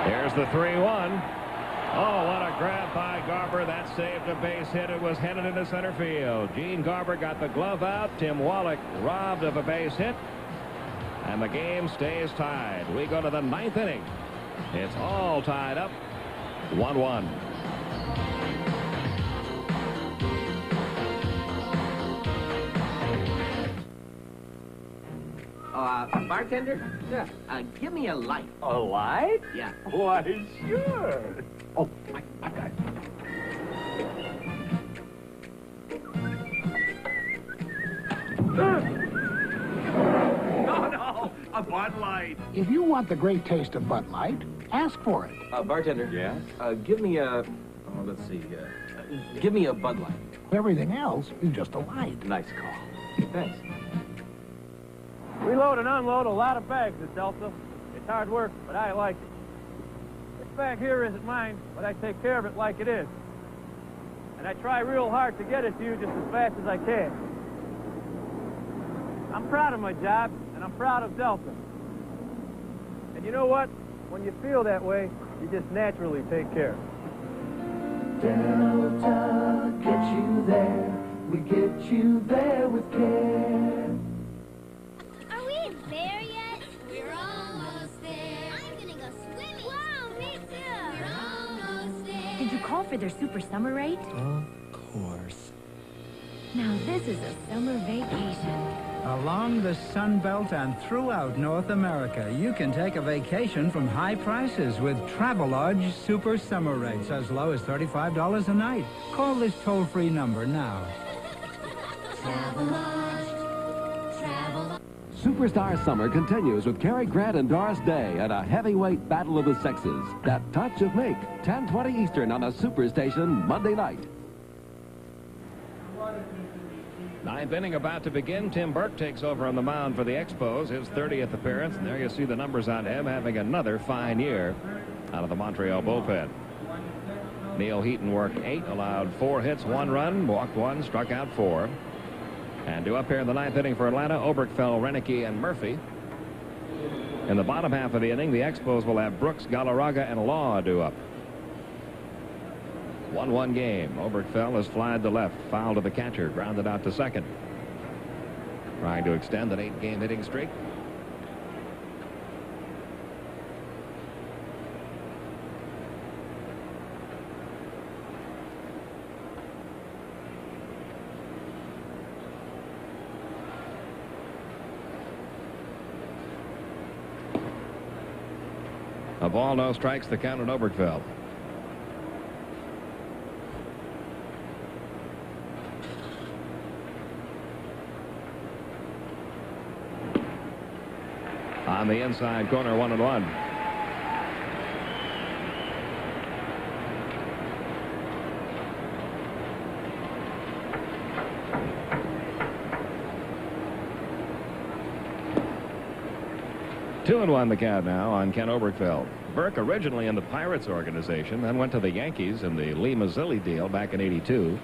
Here's the 3-1. Oh, what a grab by Garber. That saved a base hit. It was headed into center field. Gene Garber got the glove out. Tim Wallach robbed of a base hit. And the game stays tied. We go to the 9th inning. It's all tied up. 1-1. Bartender? Yeah. Give me a light. A light? Yeah. Why, sure. Oh, I've got it. No, a Bud Light. If you want the great taste of Bud Light, ask for it. Bartender. Yeah? Give me a, let's see, give me a Bud Light. Everything else is just a light. Nice call. Thanks. We load and unload a lot of bags at Delta. It's hard work, but I like it. This bag here isn't mine, but I take care of it like it is. And I try real hard to get it to you just as fast as I can. I'm proud of my job, and I'm proud of Delta. And you know what? When you feel that way, you just naturally take care. Delta gets you there. We get you there with care. Are we there yet? We're almost there. I'm gonna go swimming. Wow, me too. We're almost there. Did you call for their super summer rate? Of course. Now this is a summer vacation. Along the Sun Belt and throughout North America, you can take a vacation from high prices with Travelodge Super Summer Rates as low as $35 a night. Call this toll-free number now. Superstar Summer continues with Cary Grant and Doris Day at a heavyweight battle of the sexes. That touch of make, 10:20 Eastern on a Superstation Monday night. Ninth inning about to begin. Tim Burke takes over on the mound for the Expos, his 30th appearance. And there you see the numbers on him, having another fine year out of the Montreal bullpen. Neil Heaton worked 8, allowed 4 hits, 1 run, walked 1, struck out 4. And due up here in the 9th inning for Atlanta, Oberkfell, Renicky, and Murphy. In the bottom half of the inning, the Expos will have Brooks, Galarraga, and Law due up. 1-1 game. Oberkfell has flied to left, foul to the catcher, grounded out to second. Trying to extend an 8-game hitting streak. A ball, no strikes, the count at Oberkfell. On the inside corner, 1-1. Two and 1 the count now on Ken Oberkfell. Burke originally in the Pirates organization, then went to the Yankees in the Lee Mazzilli deal back in '82.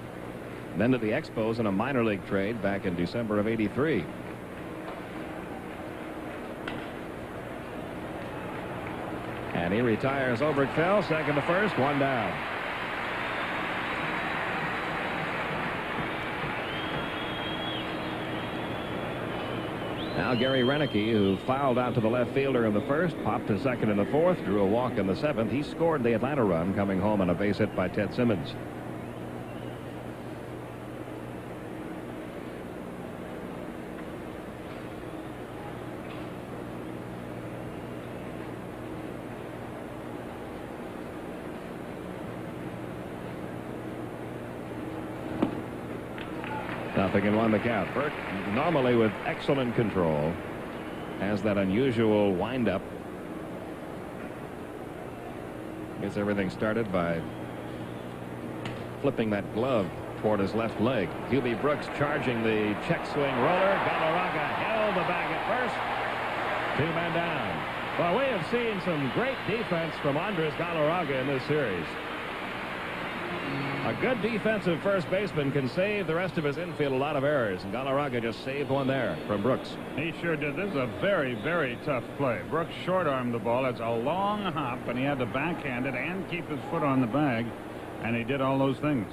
Then to the Expos in a minor league trade back in December of '83. And he retires Oberkfell, second to first, 1 down. Now Gary Renicky, who fouled out to the left fielder in the first, popped to second in the fourth, drew a walk in the 7th. He scored the Atlanta run, coming home on a base hit by Ted Simmons. Nothing and 1 the count. Burke, normally with excellent control, has that unusual windup. Gets everything started by flipping that glove toward his left leg. Hubie Brooks charging the check swing roller. Galarraga held the bag at first. 2 men down. Well, we have seen some great defense from Andres Galarraga in this series. A good defensive first baseman can save the rest of his infield a lot of errors, and Galarraga just saved one there from Brooks. He sure did. This is a very, very tough play. Brooks short-armed the ball. It's a long hop, and he had to backhand it and keep his foot on the bag, and he did all those things.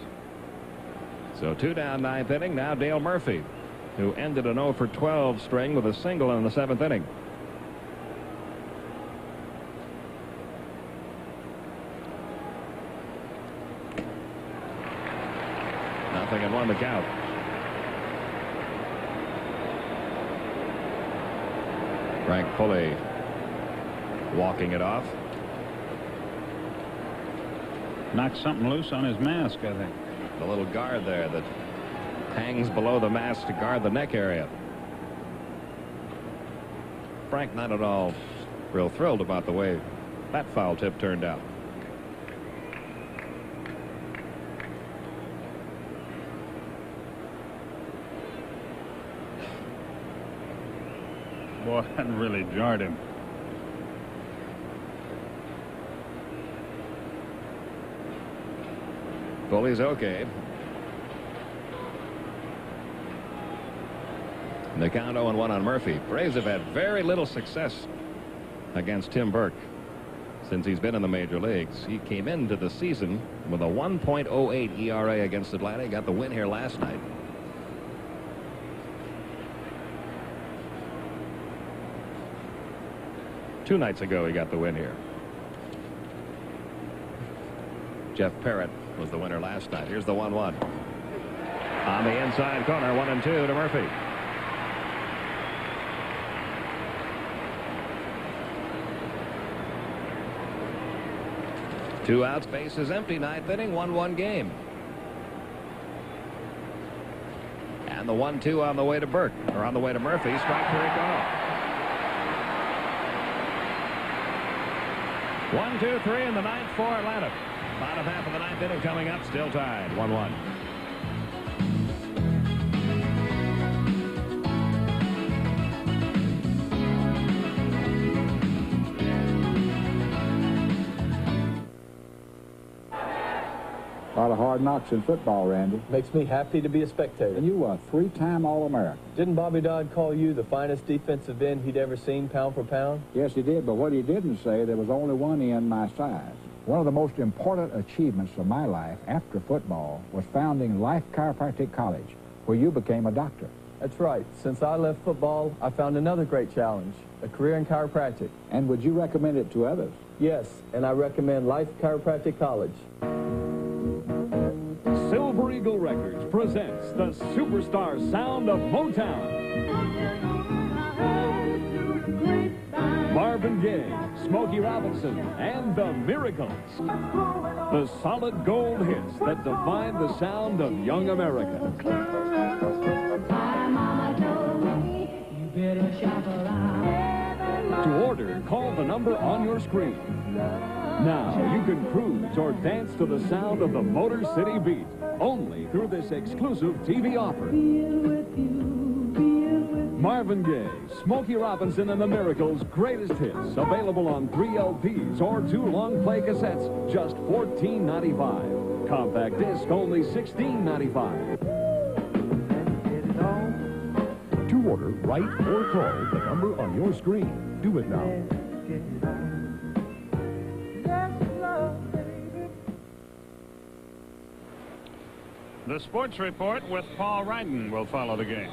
So 2 down, 9th inning. Now Dale Murphy, who ended an 0 for 12 string with a single in the 7th inning. Nothing and 1 the count. Frank Pulley walking it off. Knocked something loose on his mask, I think. The little guard there that hangs below the mask to guard the neck area. Frank not at all real thrilled about the way that foul tip turned out. Boy, that really jarred him. Pulley's okay. The count 0-1 on Murphy. Braves have had very little success against Tim Burke since he's been in the major leagues. He came into the season with a 1.08 ERA against Atlanta. He got the win here last night. Two nights ago he got the win here. Jeff Parrott was the winner last night. Here's the 1-1. On the inside corner, 1-2 to Murphy. Two outs, bases empty, ninth inning, 1-1 game. And the 1-2 on the way to Burke, or on the way to Murphy. Strike three call. 1, 2, 3 in the ninth for Atlanta. Bottom half of the ninth inning coming up, still tied, 1-1. A lot of hard knocks in football, Randy. Makes me happy to be a spectator. And you were a three-time All-American. Didn't Bobby Dodd call you the finest defensive end he'd ever seen, pound for pound? Yes, he did, but what he didn't say, there was only one end my size. One of the most important achievements of my life after football was founding Life Chiropractic College, where you became a doctor. That's right. Since I left football, I found another great challenge, a career in chiropractic. And would you recommend it to others? Yes, and I recommend Life Chiropractic College. Silver Eagle Records presents the superstar sound of Motown. Marvin Gaye, Smokey Robinson, and the Miracles. The solid gold hits that define the sound of young America. To order, call the number on your screen. Now you can cruise or dance to the sound of the Motor City Beat, only through this exclusive TV offer. Marvin Gaye, Smokey Robinson, and the Miracles' greatest hits, available on 3 LPs or 2 long play cassettes, just $14.95. Compact disc, only $16.95. To order, write or call the number on your screen. Do it now. The Sports Report with Paul Ryden will follow the game.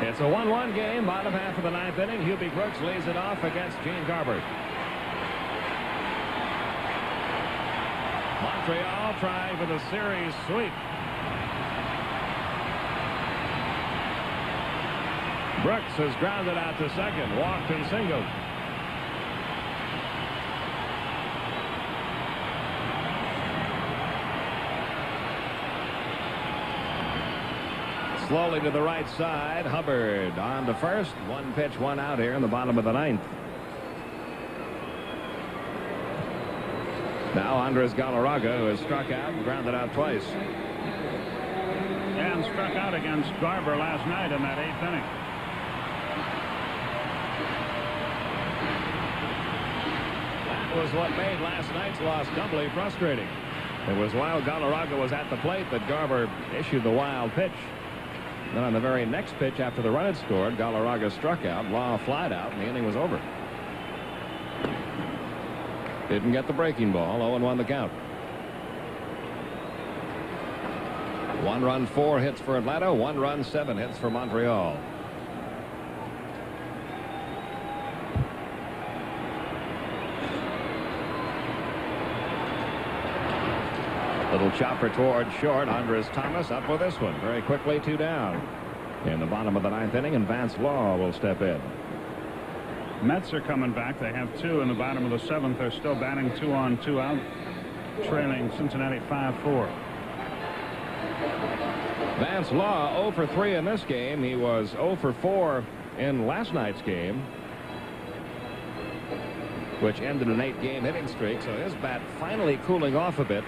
It's a 1-1 game, bottom half of the ninth inning. Hubie Brooks leads it off against Gene Garber. Montreal trying for the series sweep. Brooks has grounded out to second, walked and singled. Slowly to the right side. Hubbard on to first. 1 pitch, 1 out here in the bottom of the ninth. Now Andres Galarraga, who has struck out and grounded out twice. And struck out against Garber last night in that 8th inning. That was what made last night's loss doubly frustrating. It was while Galarraga was at the plate that Garber issued the wild pitch. Then on the very next pitch after the run had scored, Galarraga struck out, Law flied out, and the inning was over. Didn't get the breaking ball, 0-1 the count. 1 run, 4 hits for Atlanta, 1 run, 7 hits for Montreal. Little chopper toward short. Andres Thomas up with this one very quickly, 2 down. in the bottom of the 9th inning, and Vance Law will step in. Mets are coming back. They have 2 in the bottom of the 7th. They're still batting 2 on, 2 out, trailing Cincinnati 5-4. Vance Law 0 for 3 in this game. He was 0 for 4 in last night's game, which ended an 8-game hitting streak. So his bat finally cooling off a bit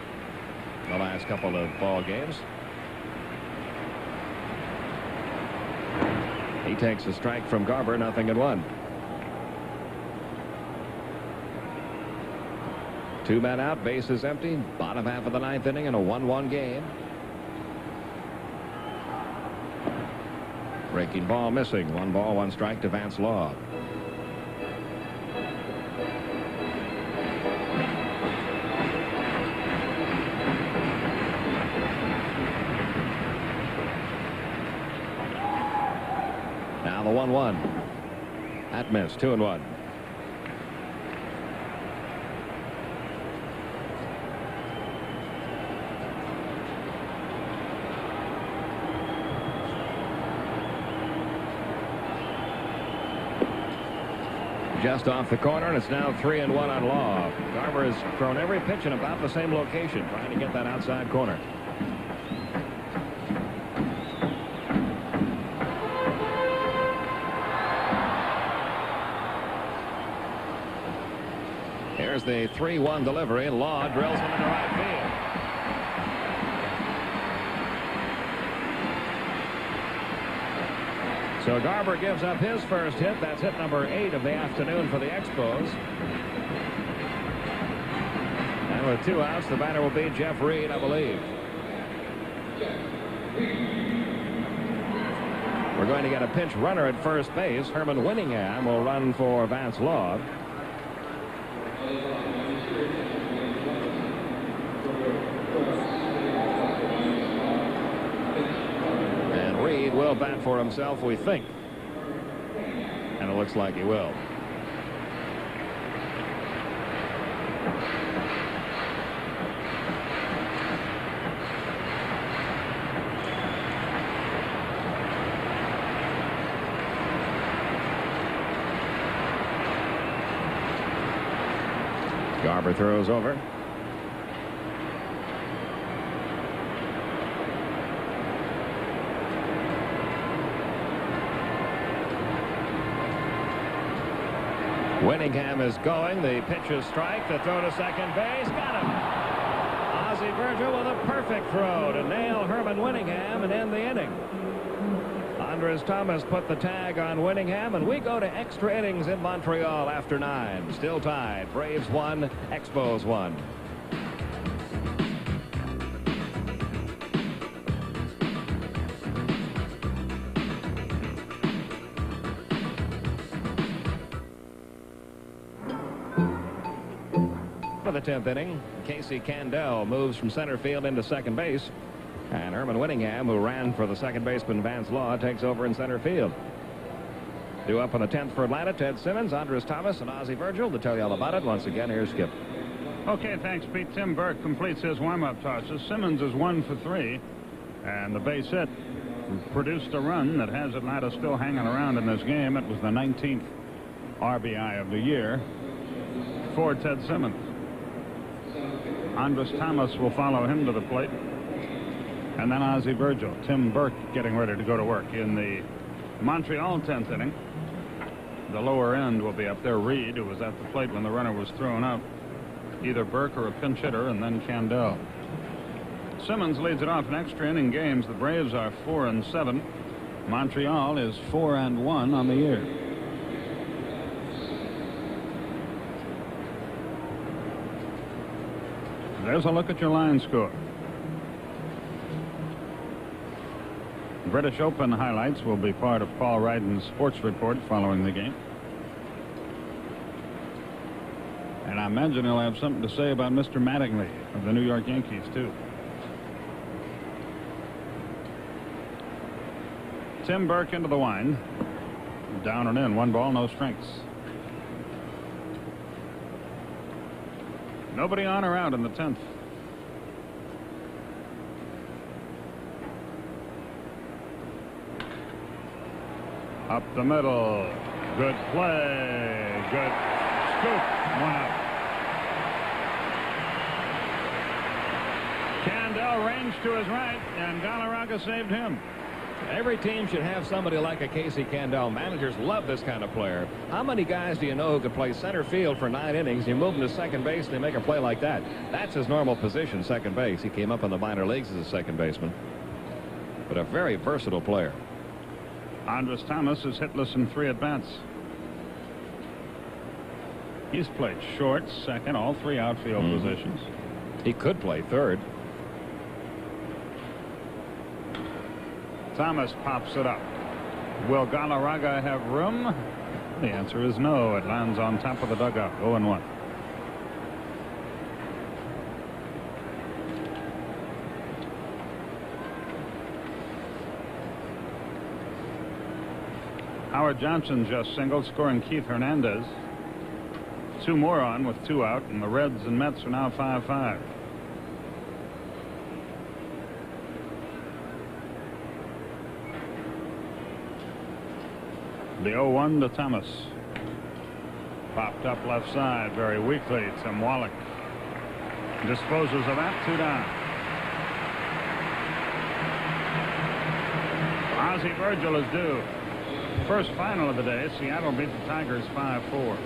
the last couple of ball games. He takes a strike from Garber, 0-1. 2 men out, bases empty, bottom half of the 9th inning in a 1-1 game. Breaking ball missing. 1 ball, 1 strike to Vance Law. Now the 1-1. That missed. 2-1. Just off the corner, and it's now 3-1 on Law. Garber has thrown every pitch in about the same location, trying to get that outside corner. Here's the 3-1 delivery. Law drills him into right field. So Garber gives up his first hit. That's hit number 8 of the afternoon for the Expos. And with 2 outs, the batter will be Jeff Reed, I believe. We're going to get a pinch runner at first base. Herman Winningham will run for Vance Law. Reed will bat for himself, we think. And it looks like he will. Garber throws over. Winningham is going. The pitch is strike. The throw to second base. Got him. Ozzie Virgil with a perfect throw to nail Herman Winningham and end the inning. Andres Thomas put the tag on Winningham, and we go to extra innings in Montreal after 9. Still tied. Braves 1, Expos 1. For the 10th inning, Casey Candell moves from center field into second base, and Herman Winningham, who ran for the second baseman Vance Law, takes over in center field. Due up on the 10th for Atlanta, Ted Simmons, Andres Thomas, and Ozzie Virgil. To tell you all about it, once again, here's Skip. Okay, thanks, Pete. Tim Burke completes his warm-up tosses. Simmons is 1 for 3, and the base hit produced a run that has Atlanta still hanging around in this game. It was the 19th RBI of the year for Ted Simmons. Andres Thomas will follow him to the plate. And then Ozzie Virgil. Tim Burke getting ready to go to work in the Montreal 10th inning. The lower end will be up there. Reed, who was at the plate when the runner was thrown out. Either Burke or a pinch hitter, and then Candell. Simmons leads it off in extra inning games. The Braves are 4-7. Montreal is 4-1 on the year. There's a look at your line score. British Open highlights will be part of Paul Ryden's sports report following the game. And I imagine he'll have something to say about Mr. Mattingly of the New York Yankees, too. Tim Burke into the wind. Down and in. 1 ball, no strikes. Nobody on or out in the 10th. Up the middle. Good play. Good scoop. 1 out. Candell ranged to his right, and Galarraga saved him. Every team should have somebody like a Casey Candell. Managers love this kind of player. How many guys do you know who could play center field for 9 innings? You move them to second base, and they make a play like that. That's his normal position, second base. He came up in the minor leagues as a second baseman. But a very versatile player. Andres Thomas is hitless in 3 at-bats. He's played short, second, all 3 outfield positions. He could play third. Thomas pops it up. Will Galarraga have room? The answer is no. It lands on top of the dugout. 0-1. Howard Johnson just singled, scoring Keith Hernandez. 2 more on with 2 out, and the Reds and Mets are now 5-5. The 0-1 to Thomas. Popped up left side very weakly. Tim Wallach disposes of that. 2 down. Ozzie Virgil is due. First final of the day. Seattle beat the Tigers 5-4.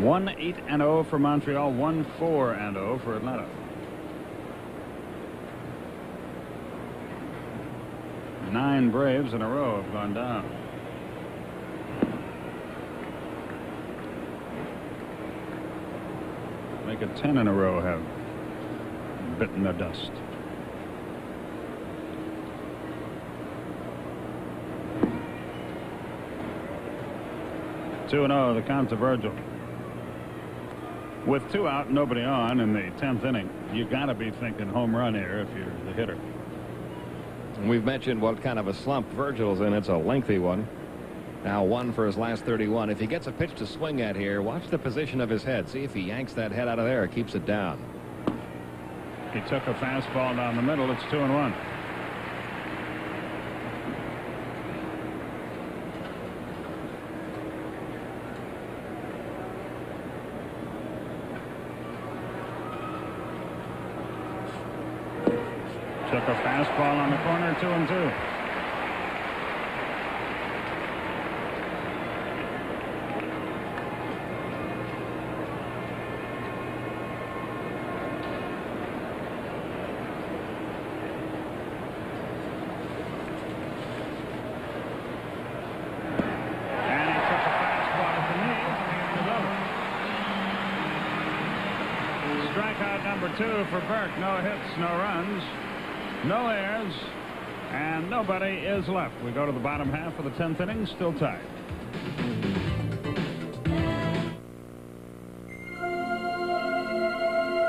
One 8-0 for Montreal. 1-4-0 for Atlanta. 9 Braves in a row have gone down. Make it 10 in a row have bitten the dust. Two 2-0 the count to Virgil. With 2 out, nobody on in the 10th inning, you got to be thinking home run here if you're the hitter. We've mentioned what kind of a slump Virgil's in. It's a lengthy one. Now 1 for his last 31. If he gets a pitch to swing at here, watch the position of his head. See if he yanks that head out of there or keeps it down. He took a fastball down the middle. It's 2-1. Took a fastball on the corner. 2-2. Strikeout number 2 for Burke. No hits, no runs, no errors, and nobody is left. We go to the bottom half of the 10th inning, still tied.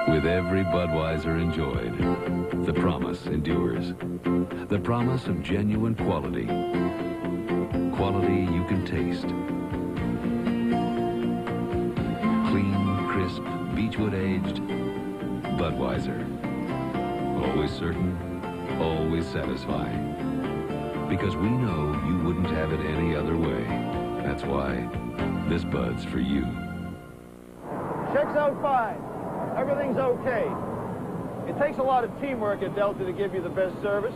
With every Budweiser enjoyed, the promise endures. The promise of genuine quality. Quality you can taste. Clean, crisp, Beechwood aged Budweiser. Always certain, always satisfying. Because we know you wouldn't have it any other way. That's why this Bud's for you. Checks out fine. Everything's okay. It takes a lot of teamwork at Delta to give you the best service.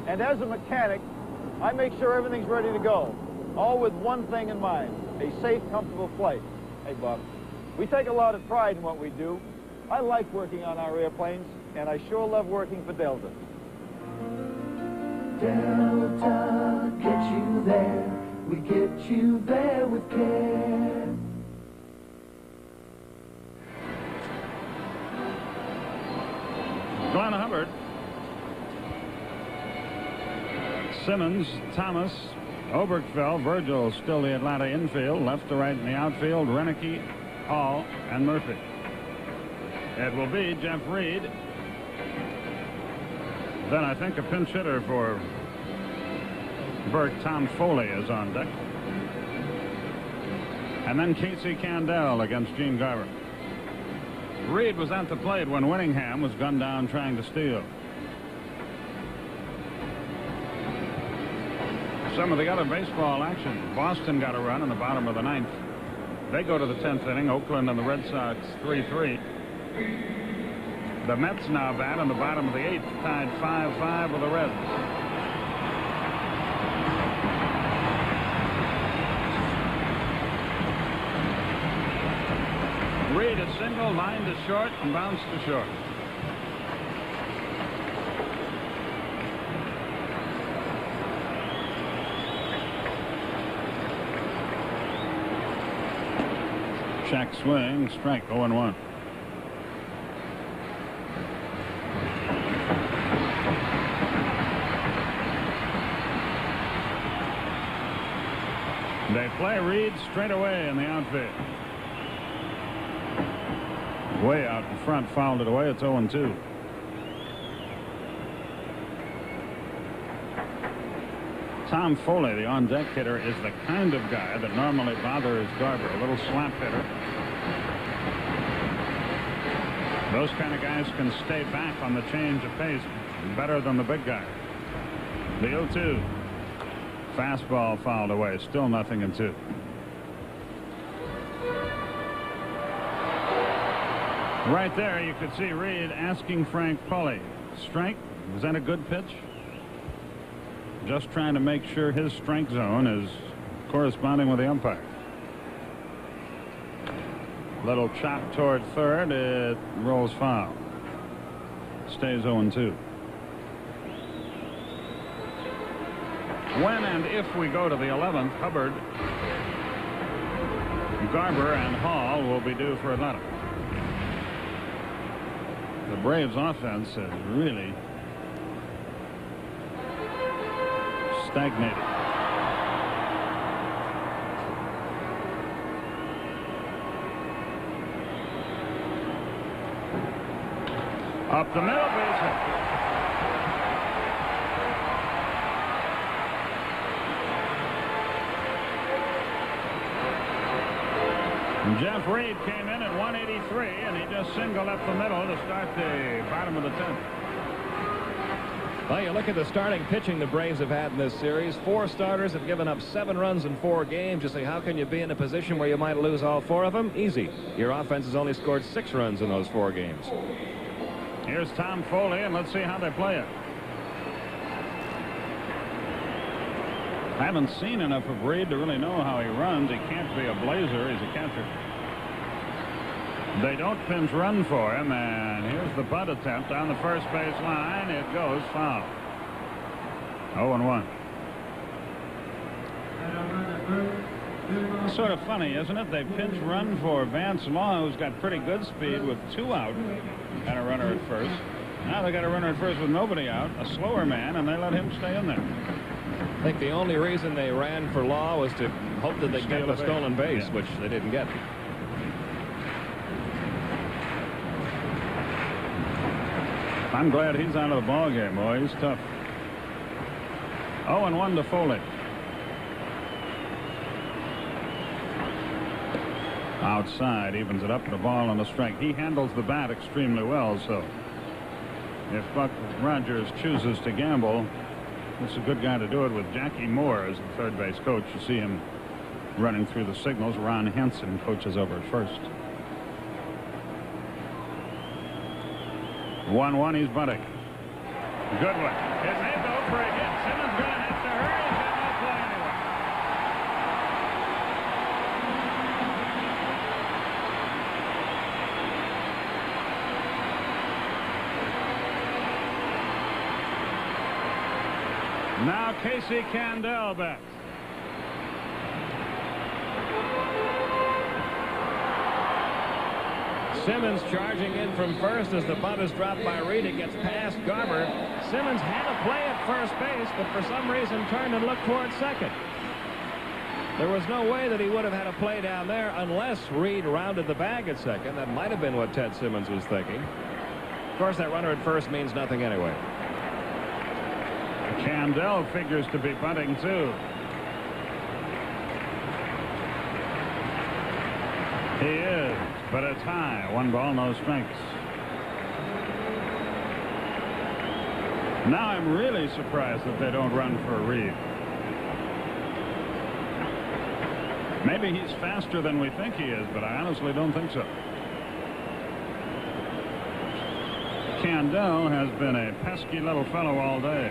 And as a mechanic, I make sure everything's ready to go. All with one thing in mind, a safe, comfortable flight. Hey, Bob, we take a lot of pride in what we do. I like working on our airplanes, and I sure love working for Delta. Delta gets you there. We get you there with care. Glenn Hubbard, Simmons, Thomas, Oberkfell, Virgil still the Atlanta infield, left to right in the outfield, Renicky, Hall, and Murphy. It will be Jeff Reed. Then I think a pinch hitter for Burke, Tom Foley, is on deck. And then Casey Candell against Gene Garber. Reed was at the plate when Winningham was gunned down trying to steal. Some of the other baseball action. Boston got a run in the bottom of the 9th. They go to the 10th inning. Oakland and the Red Sox 3-3. The Mets now bat in the bottom of the 8th, tied 5-5 with the Reds. Reed is single, line to short, and bounce to short. Check swing, strike, 0-1. They play Reed straight away in the outfield. Way out in front, fouled it away. It's 0-2. Tom Foley, the on-deck hitter, is the kind of guy that normally bothers Garber, a little slap hitter. Those kind of guys can stay back on the change of pace better than the big guy. The 0-2. Fastball fouled away. Still 0-2. Right there, you could see Reed asking Frank Pulley, strike, was that a good pitch? Just trying to make sure his strike zone is corresponding with the umpire. Little chop toward third. It rolls foul. Stays 0-2. When and if we go to the 11th, Hubbard, Garber, and Hall will be due for Atlanta. The Braves offense is really stagnated. Up the middle, base hit. Jeff Reed came in at 183, and he just singled up the middle to start the bottom of the 10th. Well, you look at the starting pitching the Braves have had in this series. 4 starters have given up 7 runs in 4 games. You say, how can you be in a position where you might lose all 4 of them? Easy. Your offense has only scored 6 runs in those 4 games. Here's Tom Foley, and let's see how they play it. I haven't seen enough of Reed to really know how he runs. He can't be a blazer. He's a catcher. They don't pinch run for him, and here's the bunt attempt on the first base line. It goes foul. 0-1. Sort of funny, isn't it? They pinch run for Vance Law, who's got pretty good speed with 2 out and a runner at first. Now they got a runner at first with nobody out, a slower man, and they let him stay in there. I think the only reason they ran for Law was to hope that they get a stolen base, which they didn't get. I'm glad he's out of the ball game, boy. He's tough. 0-1 to Foley. Outside, evens it up to the ball on the strike. He handles the bat extremely well, so if Buck Rogers chooses to gamble, it's a good guy to do it with. Jackie Moore as the third base coach. You see him running through the signals. Ron Hansen coaches over at first. 1-1, he's bunting. Good one. It may go for a hit. Simmons going to have to hurry. He's got no play anyway. Now Casey Candell bats. Simmons charging in from first as the bunt is dropped by Reed. It gets past Garber. Simmons had a play at first base, but for some reason turned and looked toward second. There was no way that he would have had a play down there unless Reed rounded the bag at second. That might have been what Ted Simmons was thinking. Of course, that runner at first means nothing anyway. Candell figures to be bunting too. He is. But it's high. 1 ball, no strikes. Now I'm really surprised that they don't run for Reed. Maybe he's faster than we think he is, but I honestly don't think so. Candell has been a pesky little fellow all day.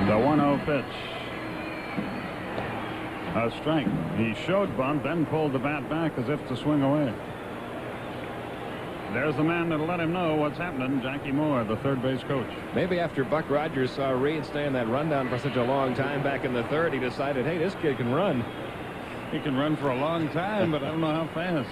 The 1-0 pitch. A strike. He showed bunt, then pulled the bat back as if to swing away. There's the man that'll let him know what's happening, Jackie Moore, the third base coach. Maybe after Buck Rogers saw Reed stay in that rundown for such a long time back in the third, he decided, hey, this kid can run. He can run for a long time, but I don't know how fast.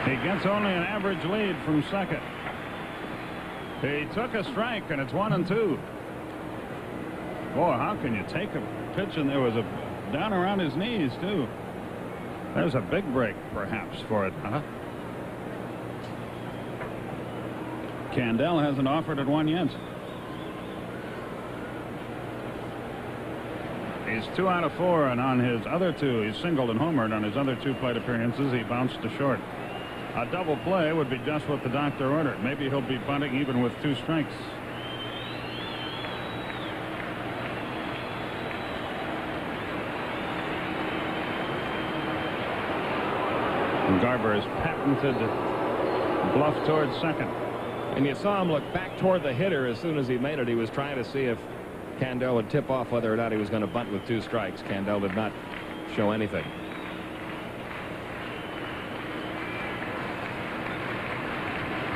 He gets only an average lead from second. He took a strike, and it's 1-2. Boy, how can you take a pitch and there was a down around his knees, too? There's a big break, perhaps, for it, huh? Candell hasn't offered at one yet. He's 2 out of 4, and on his other 2, he's singled and homered. On his other 2 plate appearances, he bounced to short. A double play would be just what the doctor ordered. Maybe he'll be bunting even with 2 strikes. Garber's patented bluff towards second. And you saw him look back toward the hitter as soon as he made it. He was trying to see if Candell would tip off whether or not he was going to bunt with 2 strikes. Candell did not show anything.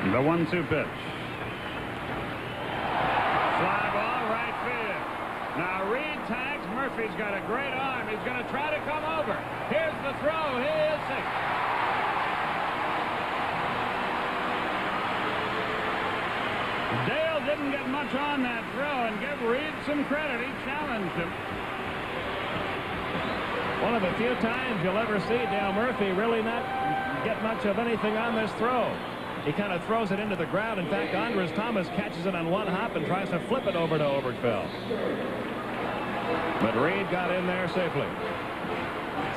The 1-2 pitch. Fly ball, right field. Now Reed tags. Murphy's got a great arm. He's going to try to come over. Here's the throw. He is safe. Dale didn't get much on that throw, and give Reed some credit. He challenged him. One of the few times you'll ever see Dale Murphy really not get much of anything on this throw. He kind of throws it into the ground. In fact, Andres Thomas catches it on one hop and tries to flip it over to Oberkfell. But Reed got in there safely.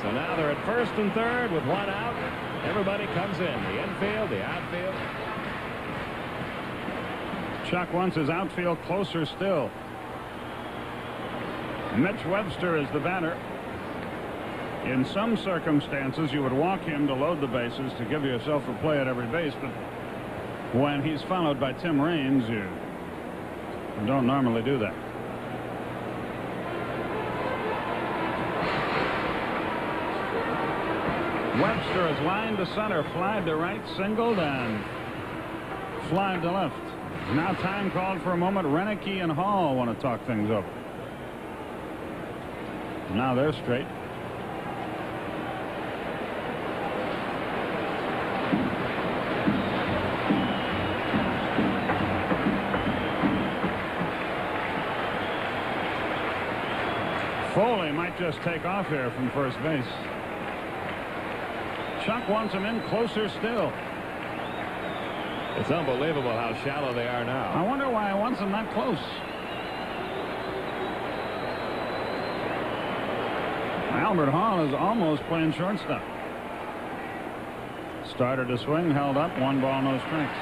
So now they're at first and third with 1 out. Everybody comes in. The infield, the outfield. Chuck wants his outfield closer still. Mitch Webster is the batter. In some circumstances, you would walk him to load the bases to give yourself a play at every base, but when he's followed by Tim Raines, you don't normally do that. Webster is lined to center, flied to right, singled, and flied to left. Now time called for a moment. Renicky and Hall want to talk things over. Now they're straight. Foley might just take off here from first base. Chuck wants him in closer still. It's unbelievable how shallow they are now. I wonder why he wants him that close. Albert Hall is almost playing shortstop. Started to swing, held up, 1 ball, no strikes.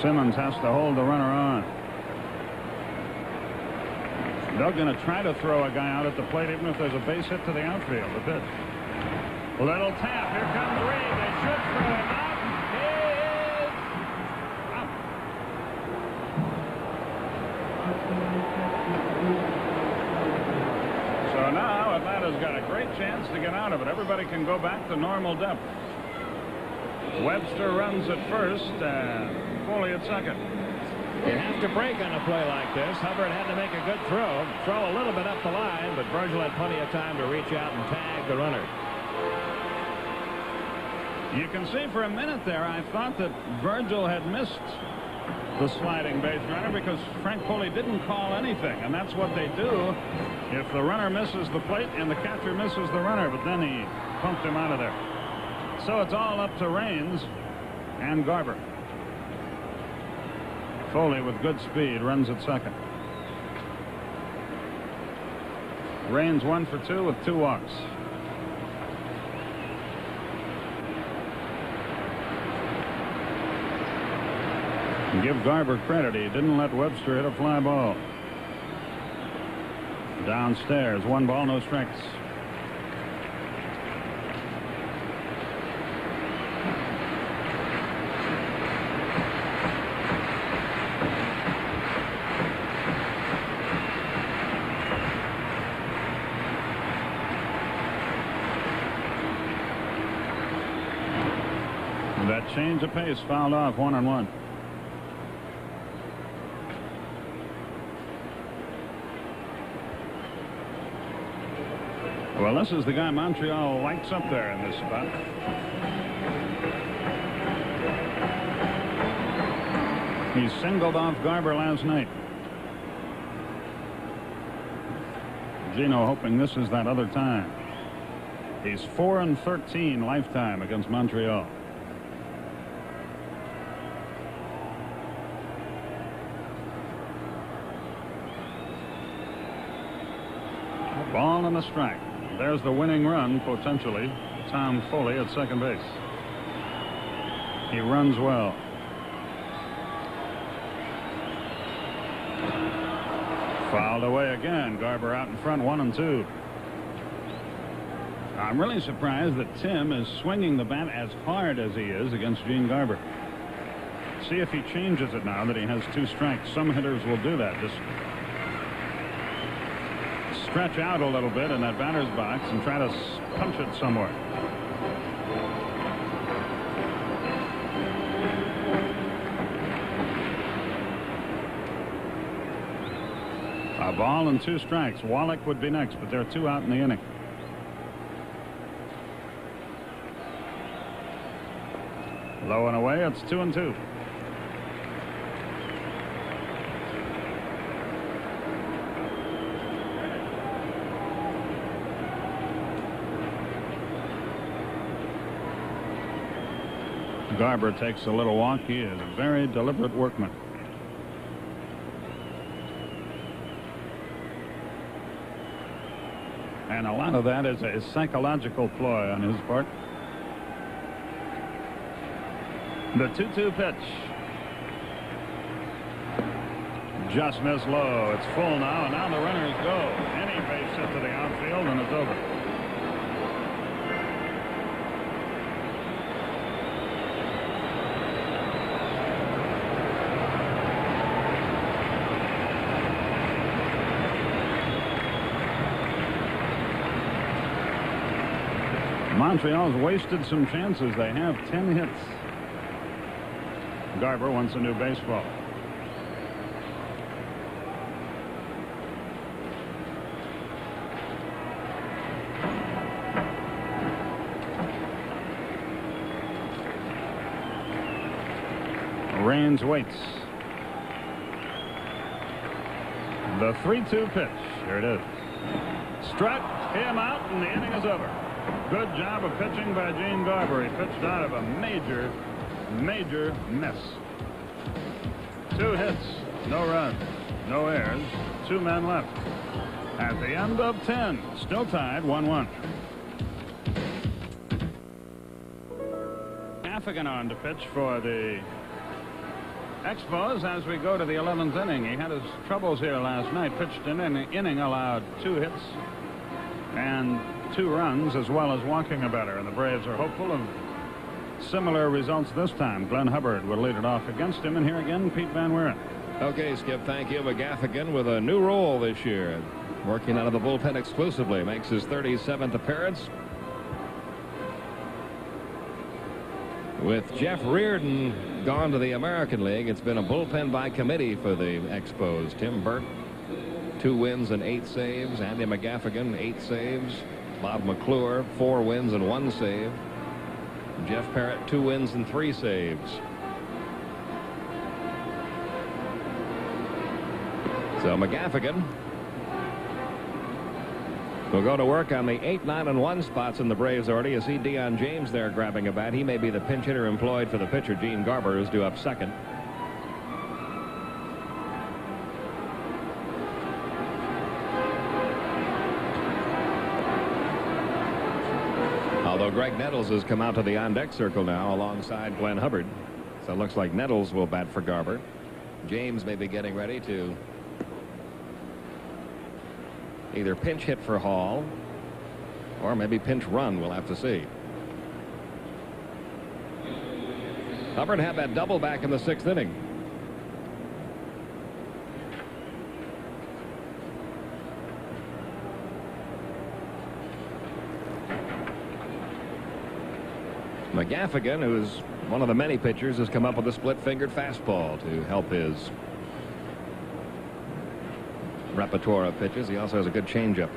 Simmons has to hold the runner on. They're going to try to throw a guy out at the plate even if there's a base hit to the outfield. The pitch. Little tap. Here comes Reed. They should throw him out. He is out. So now Atlanta's got a great chance to get out of it. Everybody can go back to normal depth. Webster runs at first and Foley at second. You have to break on a play like this. Hubbard had to make a good throw a little bit up the line, but Virgil had plenty of time to reach out and tag the runner. You can see for a minute there, I thought that Virgil had missed the sliding base runner because Frank Pulley didn't call anything, and that's what they do if the runner misses the plate and the catcher misses the runner, but then he pumped him out of there. So it's all up to Raines and Garber. Foley with good speed runs at second. Raines 1 for 2 with 2 walks. Give Garber credit, he didn't let Webster hit a fly ball. Downstairs, 1 ball, no strikes. That change of pace fouled off 1-1. Well, this is the guy Montreal likes up there in this spot. He singled off Garber last night. Gino hoping this is that other time. He's 4-13 lifetime against Montreal. Ball and a strike. There's the winning run, potentially. Tom Foley at second base. He runs well. Fouled away again. Garber out in front, 1-2. I'm really surprised that Tim is swinging the bat as hard as he is against Gene Garber. See if he changes it now that he has 2 strikes. Some hitters will do that. Just stretch out a little bit in that batter's box and try to punch it somewhere. A ball and 2 strikes. Wallach would be next, but there are 2 out in the inning. Low and away, it's 2-2. Garber takes a little walk. He is a very deliberate workman. And a lot of that is a psychological ploy on his part. The 2-2 pitch. Just missed low. It's full now, and now the runners go. Any base hit to the outfield, and it's over. Montreal's wasted some chances. They have 10 hits. Garber wants a new baseball. Raines waits. The 3-2 pitch. Here it is. Struck him out, and the inning is over. Good job of pitching by Gene Garber. He pitched out of a major mess. 2 hits, no runs, no errors, 2 men left. At the end of 10, still tied 1-1. Gaffigan on to pitch for the Expos as we go to the 11th inning. He had his troubles here last night. Pitched an inning, allowed 2 hits and 2 runs, as well as walking a batter, and the Braves are hopeful of similar results this time. Glenn Hubbard will lead it off against him, and here again, Pete Van Wieren. Okay, Skip, thank you. Gaffigan with a new role this year, working out of the bullpen exclusively, makes his 37th appearance. With Jeff Reardon gone to the American League, it's been a bullpen by committee for the Expos. Tim Burt, 2 wins and 8 saves. Andy McGaffigan, 8 saves. Bob McClure, 4 wins and 1 save. Jeff Parrott, 2 wins and 3 saves. So McGaffigan will go to work on the 8, 9, and 1 spots in the Braves already. You see Deion James there grabbing a bat. He may be the pinch hitter employed for the pitcher. Gene Garber is due up second. Although Greg Nettles has come out to the on-deck circle now alongside Glenn Hubbard. So it looks like Nettles will bat for Garber. James may be getting ready to either pinch hit for Hall or maybe pinch run. We'll have to see. Hubbard had that double back in the 6th inning. McGaffigan, who's one of the many pitchers, has come up with a split-fingered fastball to help his repertoire of pitches. He also has a good changeup.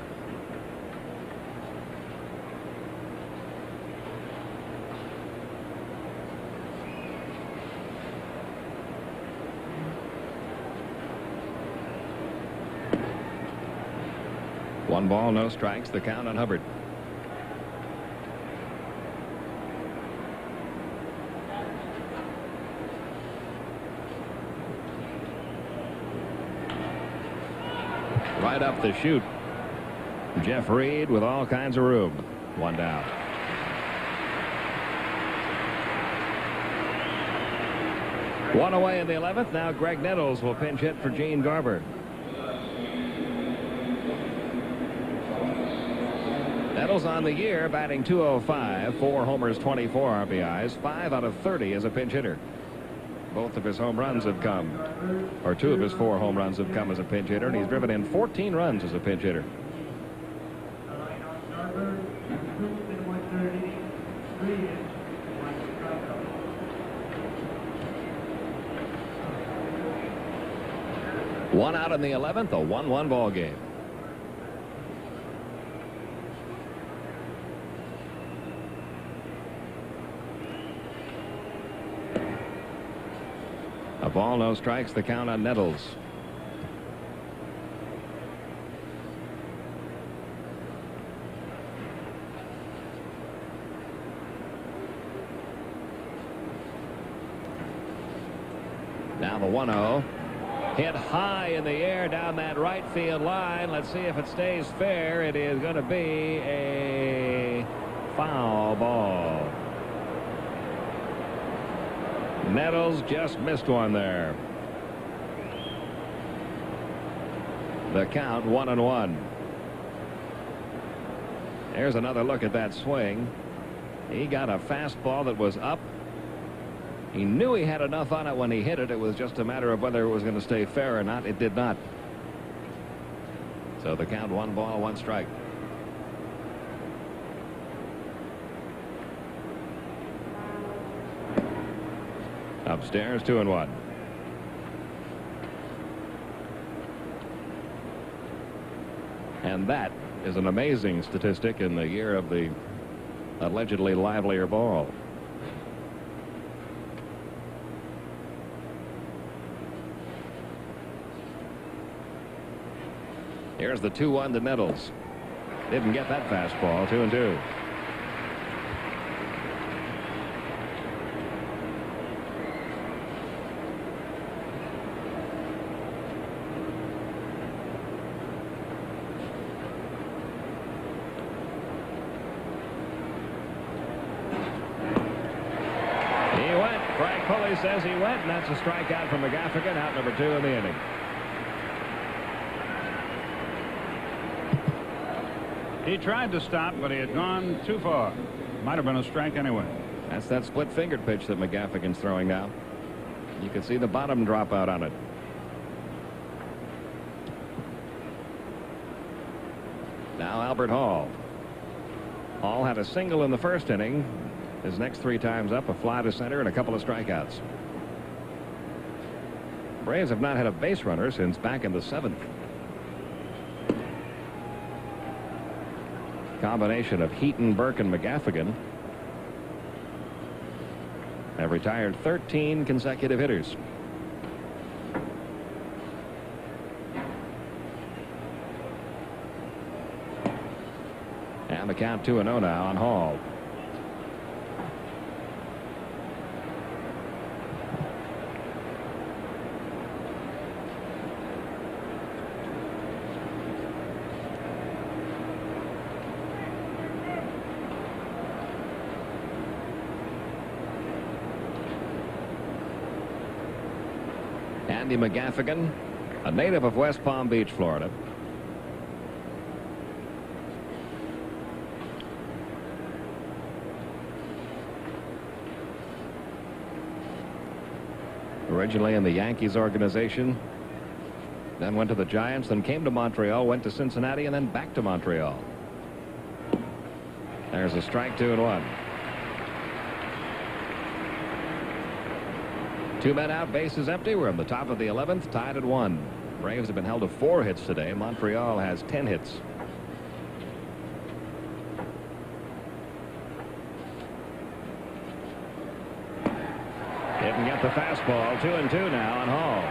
One ball, no strikes. The count on Hubbard. Right up the chute. Jeff Reed with all kinds of room. 1 down. One away in the 11th. Now Greg Nettles will pinch hit for Gene Garber. Nettles on the year batting .205, 4 homers, 24 RBIs, 5 out of 30 as a pinch hitter. Both of his home runs have come, or 2 of his 4 home runs have come as a pinch hitter, and he's driven in 14 runs as a pinch hitter. One out in the 11th, a 1-1 ball game. A ball, no strikes. The count on Nettles. Now the 1-0. Hit high in the air down that right field line. Let's see if it stays fair. It is going to be a foul ball. Nettles just missed one there. The count 1-1. There's another look at that swing. He got a fastball that was up. He knew he had enough on it when he hit it. It was just a matter of whether it was going to stay fair or not. It did not. So the count 1 ball, 1 strike. Upstairs 2-1. And that is an amazing statistic in the year of the allegedly livelier ball. Here's the 2-1 to Nettles. Didn't get that fastball. 2-2. Says he went, and that's a strikeout from McGaffigan, out number 2 in the inning. He tried to stop, but he had gone too far. Might have been a strike anyway. That's that split-fingered pitch that McGaffigan's throwing now. You can see the bottom drop out on it. Now Albert Hall. Hall had a single in the 1st inning. His next 3 times up, a fly to center and a couple of strikeouts. Braves have not had a base runner since back in the 7th. Combination of Heaton, Burke, and McGaffigan. have retired 13 consecutive hitters. And the count 2-0 now on Hall. Andy McGaffigan, a native of West Palm Beach, Florida. Originally in the Yankees organization, then went to the Giants, then came to Montreal, went to Cincinnati, and then back to Montreal. There's a strike, 2-1. 2 men out, bases empty. We're in the top of the 11th, tied at 1. Braves have been held to 4 hits today. Montreal has 10 hits. Didn't get the fastball. 2-2 now on Hall.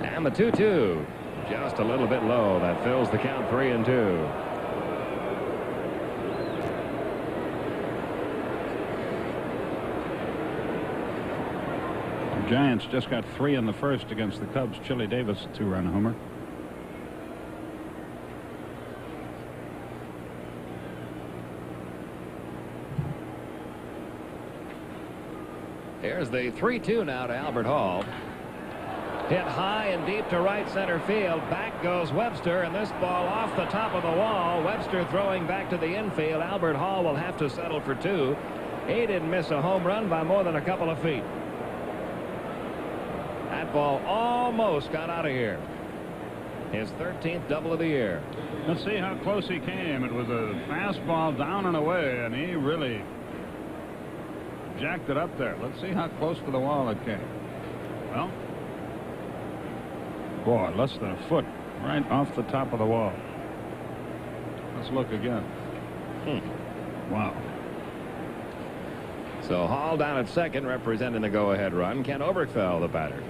And the 2-2, just a little bit low. That fills the count, 3-2. The Giants just got 3 in the first against the Cubs. Chili Davis, 2-run homer. Here's the 3-2 now to Albert Hall. Hit high and deep to right center field. Back goes Webster, and this ball off the top of the wall. Webster throwing back to the infield. Albert Hall will have to settle for 2. He didn't miss a home run by more than a couple of feet. That ball almost got out of here. His 13th double of the year. Let's see how close he came. It was a fastball down and away, and he really jacked it up there. Let's see how close to the wall it came. Well, boy, less than a foot right off the top of the wall. Let's look again. Wow. So Hall down at second, representing the go-ahead run. Ken Oberkfell, the batter.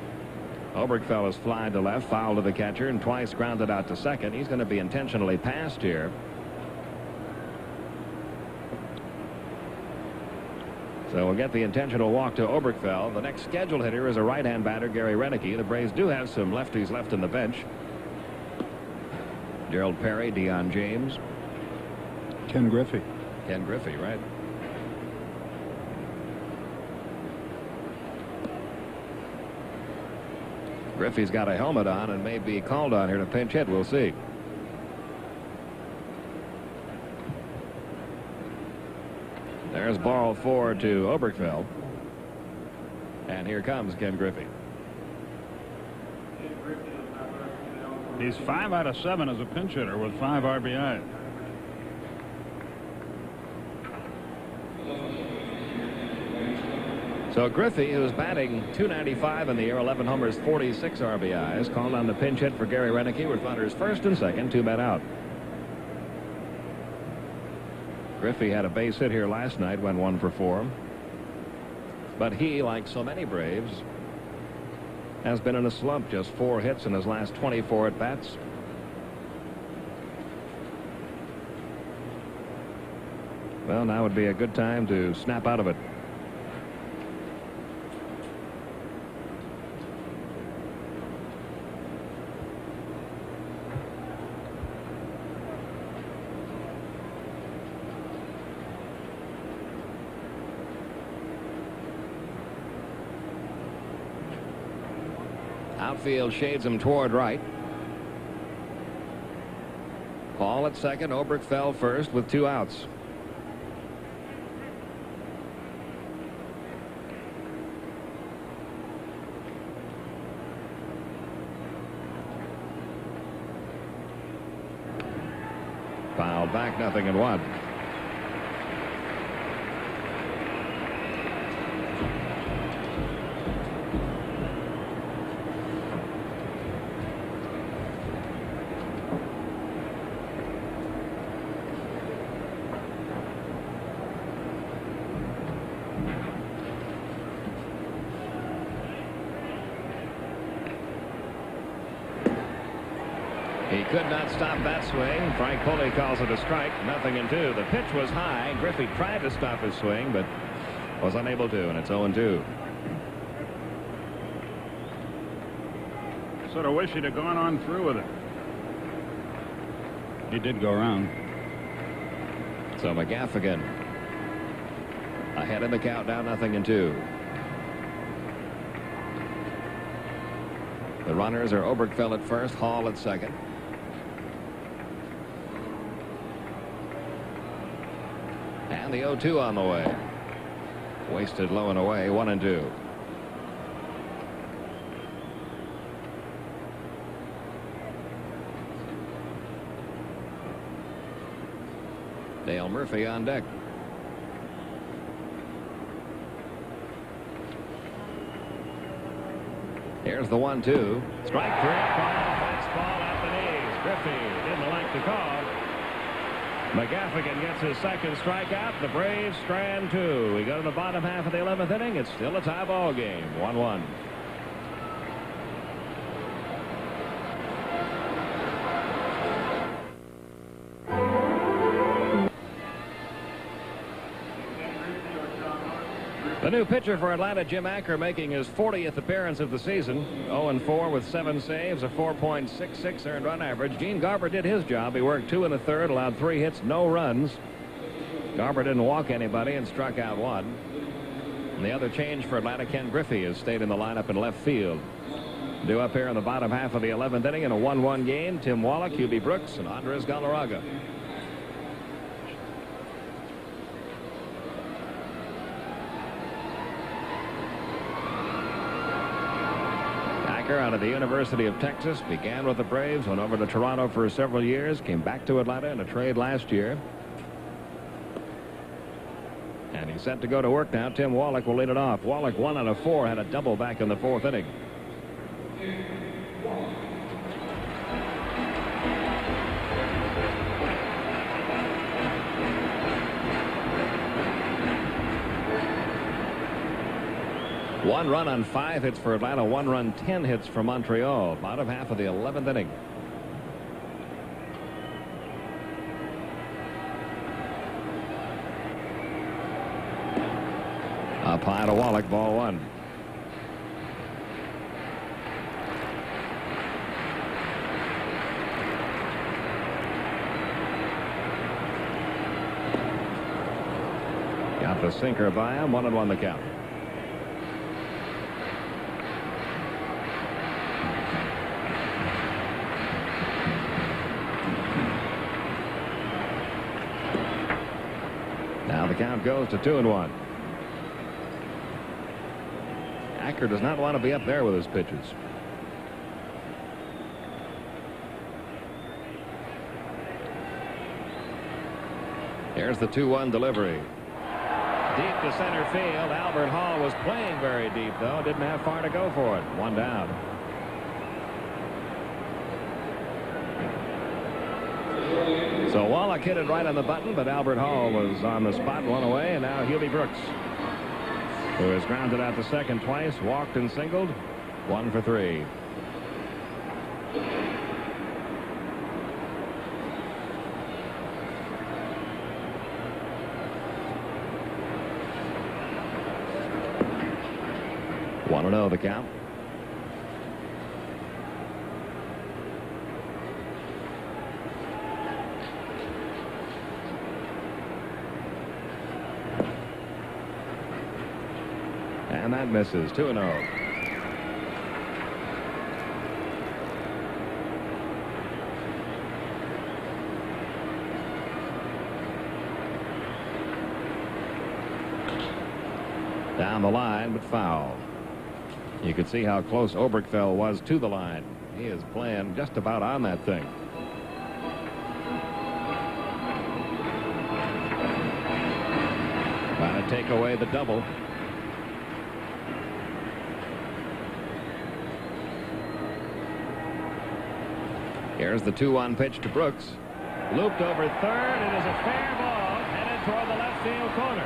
Oberkfell is flying to left, foul to the catcher, and twice grounded out to second. He's going to be intentionally passed here. So we'll get the intentional walk to Oberkfell. The next scheduled hitter is a right-hand batter, Gary Renicky. The Braves do have some lefties left in the bench. Gerald Perry, Deion James. Ken Griffey. Ken Griffey, right. Griffey's got a helmet on and may be called on here to pinch hit. We'll see. There's ball 4 to Oberkfell. And here comes Ken Griffey. He's 5 out of 7 as a pinch hitter with 5 RBIs. So Griffey, who's batting .295 in the year, 11 homers, 46 RBIs, called on the pinch hit for Gary Renicky with runners first and second, 2 men out. Griffey had a base hit here last night, went 1 for 4. But he, like so many Braves, has been in a slump. Just 4 hits in his last 24 at-bats. Well, now would be a good time to snap out of it. Outfield shades him toward right. Paul at second. Oberkfell first with 2 outs. Fouled back, 0-1. He could not stop that swing. Frank Pulley calls it a strike. 0-2. The pitch was high. Griffey tried to stop his swing, but was unable to, and it's 0-2. Sort of wish he'd have gone on through with it. He did go around. So McGaffigan ahead in the count now, 0-2. The runners are Oberkfell at first, Hall at second. And the 0-2 on the way. Wasted low and away, 1-2. Dale Murphy on deck. Here's the 1-2. Strike 3. Fastball at the knees. Griffey didn't like the call. McGaffigan gets his second strikeout. The Braves strand 2. We go to the bottom half of the 11th inning. It's still a tie ball game. 1-1. The new pitcher for Atlanta, Jim Acker, making his 40th appearance of the season. 0-4 with 7 saves, a 4.66 earned run average. Gene Garber did his job. He worked 2 1/3, allowed 3 hits, no runs. Garber didn't walk anybody and struck out 1. And the other change for Atlanta, Ken Griffey, has stayed in the lineup in left field. Due up here in the bottom half of the 11th inning in a 1-1 game, Tim Wallach, Hubie Brooks, and Andres Galarraga. Out of the University of Texas, began with the Braves, went over to Toronto for several years, came back to Atlanta in a trade last year, and he's set to go to work now. Tim Wallach will lead it off. Wallach 1 out of 4, had a double back in the 4th inning. One run on 5 hits for Atlanta, 1 run, 10 hits for Montreal. Bottom half of the 11th inning. Up high to Wallach, ball 1. Got the sinker by him, 1-1 the count. Now the count goes to 2-1. Acker does not want to be up there with his pitches. Here's the 2-1 delivery. Deep to center field. Albert Hall was playing very deep, though. Didn't have far to go for it. 1 down. So Wallach hit it right on the button, but Albert Hall was on the spot, 1 away, and now Hubie Brooks, who has grounded out to second twice, walked and singled, 1 for 3. Want to know the count? And that misses. 2-0. Down the line, but foul. You could see how close Oberkfell was to the line. He is playing just about on that thing. Trying to take away the double. Here's the 2-1 pitch to Brooks. Looped over third. It is a fair ball headed toward the left field corner.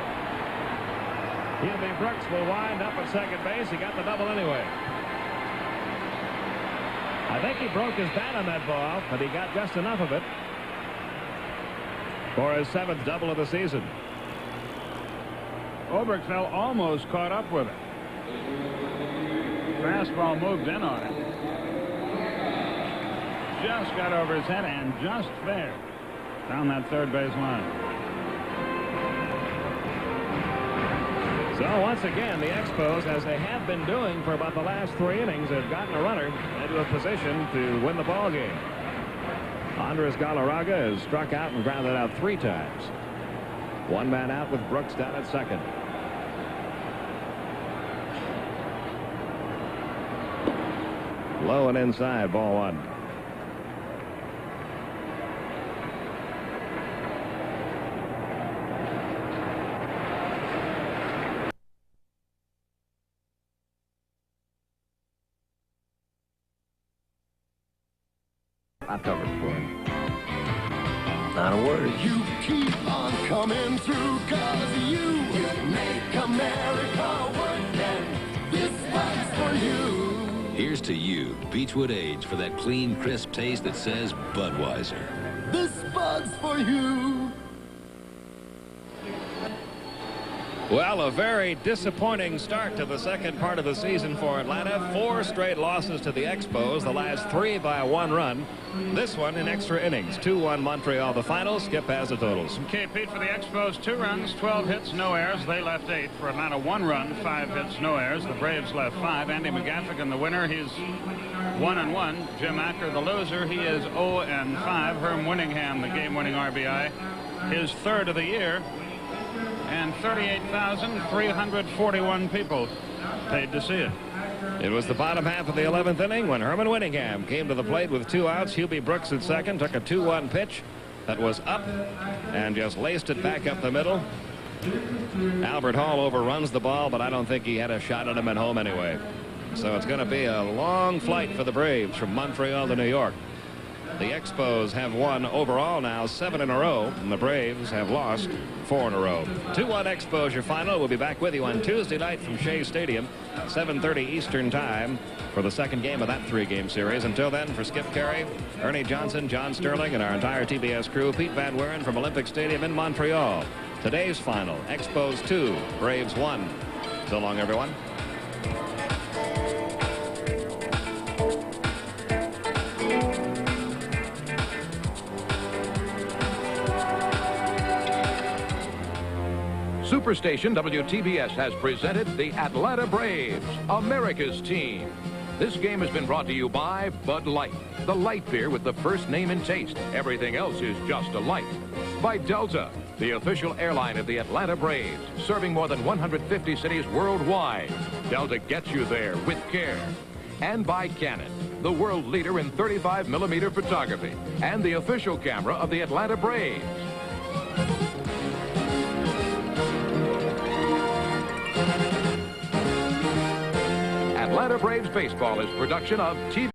Hubie Brooks will wind up at second base. He got the double anyway. I think he broke his bat on that ball, but he got just enough of it for his 7th double of the season. Oberkfell almost caught up with it. Fastball moved in on it. Just got over his head and just fair down that third base line. So once again, the Expos, as they have been doing for about the last 3 innings, have gotten a runner into a position to win the ball game. Andres Galarraga has struck out and grounded out 3 times. 1 man out with Brooks down at second. Low and inside, ball 1. I covered for him. Not a word. You keep on coming through, 'cause you make America work, and this one's for you. Here's to you, Beechwood Age, for that clean, crisp taste that says Budweiser. This bug's for you. Well, a very disappointing start to the second part of the season for Atlanta. 4 straight losses to the Expos, the last 3 by 1 run. This one in extra innings. 2-1 Montreal, the final. Skip has the totals. Okay, Pete, for the Expos, 2 runs, 12 hits, no errors. They left 8. For Atlanta, 1 run, 5 hits, no errors. The Braves left 5. Andy McGaffigan, the winner, he's 1-1. Jim Acker, the loser, he is 0-5. Herm Winningham, the game-winning RBI, his 3rd of the year. And 38,341 people paid to see it. It was the bottom half of the 11th inning when Herman Winningham came to the plate with 2 outs. Hubie Brooks at second, took a 2-1 pitch that was up and just laced it back up the middle. Albert Hall overruns the ball, but I don't think he had a shot at him at home anyway. So it's going to be a long flight for the Braves from Montreal to New York. The Expos have won overall now 7 in a row, and the Braves have lost 4 in a row. 2-1 Expos, your final. We'll be back with you on Tuesday night from Shea Stadium, 7:30 Eastern Time, for the second game of that 3-game series. Until then, for Skip Carey, Ernie Johnson, John Sterling, and our entire TBS crew, Pete Van Wieren from Olympic Stadium in Montreal. Today's final, Expos 2, Braves 1. So long, everyone. Superstation WTBS has presented the Atlanta Braves, America's team. This game has been brought to you by Bud Light, the light beer with the first name and taste. Everything else is just a light. By Delta, the official airline of the Atlanta Braves, serving more than 150 cities worldwide. Delta gets you there with care. And by Canon, the world leader in 35mm photography and the official camera of the Atlanta Braves. Atlanta Braves Baseball is production of TV.